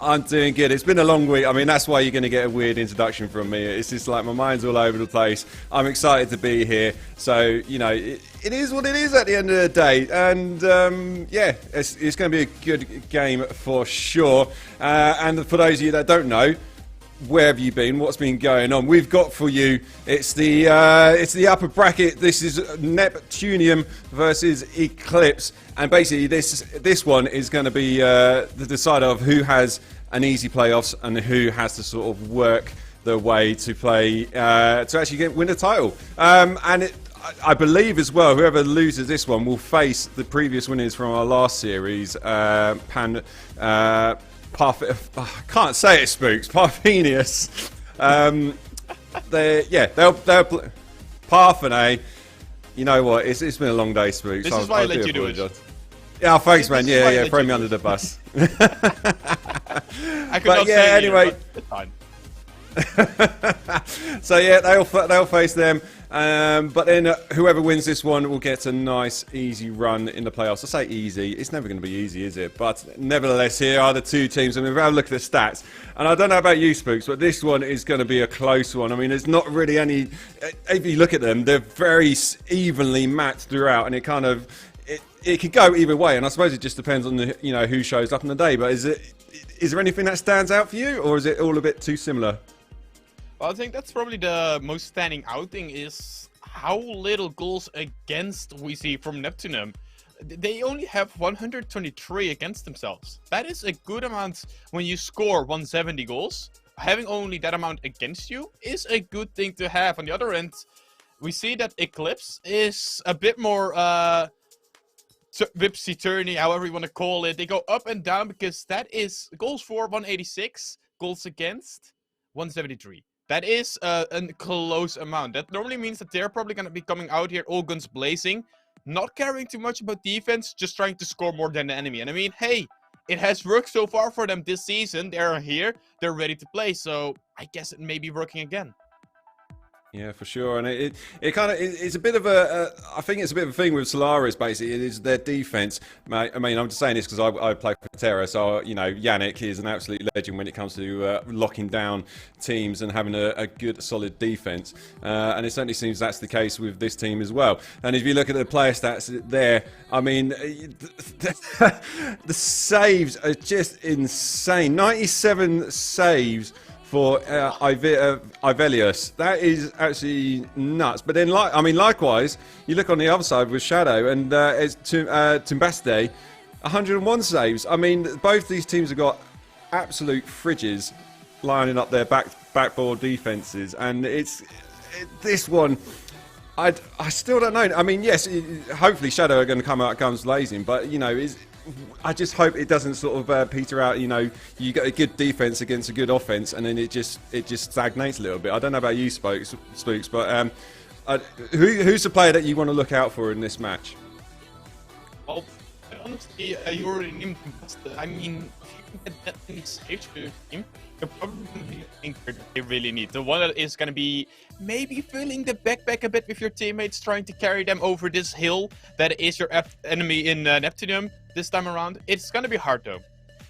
I'm doing good. It's been a long week. I mean, that's why you're going to get a weird introduction from me. It's just like my mind's all over the place. I'm excited to be here. So, you know, it is what it is at the end of the day. And, yeah, it's going to be a good game for sure. And for those of you that don't know, where have you been? What's been going on? We've got for you, it's the upper bracket. This is Neptunium versus Eclipse. And basically, this one is going to be the decider of who has an easy playoffs and who has to sort of work their way to play to actually win the title. I believe as well, whoever loses this one will face the previous winners from our last series, I can't say it, Spooks. Parthenius. They'll Parthene. You know what? It's been a long day, Spooks. This is why I let you do it. Yeah, thanks, man. Yeah, throw me under the bus. I could not say anyway. It's fine. So yeah, they'll face them. But then whoever wins this one will get a nice, easy run in the playoffs. I say easy. It's never going to be easy, is it? But nevertheless, here are the two teams. I mean, we'll have a look at the stats. And I don't know about you, Spooks, but this one is going to be a close one. I mean, there's not really any... If you look at them, they're very evenly matched throughout. And it kind of... It could go either way. And I suppose it just depends on who shows up on the day. But is there anything that stands out for you? Or is it all a bit too similar? Well, I think that's probably the most standing out thing is how little goals against we see from Neptunium. They only have 123 against themselves. That is a good amount when you score 170 goals. Having only that amount against you is a good thing to have. On the other end, we see that Eclipse is a bit more Vipsy-turny, however you want to call it. They go up and down because that is goals for 186, goals against 173. That is a close amount. That normally means that they're probably going to be coming out here all guns blazing, not caring too much about defense, just trying to score more than the enemy. And I mean, hey, it has worked so far for them this season. They're here, they're ready to play, so I guess it may be working again. Yeah, for sure, and it kind of it's a bit of a I think it's a bit of a thing with Solaris. Basically, it is their defense. I mean, I'm just saying this because I play for Terra, so Yannick is an absolute legend when it comes to locking down teams and having a good, solid defense. And it certainly seems that's the case with this team as well. And if you look at the player stats there, I mean, the saves are just insane. 97 saves for Ivelius. That is actually nuts. But then, likewise, you look on the other side with Shadow and it's Timbaste, 101 saves. I mean, both these teams have got absolute fridges lining up their backboard defenses, and this one. I still don't know. I mean, yes, hopefully Shadow are going to come out guns blazing, but I just hope it doesn't sort of peter out. You got a good defense against a good offense, and then it just stagnates a little bit. I don't know about you, Spooks, but who's the player that you want to look out for in this match? Well, honestly, you already named him. I mean, that safe to the team. They're probably going to be the anchor that they really need. The one that is going to be maybe filling the backpack a bit with your teammates, trying to carry them over this hill that is your enemy in Neptunium this time around. It's going to be hard though.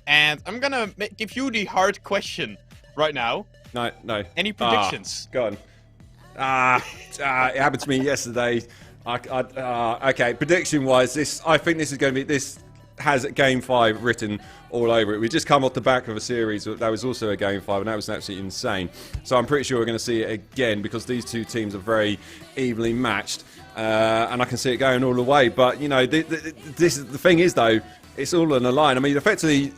And I'm going to give you the hard question right now. No. Any predictions? Go on. It happened to me yesterday. Okay, prediction-wise, I think this is going to be... This has Game 5 written all over it. We just come off the back of a series that was also a Game 5, and that was absolutely insane. So I'm pretty sure we're going to see it again, because these two teams are very evenly matched, and I can see it going all the way. But, you know, the thing is, though, it's all on the line. I mean, effectively,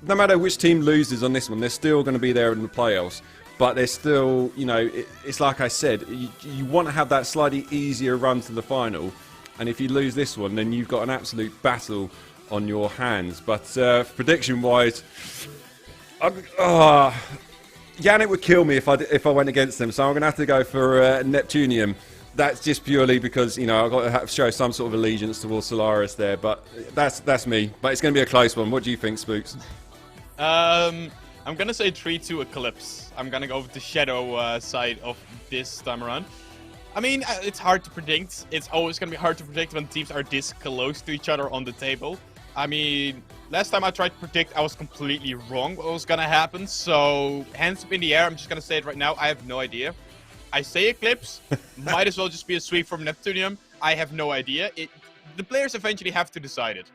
no matter which team loses on this one, they're still going to be there in the playoffs. But they're still, you know, it's like I said, you want to have that slightly easier run to the final. And if you lose this one, then you've got an absolute battle on your hands. But prediction-wise, Yannick would kill me if I went against them. So I'm going to have to go for Neptunium. That's just purely because, you know, I've got to have to show some sort of allegiance towards Solaris there. But that's me. But it's going to be a close one. What do you think, Spooks? I'm gonna say 3-2 Eclipse. I'm gonna go with the Shadow side of this time around. I mean, it's hard to predict. It's always gonna be hard to predict when teams are this close to each other on the table. I mean, last time I tried to predict, I was completely wrong what was gonna happen. So, hands up in the air, I'm just gonna say it right now. I have no idea. I say Eclipse. Might as well just be a sweep from Neptunium. I have no idea. The players eventually have to decide it.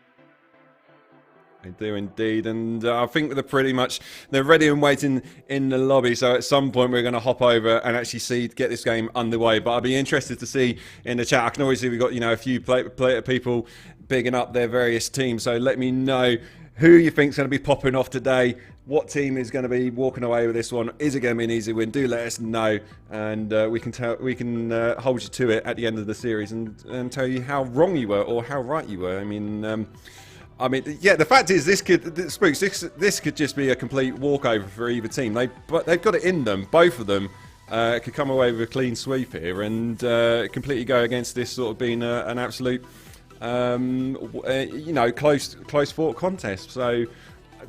They do indeed, and I think they're ready and waiting in the lobby. So at some point we're going to hop over and actually get this game underway. But I'll be interested to see in the chat. I can always see we've got, you know, a few people bigging up their various teams. So let me know who you think's going to be popping off today. What team is going to be walking away with this one? Is it going to be an easy win? Do let us know, and we can hold you to it at the end of the series and tell you how wrong you were or how right you were. I mean, yeah. The fact is, this could just be a complete walkover for either team. They've got it in them. Both of them could come away with a clean sweep here and completely go against this sort of being an absolute, you know, close fought contest. So,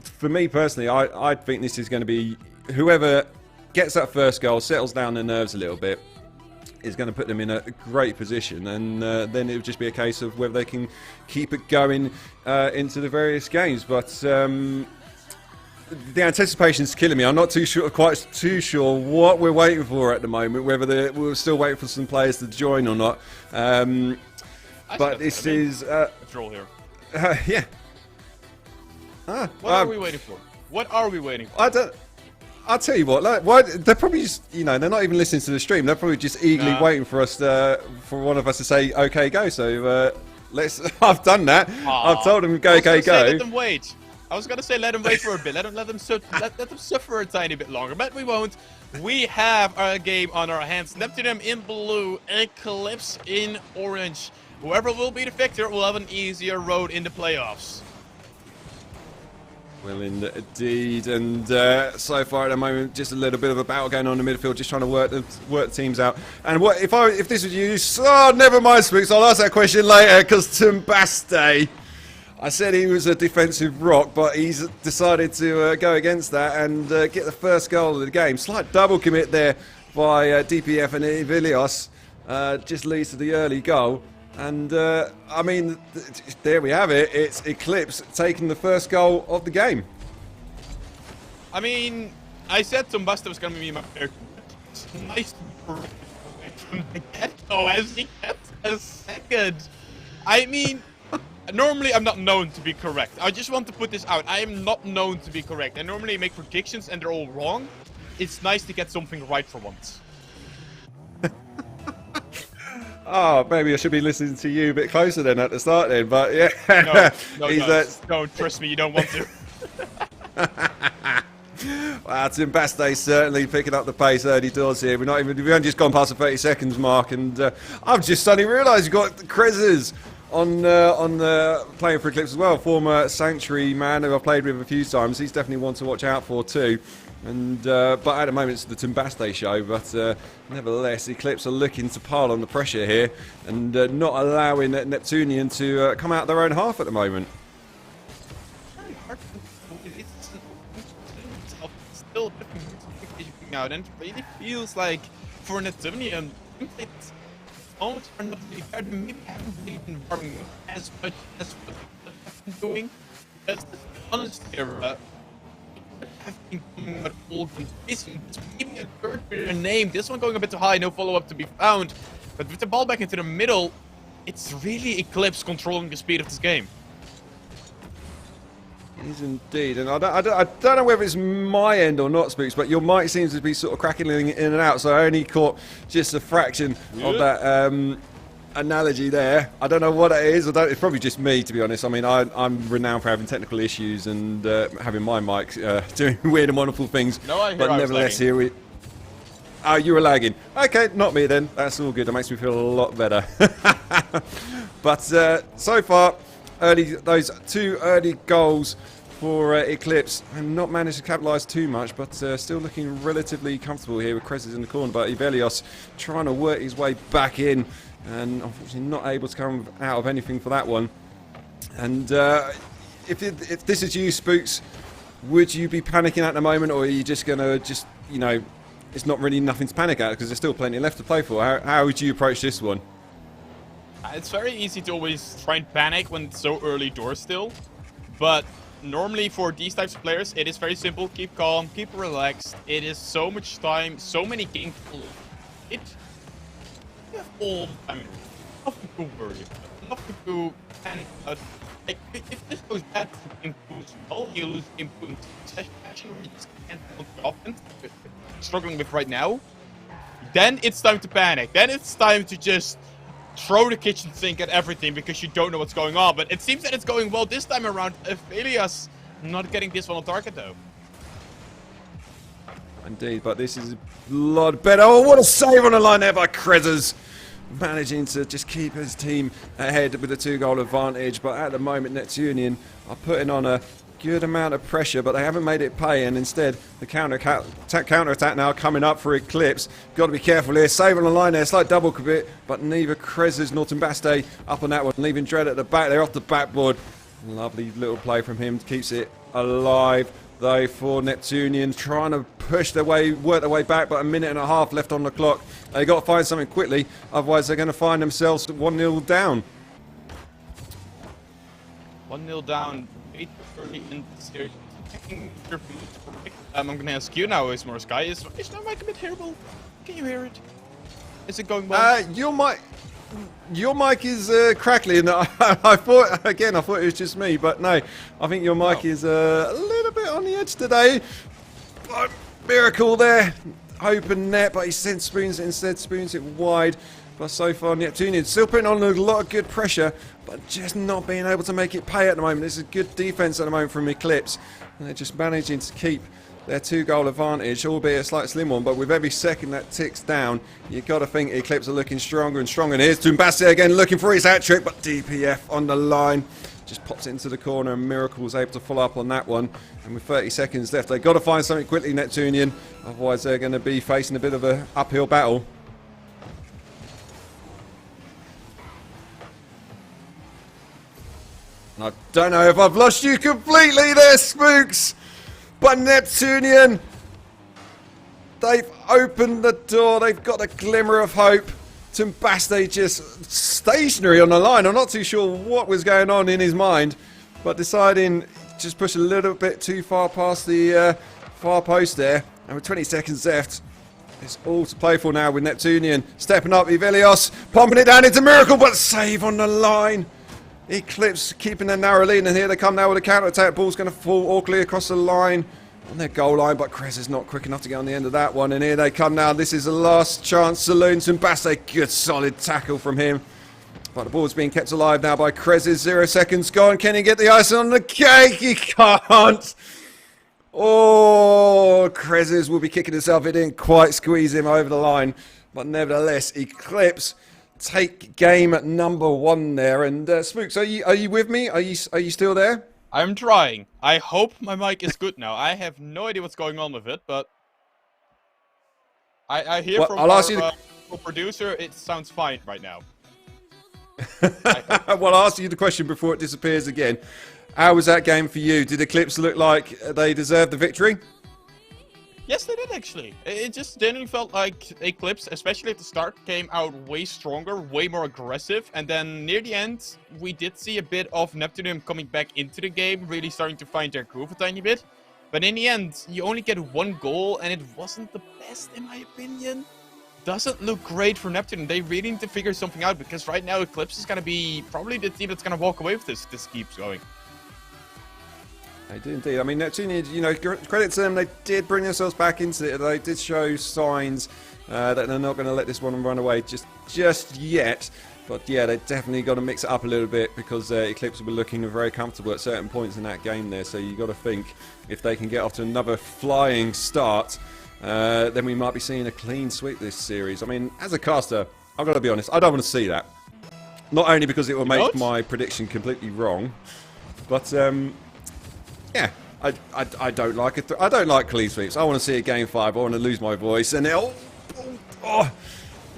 for me personally, I think this is going to be whoever gets that first goal, settles down their nerves a little bit, is going to put them in a great position, and then it would just be a case of whether they can keep it going into the various games. But the anticipation's killing me. I'm not quite too sure what we're waiting for at the moment, whether we're still waiting for some players to join or not. But this is draw here. Yeah. What are we waiting for? What are we waiting for? I'll tell you what, they're probably just, you know, they're not even listening to the stream. They're probably just eagerly waiting for us, for one of us to say, okay, go. So, I've done that. I've told them, go. Let them wait. I was going to say, let them wait for a bit. Let them suffer a tiny bit longer. But we won't. We have a game on our hands. Neptunium in blue, Eclipse in orange. Whoever will be the victor will have an easier road in the playoffs. Well, indeed, and so far at the moment, just a little bit of a battle going on in the midfield, just trying to work the teams out. And if this was you? Never mind, Spooks. I'll ask that question later, because Tumbaste, I said he was a defensive rock, but he's decided to go against that and get the first goal of the game. Slight double commit there by DPF and Ivilios, just leads to the early goal. And, I mean, there we have it. It's Eclipse taking the first goal of the game. I mean, I said Tumbaste was going to be my favorite. It's nice to be correct from the get-go as he gets a second. I mean, normally I'm not known to be correct. I just want to put this out. I am not known to be correct. I normally make predictions and they're all wrong. It's nice to get something right for once. Oh, maybe I should be listening to you a bit closer then at the start then, but yeah. No, don't trust me, you don't want to. Wow, Tumbaste certainly picking up the pace early doors here. We've only just gone past the 30 seconds mark, and I've just suddenly realised you've got Krezes on playing for Eclipse as well. Former Sanctuary man who I've played with a few times. He's definitely one to watch out for too. And but at the moment it's the Tumbaste show, but nevertheless Eclipse are looking to pile on the pressure here and not allowing Neptunian to come out their own half at the moment. little bit of out, and it really feels like for Neptunian, it's almost are not really fair. Maybe haven't really been warming up as much as what they've been doing. Because honestly, have been coming with all conditions. Maybe a third player name. This one going a bit too high, no follow-up to be found. But with the ball back into the middle, it's really Eclipse controlling the speed of this game. It is indeed, and I don't know whether it's my end or not, Spooks, but your mic seems to be sort of crackling in and out, so I only caught just a fraction of that analogy there. I don't know what it is. It's probably just me, to be honest. I mean, I'm renowned for having technical issues and having my mic doing weird and wonderful things. No, I hear but nevertheless, here we... Oh, you were lagging. Okay, not me then. That's all good. That makes me feel a lot better. But so far, those 2 early goals for Eclipse, and not managed to capitalise too much, but still looking relatively comfortable here with Krezes in the corner. But Ivelios trying to work his way back in, and unfortunately not able to come out of anything for that one. And if this is you, Spooks, would you be panicking at the moment, or are you just going to you know, it's not really nothing to panic at because there's still plenty left to play for? How would you approach this one? It's very easy to always try and panic when it's so early doors still, but normally for these types of players, it is very simple. Keep calm, keep relaxed. It is so much time, so many games to it. You have all the time. Nothing to worry about. Nothing to panic about. Like, if this goes bad for game 2 as well, you lose game 2 in session where you just can't hold the offense, struggling with right now, then it's time to panic. Then it's time to just throw the kitchen sink at everything because you don't know what's going on. But it seems that it's going well this time around. Elias not getting this one on target though. Indeed, but this is a lot better. Oh, what a save on the line there by Krezes. Managing to just keep his team ahead with a 2-goal advantage. But at the moment, Neptunian are putting on a good amount of pressure, but they haven't made it pay, and instead the counter-attack now coming up for Eclipse. Got to be careful here. Save on the line there, slight double commit, but neither Krezes nor Timbaste up on that one, leaving Dread at the back. They're off the backboard. Lovely little play from him, keeps it alive though for Neptunian, trying to push their way, work their way back, but a minute and a half left on the clock. They got to find something quickly, otherwise they're going to find themselves 1-0 down. 1-0 down. 8:30 in the series. I'm gonna ask you now, Ismore Sky. Is my mic a bit terrible? Can you hear it? Is it going well? Your mic is crackly, and I thought it was just me, but no, I think your mic is a little bit on the edge today. But miracle there, open net, but he instead spoons it wide. But so far, Neptunian still putting on a lot of good pressure, but just not being able to make it pay at the moment. This is good defense at the moment from Eclipse, and they're just managing to keep their 2-goal advantage, albeit a slight slim one. But with every second that ticks down, you've got to think Eclipse are looking stronger and stronger. And here's Tumbaste again, looking for his hat-trick, but DPF on the line. Just pops it into the corner, and Miracle was able to follow up on that one. And with 30 seconds left, they've got to find something quickly, Neptunian. Otherwise, they're going to be facing a bit of an uphill battle. I don't know if I've lost you completely there, Spooks. But Neptunian, they've opened the door. They've got a glimmer of hope. Tumbaste just stationary on the line. I'm not too sure what was going on in his mind, but deciding just push a little bit too far past the far post there. And with 20 seconds left, it's all to play for now with Neptunian. Stepping up, Ivelios, pumping it down into Miracle, but save on the line. Eclipse keeping a narrow lead, and here they come now with a counter-attack. Ball's going to fall awkwardly across the line on their goal line, but Krez is not quick enough to get on the end of that one. And here they come now. This is the last chance saloon. Tumbaste, good solid tackle from him. But the ball's being kept alive now by Krez's 0 seconds gone. Can he get the icing on the cake? He can't. Oh, Krez's will be kicking himself. It didn't quite squeeze him over the line. But nevertheless, Eclipse take game at number 1 there. And Spooks, are you with me? Are you still there? I'm trying. I hope my mic is good now. I have no idea what's going on with it, but I hear from our producer it sounds fine right now. Well, I'll ask you the question before it disappears again. How was that game for you? Did Eclipse look like they deserved the victory? Yes, they did actually. It just didn't felt like Eclipse, especially at the start, came out way stronger, way more aggressive, and then near the end, we did see a bit of Neptunium coming back into the game, really starting to find their groove a tiny bit. But in the end, you only get one goal, and it wasn't the best in my opinion. Doesn't look great for Neptunium. They really need to figure something out, because right now Eclipse is going to be probably the team that's going to walk away with this keeps going. They do indeed. I mean, Neptunian, you know, credit to them, they did bring themselves back into it. They did show signs that they're not going to let this one run away just yet. But yeah, they definitely got to mix it up a little bit, because Eclipse will be looking very comfortable at certain points in that game there. So you got to think if they can get off to another flying start, then we might be seeing a clean sweep this series. I mean, as a caster, I've got to be honest, I don't want to see that. Not only because it will make my prediction completely wrong, but yeah, I don't like it. I don't like clean sweeps. I want to see a game 5. I want to lose my voice, and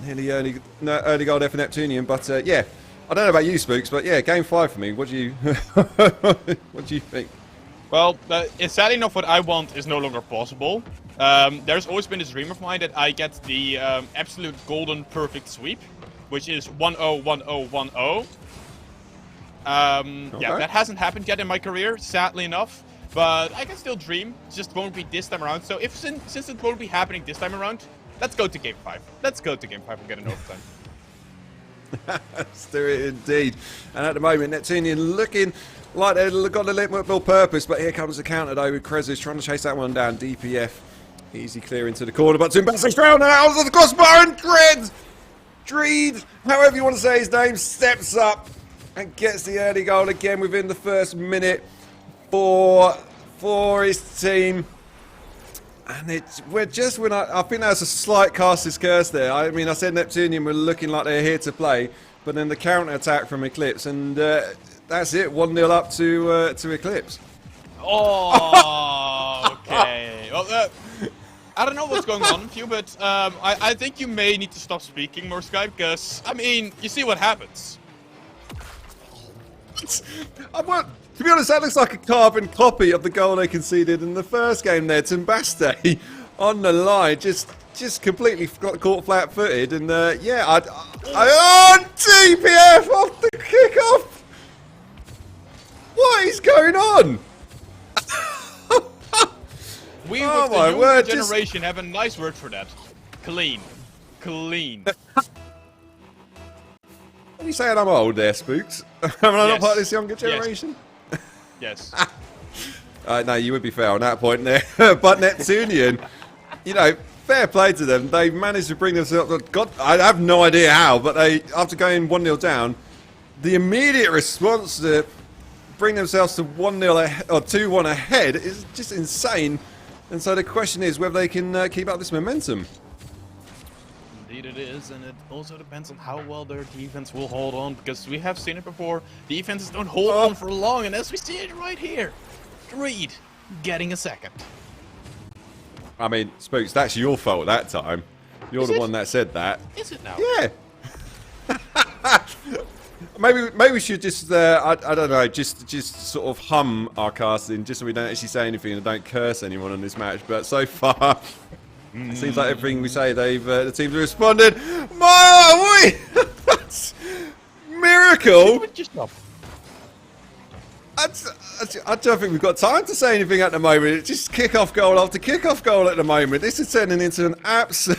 nearly early goal there for Neptunian. But yeah, I don't know about you, Spooks, but yeah, game 5 for me. What do you what do you think? Well, it's sad enough what I want is no longer possible. There's always been this dream of mine that I get the absolute golden perfect sweep, which is 1-0, 1-0, 1-0. Yeah, that hasn't happened yet in my career, sadly enough. But I can still dream. It just won't be this time around. So since it won't be happening this time around, let's go to game 5. Let's go to game 5 and get an overtime. Let's do it indeed. And at the moment, Neptunian looking like they've got a little more purpose. But here comes the counter though with Krezis trying to chase that one down. DPF easy clear into the corner, but Tumbasic round and out of the crossbar, and Dreed, however you want to say his name, steps up and gets the early goal again within the first minute for his team. And we're just when I think that's a slight caster's curse there. I mean, I said Neptunian were looking like they're here to play, but then the counter attack from Eclipse, and that's it. 1-0 up to Eclipse. Oh, okay. Well, I don't know what's going on with you, but I think you may need to stop speaking more, Sky, because I mean, you see what happens. To be honest, that looks like a carbon copy of the goal they conceded in the first game there. Timbaste on the line, just completely got caught flat-footed, and yeah, DPF off the kick-off. What is going on? We with the younger generation have a nice word for that. Clean. Are you saying I'm old there, Spooks? Am I not part of this younger generation? Yes. No, you would be fair on that point there. But Neptunian, you know, fair play to them. They managed to bring themselves. God, I have no idea how, but they, after going 1-0 down, the immediate response to bring themselves to 1-0 or 2-1 ahead is just insane. And so the question is whether they can keep up this momentum. Indeed it is, and it also depends on how well their defense will hold on, because we have seen it before. Defenses don't hold on for long, and as we see it right here, Dreed getting a second. I mean, Spooks, that's your fault that time. You're the one that said that. Is it now? Yeah. Maybe we should just, I don't know, just sort of hum our casting, just so we don't actually say anything and don't curse anyone in this match. But so far, it seems like everything we say, the teams have responded. Miracle! I don't think we've got time to say anything at the moment. It's just kick-off goal after kick-off goal at the moment. This is turning into an absolute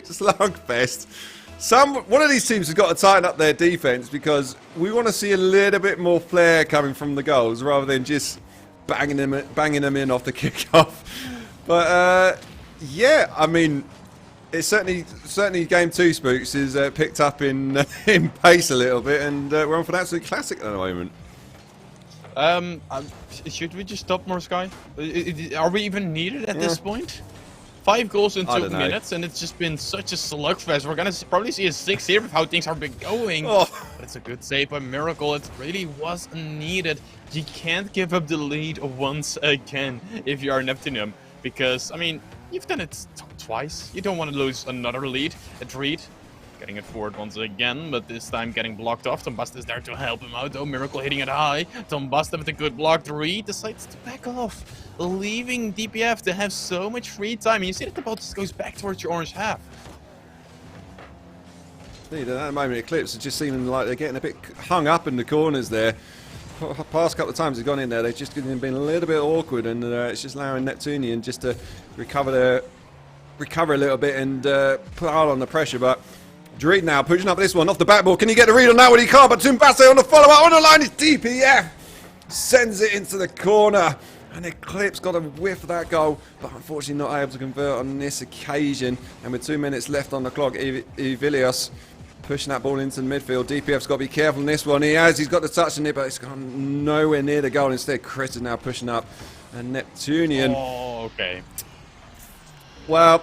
slugfest. One of these teams has got to tighten up their defense, because we want to see a little bit more flair coming from the goals rather than just banging them in off the kickoff. But yeah, I mean, it's certainly game 2, Spooks, is picked up in pace a little bit, and we're on for an absolute classic at the moment. Should we just stop more, Sky? Are we even needed at this point? 5 goals in 2 minutes, and it's just been such a slugfest. We're gonna probably see a 6 here with how things have been going. But it's a good save by Miracle. It really was needed. You can't give up the lead once again if you are Neptunium, because I mean, you've done it twice. You don't want to lose another lead at Dreed, Getting it forward once again, but this time getting blocked off. Tombasta is there to help him out, though. Miracle hitting it high. Tombasta with a good block. Reed decides to back off, leaving DPF to have so much free time. And you see that the ball just goes back towards your orange half. At that moment, Eclipse are just seeming like they're getting a bit hung up in the corners there. Past couple of times they've gone in there, they've just been a little bit awkward, and it's just allowing Neptunian just to recover a little bit and put hard on the pressure. But Dreed now pushing up this one off the backboard. Can he get the read on that one? He can't, but Tumbase on the follow-up on the line is DPF. Sends it into the corner. And Eclipse got a whiff of that goal, but unfortunately not able to convert on this occasion. And with 2 minutes left on the clock, Evilios pushing that ball into the midfield. DPF's got to be careful in this one. He's got the touch in it, but it's gone nowhere near the goal. Instead, Chris is now pushing up. And Neptunian. Oh, okay. Well,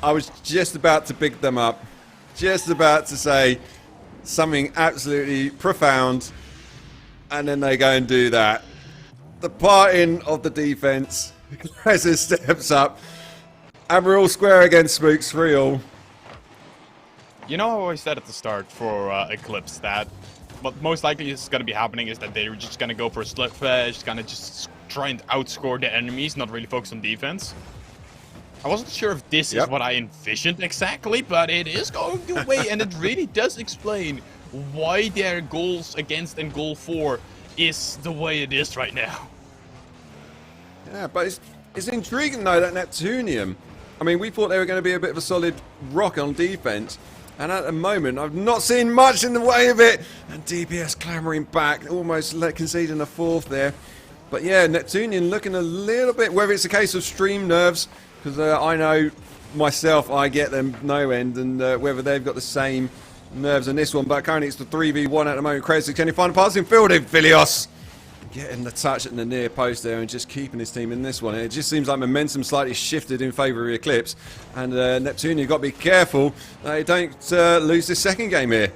I was just about to pick them up. Just about to say something absolutely profound. And then they go and do that. The parting of the defence. Glazer steps up. And we're all square against Spooks 3-all. You know, I always said at the start for Eclipse that what most likely is going to be happening is that they're just going to go for a slugfest, going to just try and outscore the enemies, not really focus on defense. I wasn't sure if this is what I envisioned exactly, but it is going the way, and it really does explain why their goals against and goal for is the way it is right now. Yeah, but it's intriguing though that Neptunium, I mean, we thought they were going to be a bit of a solid rock on defense, and at the moment I've not seen much in the way of it, and DPS clambering back, almost conceding a fourth there. But yeah, Neptunian looking a little bit, whether it's a case of stream nerves, because I know myself, I get them no end, and whether they've got the same nerves in this one. But currently it's the 3v1 at the moment. Crazy, can he find a passing field in Vilios? Getting the touch at the near post there and just keeping his team in this one. It just seems like momentum slightly shifted in favour of Eclipse. And Neptune, you've got to be careful they don't lose this second game here.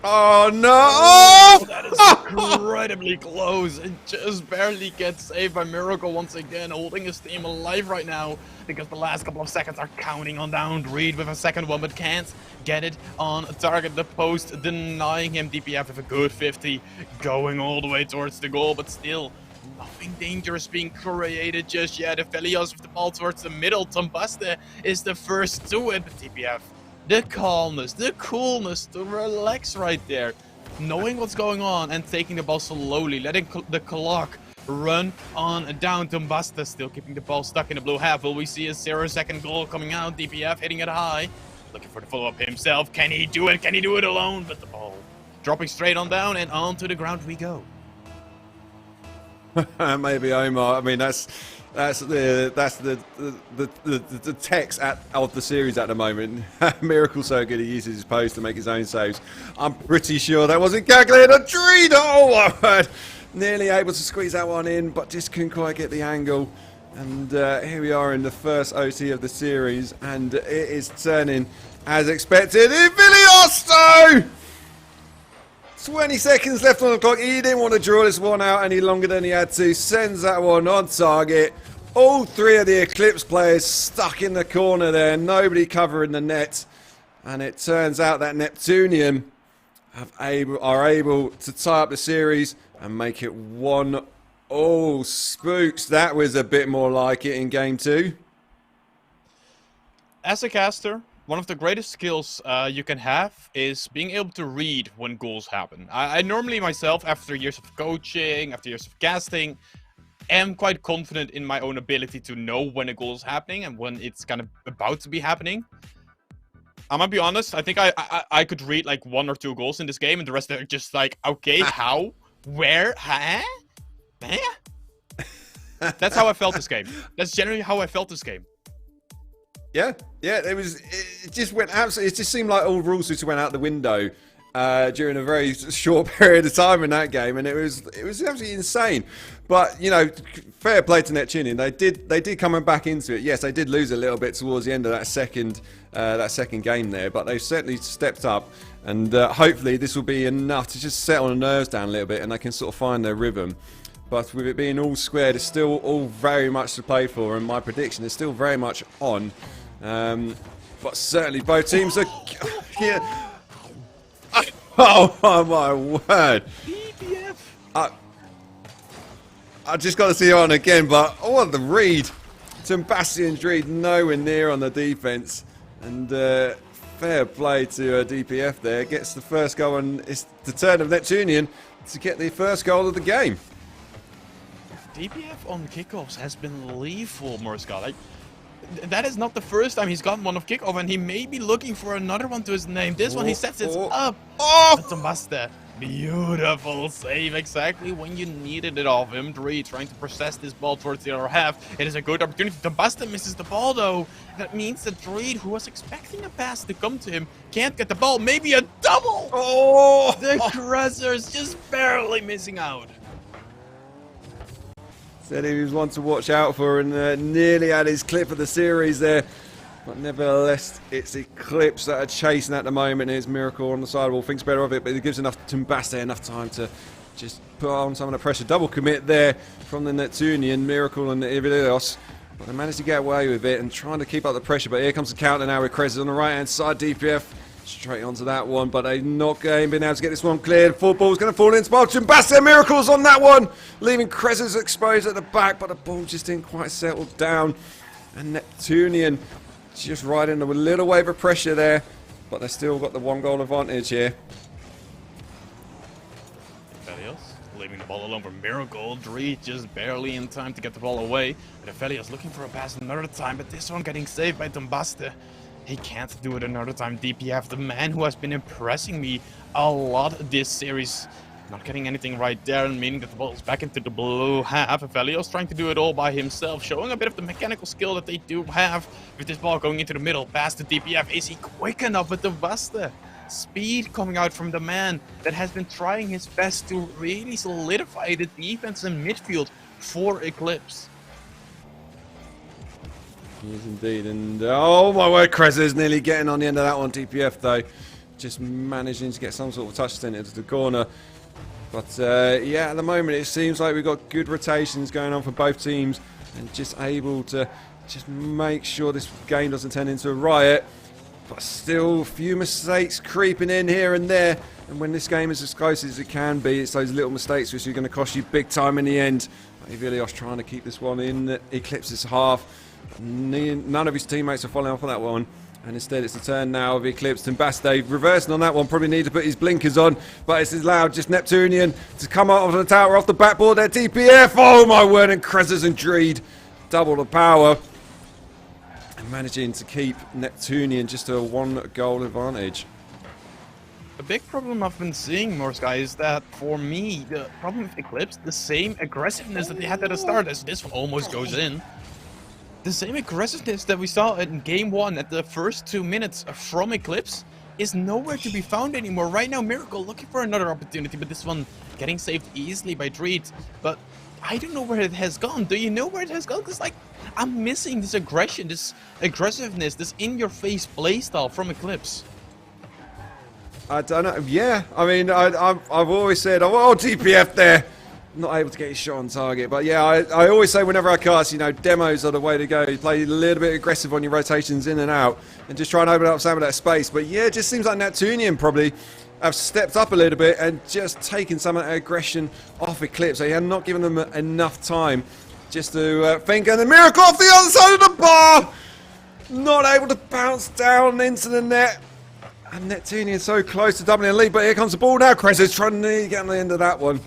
Oh no! Oh, that is incredibly close. It just barely gets saved by Miracle once again, holding his team alive right now because the last couple of seconds are counting on down. Reed with a second one, but can't get it on target. The post denying him. DPF with a good 50, going all the way towards the goal, but still nothing dangerous being created just yet. Velios with the ball towards the middle. Tombaste is the first to it, but DPF. The calmness, the coolness to relax right there. Knowing what's going on and taking the ball slowly, letting the clock run on down. Tombasta still keeping the ball stuck in the blue half. Will we see a 0-second goal coming out? DPF hitting it high. Looking for the follow-up himself. Can he do it? Can he do it alone? But the ball dropping straight on down and onto the ground we go. Maybe Omar. I mean, that's the text of the series at the moment. Miracle so good he uses his post to make his own saves. I'm pretty sure that wasn't calculated. A treat! Oh, nearly able to squeeze that one in, but just couldn't quite get the angle. And here we are in the first OT of the series, and it is turning as expected. Viliosto! 20 seconds left on the clock. He didn't want to draw this one out any longer than he had to. Sends that one on target. All three of the Eclipse players stuck in the corner there. Nobody covering the net. And it turns out that Neptunium are able to tie up the series and make it 1-0. Spooks, that was a bit more like it in game 2. As a caster, one of the greatest skills you can have is being able to read when goals happen. I normally myself, after years of coaching, after years of casting, am quite confident in my own ability to know when a goal is happening and when it's kind of about to be happening. I'm gonna be honest, I think I could read like 1 or 2 goals in this game, and the rest are just like, okay, how? Where? Huh? That's how I felt this game. That's generally how I felt this game. Yeah, it just went absolutely, it just seemed like all rules just went out the window during a very short period of time in that game, and it was absolutely insane. But you know, fair play to Neptunian. They did come back into it. Yes, they did lose a little bit towards the end of that second game there, but they've certainly stepped up, and hopefully this will be enough to just settle the nerves down a little bit, and they can sort of find their rhythm. But with it being all squared, it's still all very much to play for, and my prediction is still very much on. but certainly both teams are... Yeah. Oh my word. DPF. I just got to see it on again, but what the read. Sebastian Reed nowhere near on the defense. And fair play to DPF there. Gets the first goal, and it's the turn of Neptunian to get the first goal of the game. DPF on kickoffs has been lethal, Morska. Like, that is not the first time he's gotten one of kickoff, and he may be looking for another one to his name. This one, he sets it up. That's a master. Beautiful save, exactly when you needed it off him. Dree trying to process this ball towards the other half. It is a good opportunity. Tabasta misses the ball, though. That means that Dree, who was expecting a pass to come to him, can't get the ball. Maybe a double! Oh! The Cruisers just barely missing out. Said he was one to watch out for, and nearly had his clip of the series there. But nevertheless, it's Eclipse that are chasing at the moment. Here's Miracle on the sidewall. Thinks better of it, but it gives Tumbaste enough time to just put on some of the pressure. Double commit there from the Neptunian, Miracle and Ivilios. But they managed to get away with it and trying to keep up the pressure. But here comes the counter now with Krez on the right-hand side. DPF straight onto that one, but they've not been able to get this one cleared. Football's going to fall into Tumbaste. Miracles on that one, leaving Krez's exposed at the back, but the ball just didn't quite settle down. And Neptunian just riding a little wave of pressure there, but they've still got the 1 goal advantage here. Felios leaving the ball alone for Miracle. Dree just barely in time to get the ball away. But Felios looking for a pass another time, but this one getting saved by Tumbaste. He can't do it another time. DPF, the man who has been impressing me a lot this series. Not getting anything right there, meaning that the ball is back into the blue half. Felios trying to do it all by himself, showing a bit of the mechanical skill that they do have with this ball going into the middle. Pass to DPF. Is he quick enough with the Tumbaste? Speed coming out from the man that has been trying his best to really solidify the defense in midfield for Eclipse. Yes, indeed. And oh my word, Krez is nearly getting on the end of that one. DPF, though, just managing to get some sort of touch into the corner. But yeah, at the moment, it seems like we've got good rotations going on for both teams and just able to just make sure this game doesn't turn into a riot. But still, a few mistakes creeping in here and there. And when this game is as close as it can be, it's those little mistakes which are going to cost you big time in the end. Ivilios trying to keep this one in Eclipse's half. None of his teammates are following up on that one, and instead it's the turn now of Eclipse. Tumbaste reversing on that one, probably need to put his blinkers on, but it's allowed just Neptunian to come out of the tower off the backboard there. TPF, oh my word, and Krezes and Dreed double the power, and managing to keep Neptunian just a 1 goal advantage. The big problem I've been seeing, Morska, is that for me, the problem with Eclipse, the same aggressiveness that they had at the start as this one almost goes in. The same aggressiveness that we saw in game 1 at the first 2 minutes from Eclipse is nowhere to be found anymore. Right now, Miracle looking for another opportunity, but this one getting saved easily by Dreed. But I don't know where it has gone. Do you know where it has gone? Because, like, I'm missing this aggression, this aggressiveness, this in-your-face playstyle from Eclipse. I don't know. Yeah, I mean, I've always said, oh, DPF there. Not able to get his shot on target, but yeah, I always say whenever I cast, you know, demos are the way to go. You play a little bit aggressive on your rotations in and out, and just try and open up some of that space. But yeah, it just seems like Neptunian probably have stepped up a little bit and just taken some of that aggression off Eclipse. They have not given them enough time just to think, and the Miracle off the other side of the bar, not able to bounce down into the net. And Neptunian so close to doubling the lead, but here comes the ball now. Krez is trying to get on the end of that one.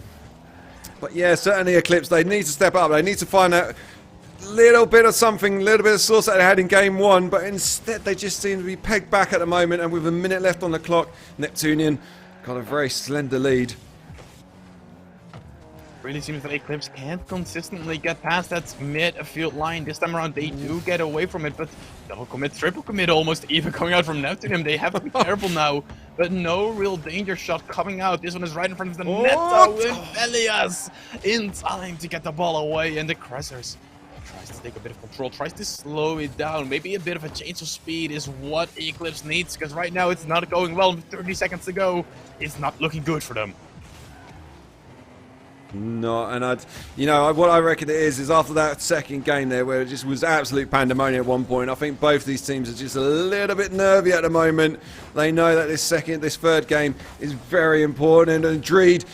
But yeah, certainly Eclipse, they need to step up. They need to find that little bit of something, little bit of source that they had in game 1. But instead, they just seem to be pegged back at the moment. And with a minute left on the clock, Neptunian got a very slender lead. Really seems that Eclipse can't consistently get past that midfield line. This time around, they do get away from it, but double commit, triple commit almost even coming out from Neptunian. They have to be careful now, but no real danger shot coming out. This one is right in front of the net with Elias in time to get the ball away, and the Cruisers tries to take a bit of control, tries to slow it down. Maybe a bit of a change of speed is what Eclipse needs, because right now it's not going well. With 30 seconds to go, it's not looking good for them. not. And what I reckon it is after that second game there, where it just was absolute pandemonium at one point. I think both these teams are just a little bit nervy at the moment. They know that this third game is very important, and Dreed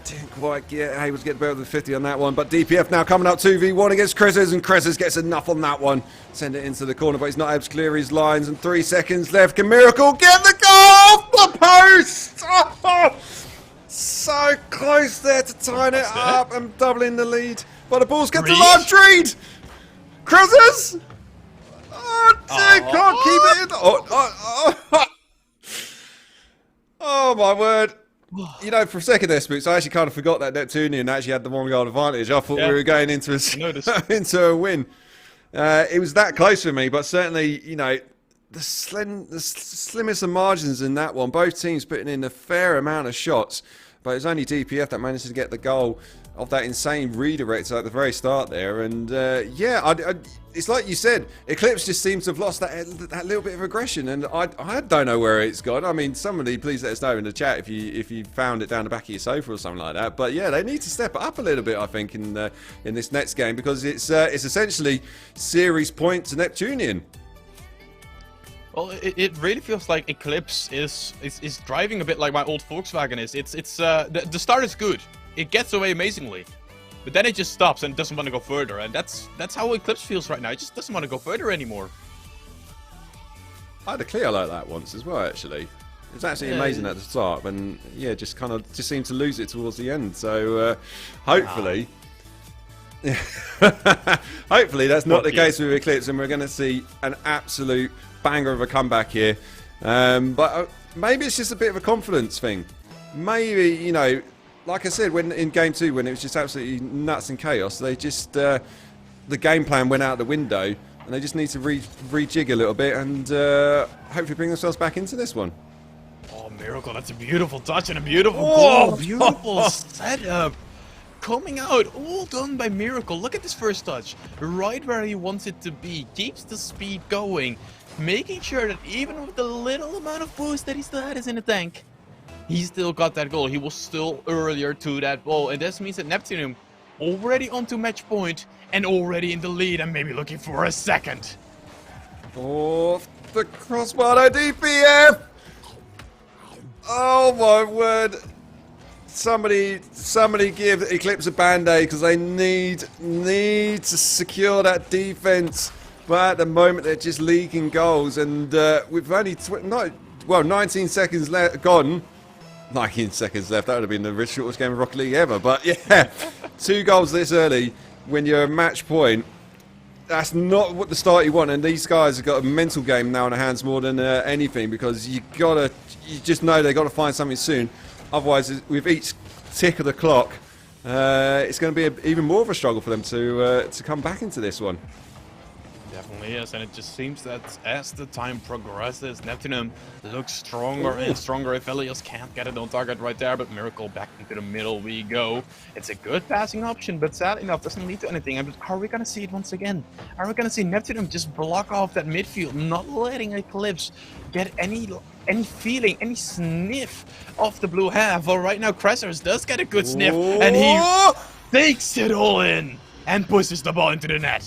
didn't quite able to get better than 50 on that one. But DPF now coming up 2v1 against Kreses, and Kreses gets enough on that one. Send it into the corner, but he's not able to clear his lines. And 3 seconds left. Can Miracle get the goal off the post? Oh, so close there to tying it up and doubling the lead. But the ball's got to live. Dreed! Kreses! Oh, can't keep it in. Oh, my word. For a second there, Spooks, I actually kind of forgot that Neptunian actually had the 1 goal advantage. I thought we were going into a win. It was that close for me, but certainly, the slimmest of margins in that one. Both teams putting in a fair amount of shots, but it was only DPF that managed to get the goal of that insane redirect at the very start there. And it's like you said, Eclipse just seems to have lost that little bit of aggression, and I don't know where it's gone. I mean, somebody please let us know in the chat if you found it down the back of your sofa or something like that. But yeah, they need to step it up a little bit, I think, in this next game, because it's essentially series point to Neptunian. Well, it really feels like Eclipse is driving a bit like my old Volkswagen is. The start is good. It gets away amazingly, but then it just stops and doesn't want to go further. And that's how Eclipse feels right now. It just doesn't want to go further anymore. I had a clear like that once as well, actually. It was actually amazing at the start, and just seemed to lose it towards the end. So hopefully, hopefully that's not the case with Eclipse, and we're going to see an absolute banger of a comeback here. But maybe it's just a bit of a confidence thing. Maybe, like I said, when in game 2, when it was just absolutely nuts and chaos, they just the game plan went out the window, and they just need to rejig a little bit and hopefully bring themselves back into this one. Oh, Miracle, that's a beautiful touch and a beautiful goal. Beautiful setup. Coming out, all done by Miracle. Look at this first touch. Right where he wants it to be. Keeps the speed going. Making sure that even with the little amount of boost that he still had is in the tank, he still got that goal. He was still earlier to that ball. And this means that Neptunium already onto match point and already in the lead and maybe looking for a second. Off the crossbar to DPF. Oh my word. Somebody give Eclipse a band-aid, because they need to secure that defense. But at the moment they're just leaking goals, and with only 19 seconds gone. 19 seconds left. That would have been the shortest game of Rocket League ever. But yeah, 2 goals this early when you're a match point. That's not what the start you want. And these guys have got a mental game now in their hands more than anything, because you just know they've got to find something soon. Otherwise, with each tick of the clock, it's going to be even more of a struggle for them to come back into this one. Definitely is, and it just seems that as the time progresses, Neptunium looks stronger and stronger. If Elias can't get it on target right there, but Miracle back into the middle we go. It's a good passing option, but sadly enough, doesn't lead to anything. And are we going to see it once again? Are we going to see Neptunium just block off that midfield, not letting Eclipse get any feeling, any sniff of the blue half? Well, right now, Cressers does get a good sniff, and he takes it all in and pushes the ball into the net.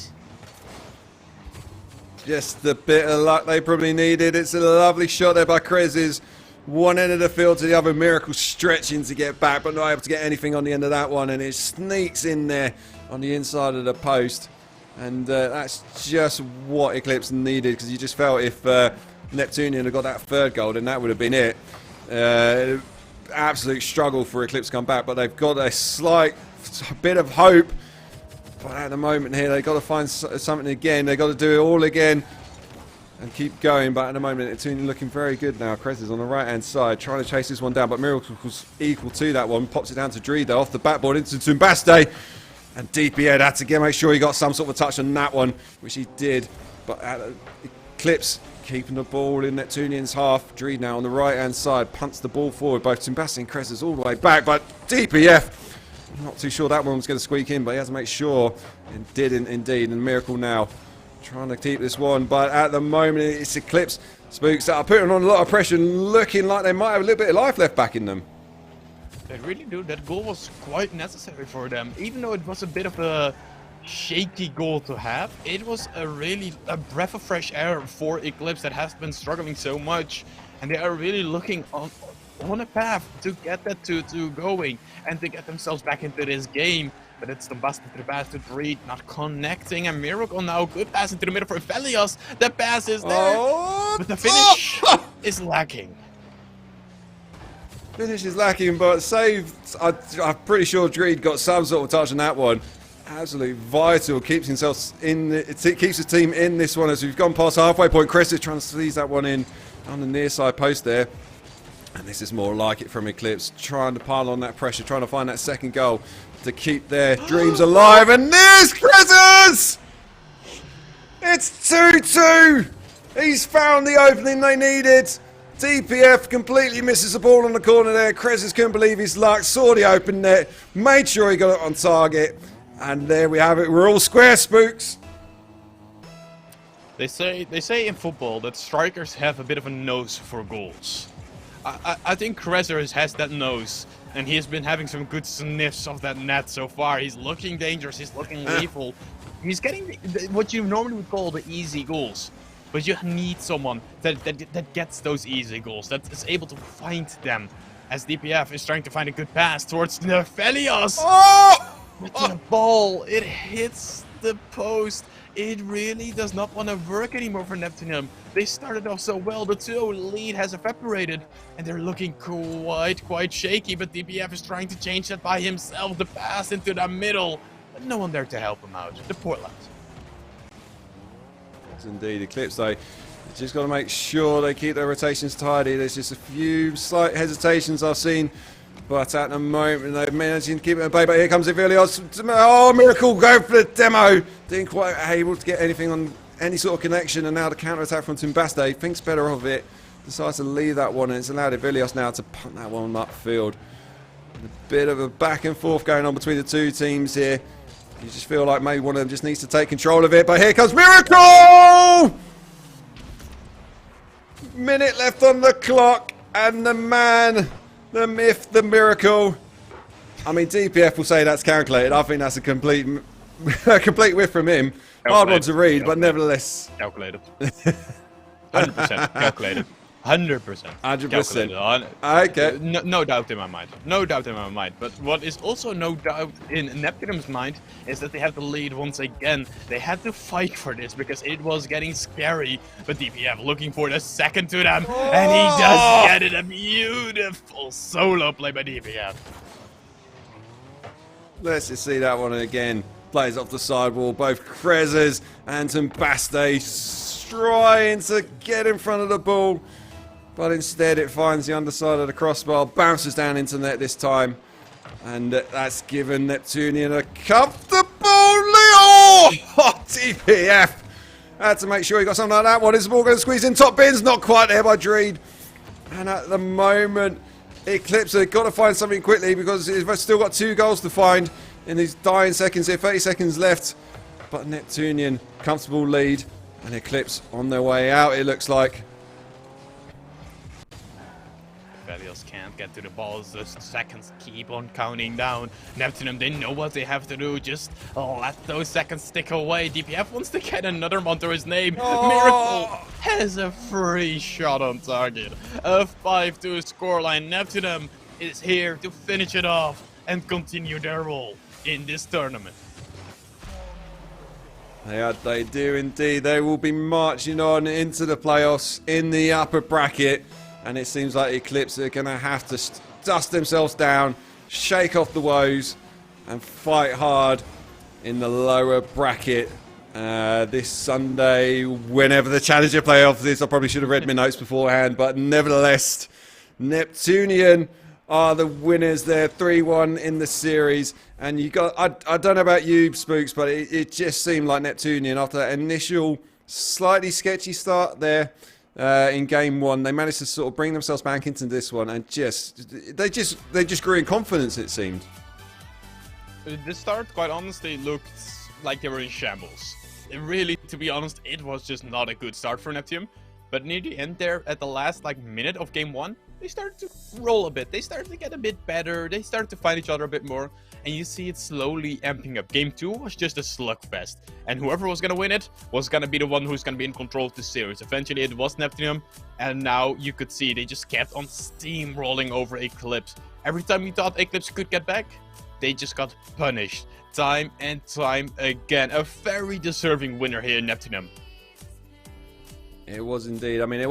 Just the bit of luck they probably needed. It's a lovely shot there by Kreses. One end of the field to the other. Miracle stretching to get back, but not able to get anything on the end of that one. And it sneaks in there on the inside of the post. And that's just what Eclipse needed, because you just felt if Neptunian had got that third goal, then that would have been it. Absolute struggle for Eclipse to come back, but they've got a slight bit of hope. But at the moment here, they've got to find something again. They've got to do it all again and keep going. But at the moment, it's looking very good now. Kress is on the right-hand side, trying to chase this one down. But Miracle's equal to that one. Pops it down to Dreed, off the backboard into Tumbaste. And DPA had to make sure he got some sort of a touch on that one, which he did. But Eclipse keeping the ball in Neptunian's half. Dreed now on the right-hand side, punts the ball forward. Both Tumbaste and Kress is all the way back. But DPF... not too sure that one was going to squeak in, but he has to make sure it did indeed. And Miracle now trying to keep this one, but at the moment it's Eclipse Spooks that are putting on a lot of pressure and looking like they might have a little bit of life left back in them. They really do. That goal was quite necessary for them. Even though it was a bit of a shaky goal to have, it was a breath of fresh air for Eclipse that has been struggling so much. And they are really looking on a path to get that to going and to get themselves back into this game. But it's the bastard Reed not connecting. A miracle now. Good pass into the middle for Velios. The pass is there. But the finish is lacking. Finish is lacking, but save. I'm pretty sure Dreed got some sort of touch on that one. Absolutely vital. Keeps himself in. It keeps the team in this one as we've gone past the halfway point. Chris is trying to squeeze that one in on the near side post there. And this is more like it from Eclipse, trying to pile on that pressure, trying to find that second goal to keep their dreams alive. And there's Critters! It's 2-2! He's found the opening they needed. DPF completely misses the ball on the corner there. Critters couldn't believe his luck, saw the open net, made sure he got it on target. And there we have it. We're all square, Spooks. They say in football that strikers have a bit of a nose for goals. I think Krezers has that nose, and he has been having some good sniffs of that net so far. He's looking dangerous, he's looking lethal. He's getting what you normally would call the easy goals. But you need someone that gets those easy goals, that is able to find them. As DPF is trying to find a good pass towards the Velios. With the ball, it hits the post. It really does not want to work anymore for Neptunium. They started off so well, the 2-0 lead has evaporated, and they're looking quite shaky, but DPF is trying to change that by himself. The pass into the middle, but no one there to help him out. The poor lads. Yes, indeed. Eclipse, though, just got to make sure they keep their rotations tidy. There's just a few slight hesitations I've seen. But at the moment, they're managing to keep it at bay. But here comes Velios. Oh, miracle, go for the demo. Didn't quite able to get anything on any sort of connection. And now the counter-attack from Tumbaste. Thinks better of it. Decides to leave that one. And it's allowed Velios now to punt that one upfield. A bit of a back and forth going on between the two teams here. You just feel like maybe one of them just needs to take control of it. But here comes Miracle! Minute left on the clock. And the man... the myth, the miracle. I mean, DPF will say that's calculated. I think that's a complete whiff from him. Hard one to read, but nevertheless. Calculated. 100% calculated. 100%. 100%. Okay. No doubt in my mind. No doubt in my mind. But what is also no doubt in Neptunium's mind is that they have the lead once again. They had to fight for this because it was getting scary. But DPF looking for the second to them. And he does get it. A beautiful solo play by DPF. Let's just see that one again. Plays off the sidewall. Both Krezers and Tumbaste trying to get in front of the ball. But instead it finds the underside of the crossbar, bounces down into net this time. And that's given Neptunian a comfortable lead. Oh, DPF had to make sure he got something like that one. Is the ball going to squeeze in top bins? Not quite there by Dreed. And at the moment, Eclipse have got to find something quickly because they've still got 2 goals to find in these dying seconds here. 30 seconds left. But Neptunian, comfortable lead. And Eclipse on their way out, it looks like. Velios can't get to the balls, the seconds keep on counting down. Neptunium, they know what they have to do, just let those seconds stick away. DPF wants to get another one to his name. Miracle has a free shot on target. A 5-2 scoreline. Neptunium is here to finish it off and continue their role in this tournament. They do indeed. They will be marching on into the playoffs in the upper bracket. And it seems like Eclipse are going to have to dust themselves down, shake off the woes, and fight hard in the lower bracket this Sunday, whenever the Challenger playoffs is. I probably should have read my notes beforehand, but nevertheless, Neptunian are the winners there, 3-1 in the series. And you got, I don't know about you, Spooks, but it just seemed like Neptunian, after that initial slightly sketchy start there, in game 1, they managed to sort of bring themselves back into this one, and they just grew in confidence, it seemed. The start, quite honestly, looked like they were in shambles. Really, to be honest, it was just not a good start for Neptune. But near the end there, at the last minute of game 1, they started to roll a bit. They started to get a bit better. They started to find each other a bit more. And you see it slowly amping up. Game 2 was just a slugfest. And whoever was going to win it was going to be the one who's going to be in control of the series. Eventually it was Neptunium. And now you could see they just kept on steamrolling over Eclipse. Every time you thought Eclipse could get back, they just got punished. Time and time again. A very deserving winner here in Neptunium. It was indeed. I mean,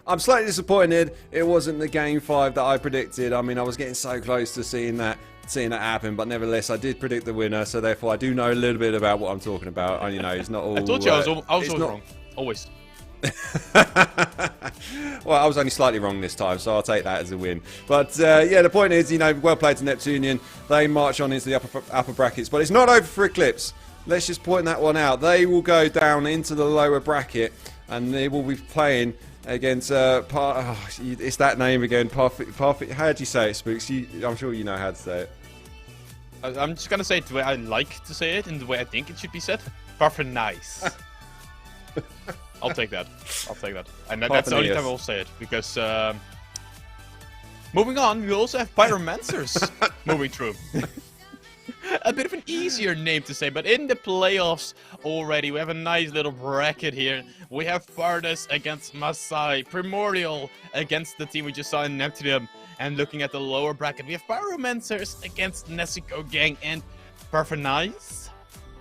I'm slightly disappointed. It wasn't the game 5 that I predicted. I mean, I was getting so close to seeing that happen, but nevertheless, I did predict the winner. So therefore, I do know a little bit about what I'm talking about. And you know, it's not all. I told you I was always wrong. Always. Well, I was only slightly wrong this time, so I'll take that as a win. But yeah, the point is, you know, well played to Neptunian. They march on into the upper brackets, but it's not over for Eclipse. Let's just point that one out. They will go down into the lower bracket, and they will be playing against it's that name again. How do you say it, Spooks? I'm sure you know how to say it. I'm just gonna say it the way I like to say it, and the way I think it should be said. Parfenice. I'll take that. I'll take that. And that's the only time I'll say it, because moving on, we also have Pyromancers moving through. A bit of an easier name to say, but in the playoffs already, we have a nice little bracket here. We have Pardus against Masai, Primordial against the team we just saw in Neptunium, and looking at the lower bracket, we have Pyromancers against Nessico Gang and Parfenice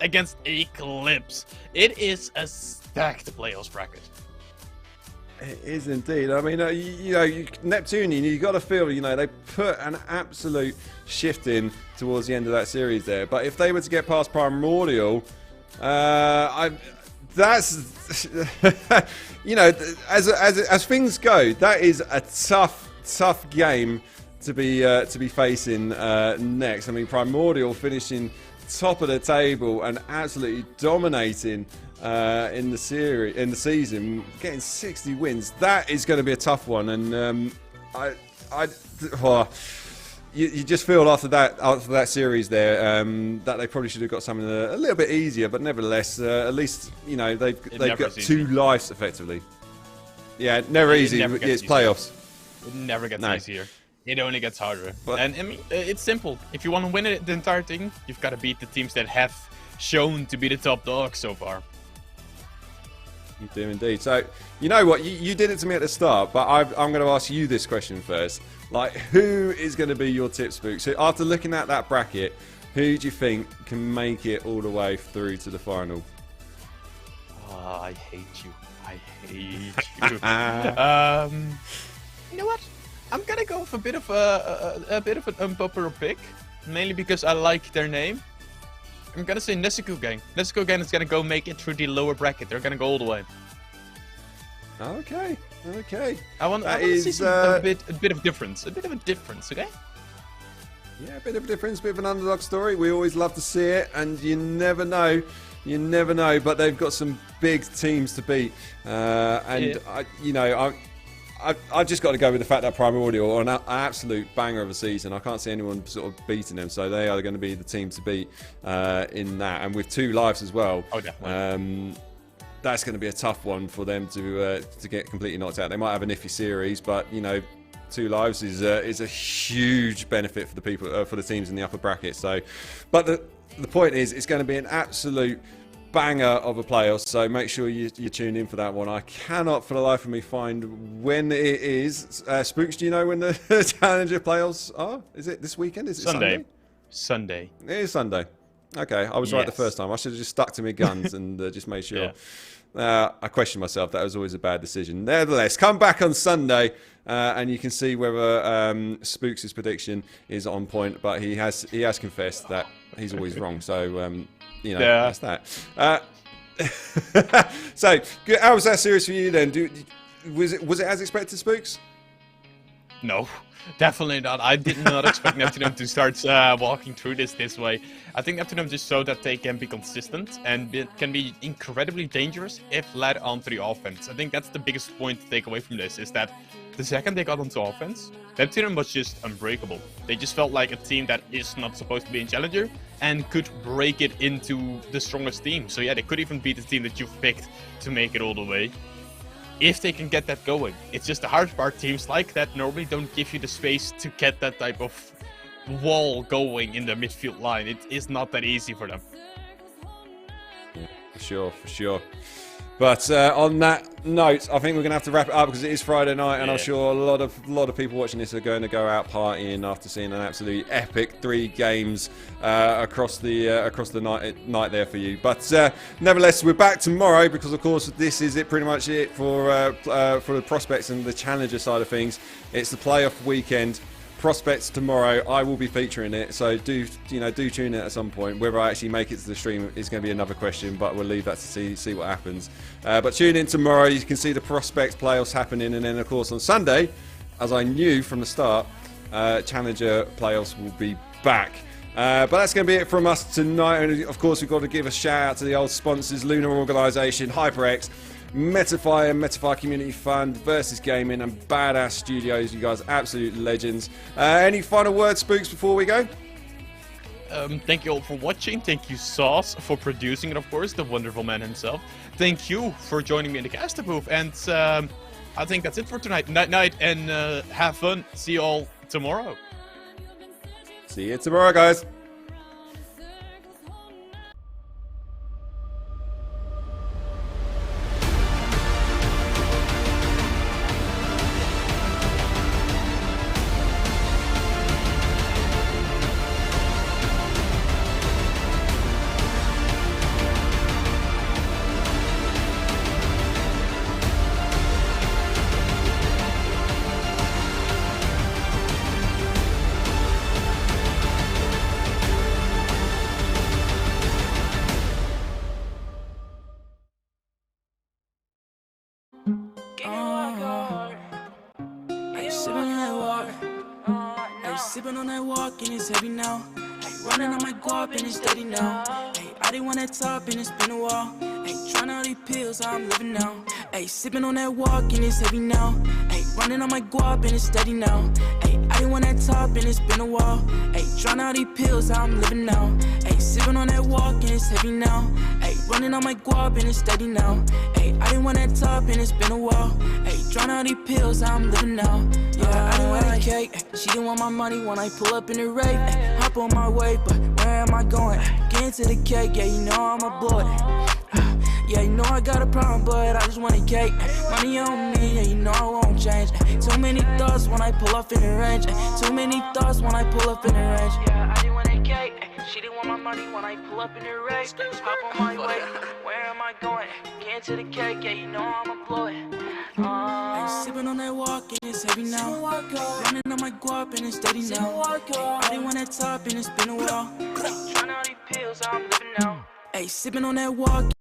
against Eclipse. It is a stacked playoffs bracket. It is indeed. I mean, you know, Neptunian, you got to feel, you know, they put an absolute shift in towards the end of that series there. But if they were to get past Primordial, that's, you know, as things go, that is a tough game to be facing next. I mean, Primordial finishing top of the table and absolutely dominating in the season, getting 60 wins. That is going to be a tough one, and you just feel after that series there that they probably should have got something a little bit easier. But nevertheless, at least you know they've got 2 lives effectively. Yeah, never easy. It's playoffs. It never gets easier. It only gets harder. And I mean, it's simple. If you want to win it, the entire thing, you've got to beat the teams that have shown to be the top dogs so far. You do indeed. So, you know what? You did it to me at the start, but I'm going to ask you this question first. Like, who is going to be your tip, Spook? So, after looking at that bracket, who do you think can make it all the way through to the final? Oh, I hate you. I hate you. You know what? I'm gonna go with a bit of an unpopular pick, mainly because I like their name. I'm gonna say Nessico Gang. Nessico Gang is gonna go make it through the lower bracket. They're gonna go all the way. Okay. I want to see a bit of difference. A bit of a difference, okay? Yeah, a bit of a difference, bit of an underdog story. We always love to see it, and you never know. But they've got some big teams to beat, and yeah. I've just got to go with the fact that Primordial are an absolute banger of a season. I can't see anyone sort of beating them, so they are going to be the team to beat in that. And with 2 lives as well, that's going to be a tough one for them to get completely knocked out. They might have an iffy series, but you know, 2 lives is a huge benefit for the people for the teams in the upper bracket. So, but the point is, it's going to be an absolute banger of a playoff, so make sure you tune in for that one. I cannot for the life of me find when it is. Spooks, do you know when the Challenger playoffs are? Is it this weekend? Is it Sunday? It is Sunday. Okay, I was right the first time. I should have just stuck to my guns and just made sure. Yeah. I question myself. That was always a bad decision. Nevertheless, come back on Sunday and you can see whether Spooks' prediction is on point, but he has confessed that he's always wrong. So you know, that's that. So, how was that series for you then? Was it as expected, Spooks? No, definitely not. I did not expect Neptunium to start walking through this way. I think Neptunium just showed that they can be consistent and it can be incredibly dangerous if led onto the offense. I think that's the biggest point to take away from this, is that the second they got onto offense, Neptunium was just unbreakable. They just felt like a team that is not supposed to be in Challenger and could break it into the strongest team. So yeah, they could even beat the team that you've picked to make it all the way. if they can get that going. It's just the hard part. Teams like that normally don't give you the space to get that type of wall going in the midfield line. It is not that easy for them. For sure. But on that note, I think we're going to have to wrap it up because it is Friday night, and I'm sure a lot of people watching this are going to go out partying after seeing an absolutely epic 3 games across the night there for you. But nevertheless, we're back tomorrow because, of course, this is pretty much it for the prospects and the challenger side of things. It's the playoff weekend. Prospects tomorrow. I will be featuring it, so do tune in at some point. Whether I actually make it to the stream is going to be another question, but we'll leave that to see what happens. But tune in tomorrow. You can see the Prospects playoffs happening, and then of course on Sunday, as I knew from the start, Challenger playoffs will be back. But that's going to be it from us tonight. And of course, we've got to give a shout out to the old sponsors: Lunar Organisation, HyperX, Metafire Community Fund, Versus Gaming, and Badass Studios. You guys are absolute legends. Any final words, Spooks, before we go? Thank you all for watching. Thank you, Sauce, for producing it, of course, the wonderful man himself. Thank you for joining me in the caster booth. And I think that's it for tonight. Night, and have fun. See you all tomorrow. See you tomorrow, guys. Sipping on that walk and it's heavy now. Hey, running on my guap and it's steady now. Hey, I didn't want that top and it's been a while. Hey, trying all these pills, how I'm living now. Hey, sipping on that walk and it's heavy now. Hey, running on my guap and it's steady now. Hey, I didn't want that top and it's been a while. Hey, trying all these pills, how I'm living now. Hey, sipping on that walk and it's heavy now. Hey, running on my guap and it's steady now. Hey, I didn't want that top and it's been a while. Hey, trying all these pills, how I'm living now. Yeah, I didn't want that cake. She didn't want my money when I pull up in the rave. Hop on my way, but where am I going? Get into the cake, yeah, you know I'm a boy. Yeah, you know I got a problem, but I just want a cake. Money on me, yeah, you know I won't change. Too many thoughts when I pull up in the range. Too many thoughts when I pull up in the range. Yeah, I didn't want a cake. She didn't want my money when I pull up in the rave. Hop on my way, where am I going? Get into the cake, yeah, you know I'm a boy. Sipping on that walk and it's heavy now. Running on my guap and it's steady now. I didn't want that top and it's been a while. Trying all these pills, how I'm living now. Hey, sipping on that walk.